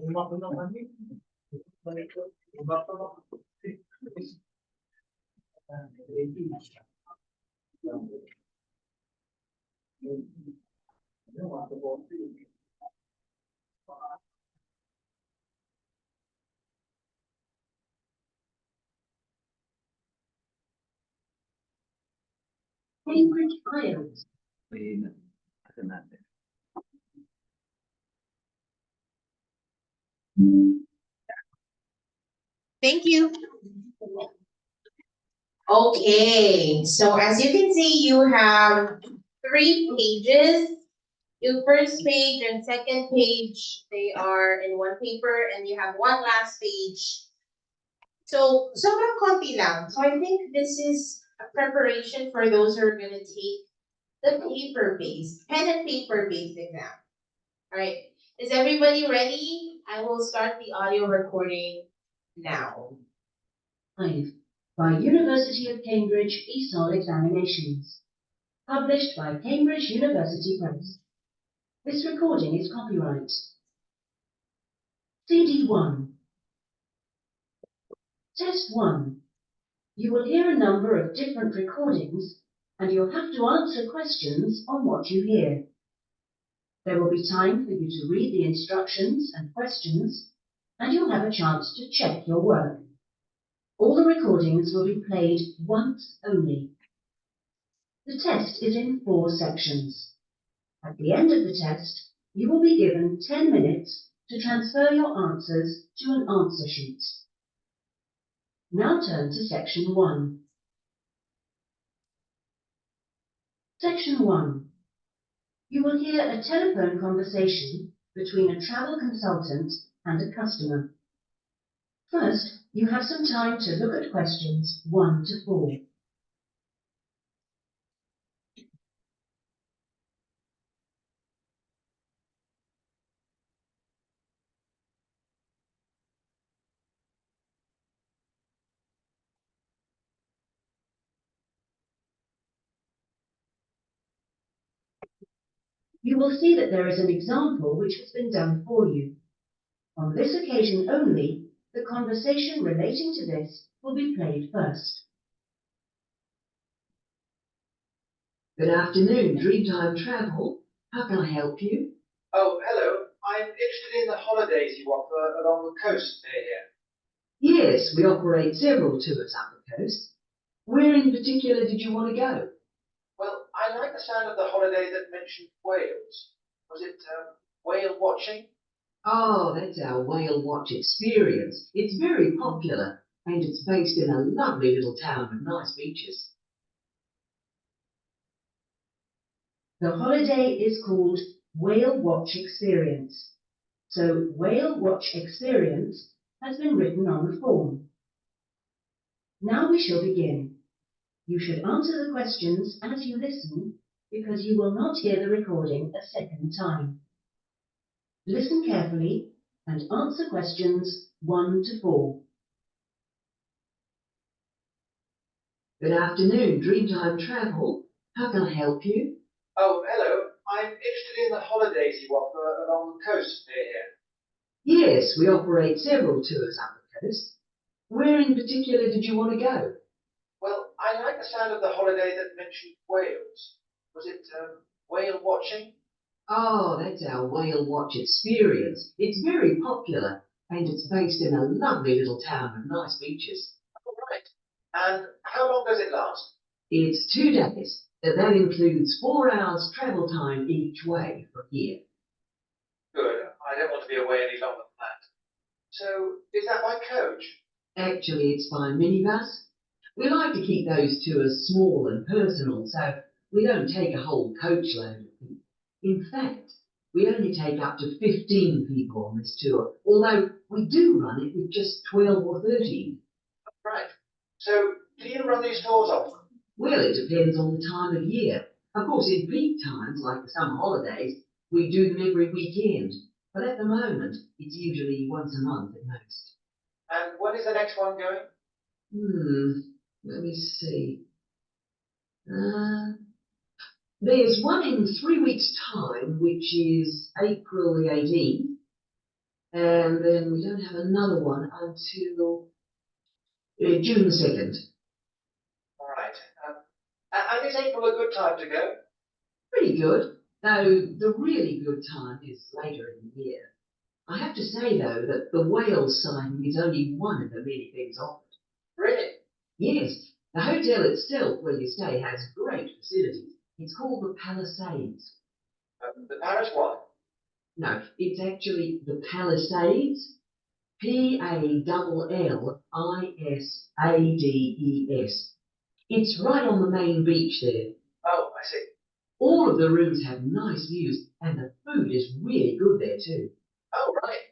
Cambridge IELTS. Thank you. Okay, so as you can see, you have 3 pages. Your first page and second page, they are in one paper, and you have one last page. So, sobrang konti lang. So I think this is a preparation for those who are gonna take the paper-based, pen and paper-based exam. All right, is everybody ready? I will start the audio recording now. 5. By University of Cambridge ESOL Examinations. Published by Cambridge University Press. This recording is copyright. CD1. Test 1. You will hear a number of different recordings, and you'll have to answer questions on what you hear. There will be time for you to read the instructions and questions, and you'll have a chance to check your work. All the recordings will be played once only. The test is in 4 sections. At the end of the test, you will be given 10 minutes to transfer your answers to an answer sheet. Now turn to section 1. Section 1. You will hear a telephone conversation between a travel consultant and a customer. First, you have some time to look at questions 1 to 4. You will see that there is an example which has been done for you. On this occasion only, the conversation relating to this will be played first. Good afternoon, Dreamtime Travel. How can I help you? Oh, hello. I'm interested in the holidays you offer along the coast near here. Yes, we operate several tours up the coast. Where in particular did you want to go? Well, I like the sound of the holiday that mentioned Wales. Was it whale watching? Oh, that's our whale watch experience. It's very popular and it's based in a lovely little town with nice beaches. The holiday is called Whale Watch Experience. So Whale Watch Experience has been written on the form. Now we shall begin. You should answer the questions as you listen because you will not hear the recording a second time. Listen carefully and answer questions 1 to 4. Good afternoon, Dreamtime Travel. How can I help you? Oh, hello. I'm interested in the holidays you offer along the coast near here. Yes, we operate several tours up the coast. Where in particular did you want to go? Well, I like the sound of the holiday that mentioned Wales. Was it whale watching? Oh, that's our whale watch experience. It's very popular and it's based in a lovely little town with nice beaches. All right. And how long does it last? It's 2 days. That includes 4 hours travel time each way from here. Good. I don't want to be away any longer than that. So, is that by coach? Actually, it's by minibus. We like to keep those tours small and personal, so we don't take a whole coachload of people. In fact, we only take up to 15 people on this tour, although we do run it with just 12 or 13. Right. So, do you run these tours often? Well, it depends on the time of year. Of course, in peak times, like the summer holidays, we do them every weekend. But at the moment, it's usually once a month at most. And when is the next one going? Let me see. There's one in 3 weeks' time, which is April the 18th. And then we don't have another one until June the 2nd. All right. And is April a good time to go? Pretty good, though the really good time is later in the year. I have to say, though, that the whale sighting is only one of the many things offered. Really? Yes, the hotel itself where you stay has great facilities. It's called the Palisades. The Paris one? No, it's actually the Palisades. Palisades. It's right on the main beach there. Oh, I see. All of the rooms have nice views and the food is really good there too. Oh, right.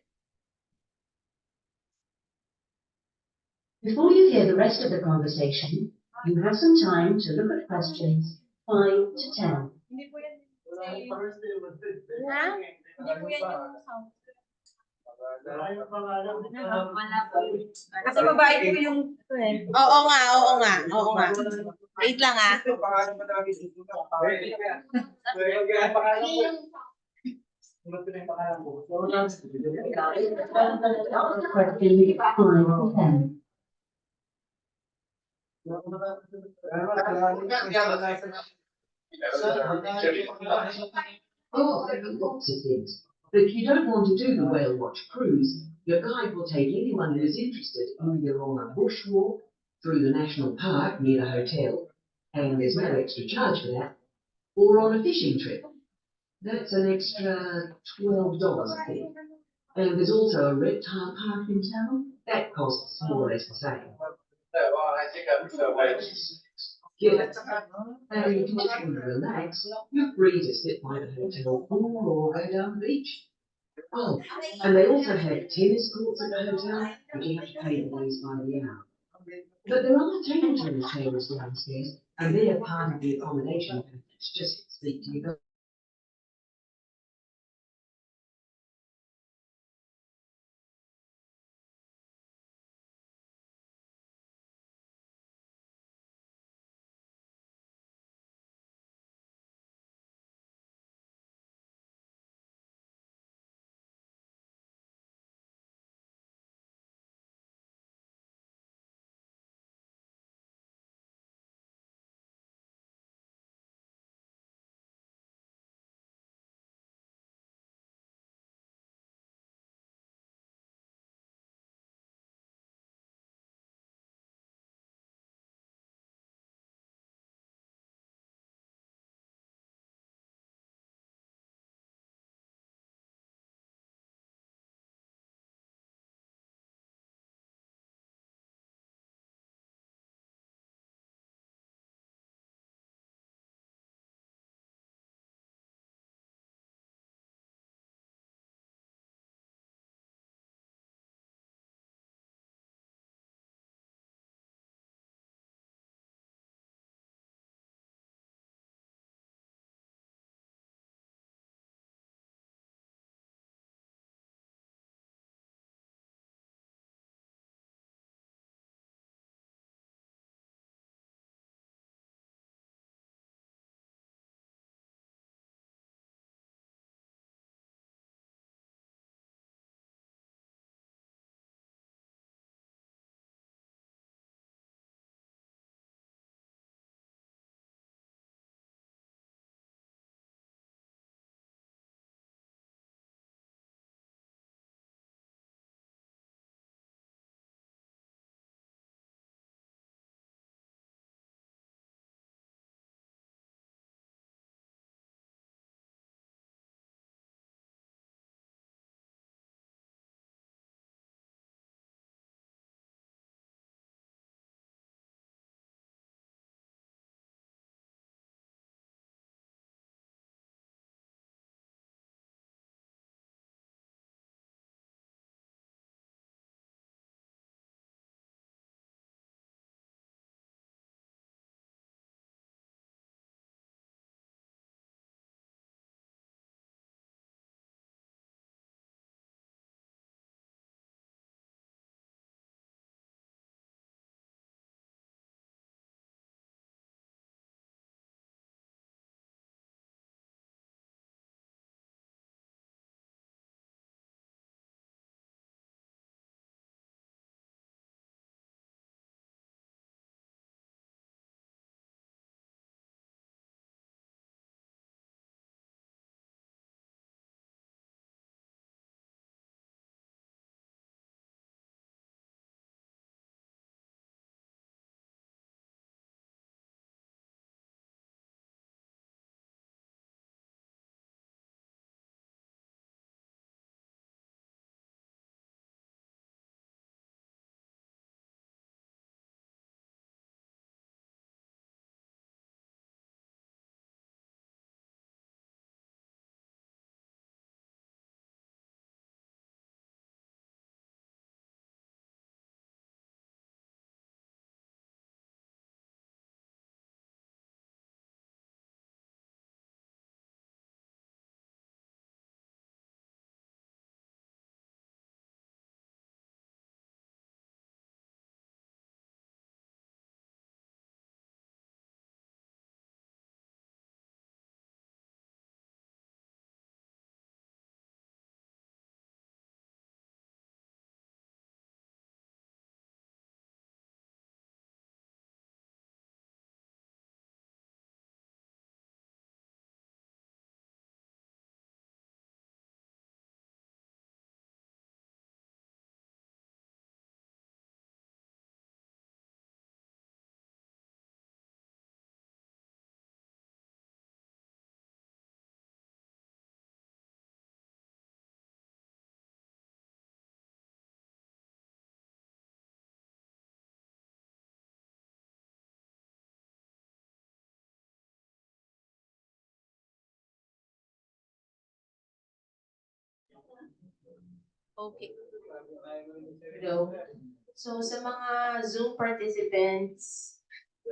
Before you hear the rest of the conversation, you have some time to look at questions 5 to 10. Hindi po yan yung ha? Hindi po yan yung sound. Kasi babae po yung Oo nga. Wait lang ah. Question 5 to 10. Oh, there are lots of things. But if you don't want to do the whale watch cruise, your guide will take anyone who is interested either on a bushwalk through the national park near the hotel, and there's no extra charge for that, or on a fishing trip. That's an extra $12, I think. And there's also a reptile park in town. That costs more or less the same. Yeah. And if you just want to relax, you're free to sit by the hotel pool or go down the beach. Oh, and they also have tennis courts at the hotel, but you have to pay for those by the hour. But there are table tennis tables downstairs, and they are part of the accommodation package. Just speak to your Okay. Hello. So sa mga Zoom participants,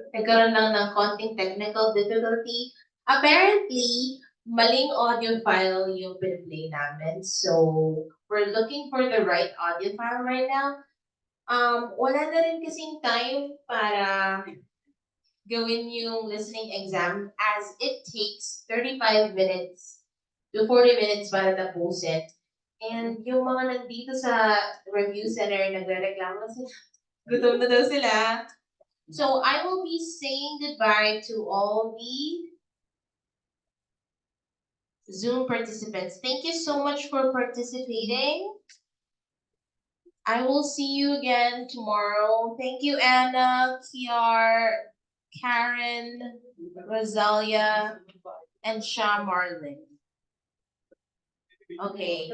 nagkaroon lang ng konting technical difficulty. Apparently, maling audio file yung pinplay namin. So, we're looking for the right audio file right now. Wala na rin kasing time para gawin yung listening exam as it takes 35 minutes to 40 minutes para tapusin. And yung mga nandito sa review center, nagre-reklamo sila. Gutom na daw sila. So I will be saying goodbye to all the Zoom participants. Thank you so much for participating. I will see you again tomorrow. Thank you, Anna, Kiar, Karen, Rosalia, and Sha Marlin. Okay.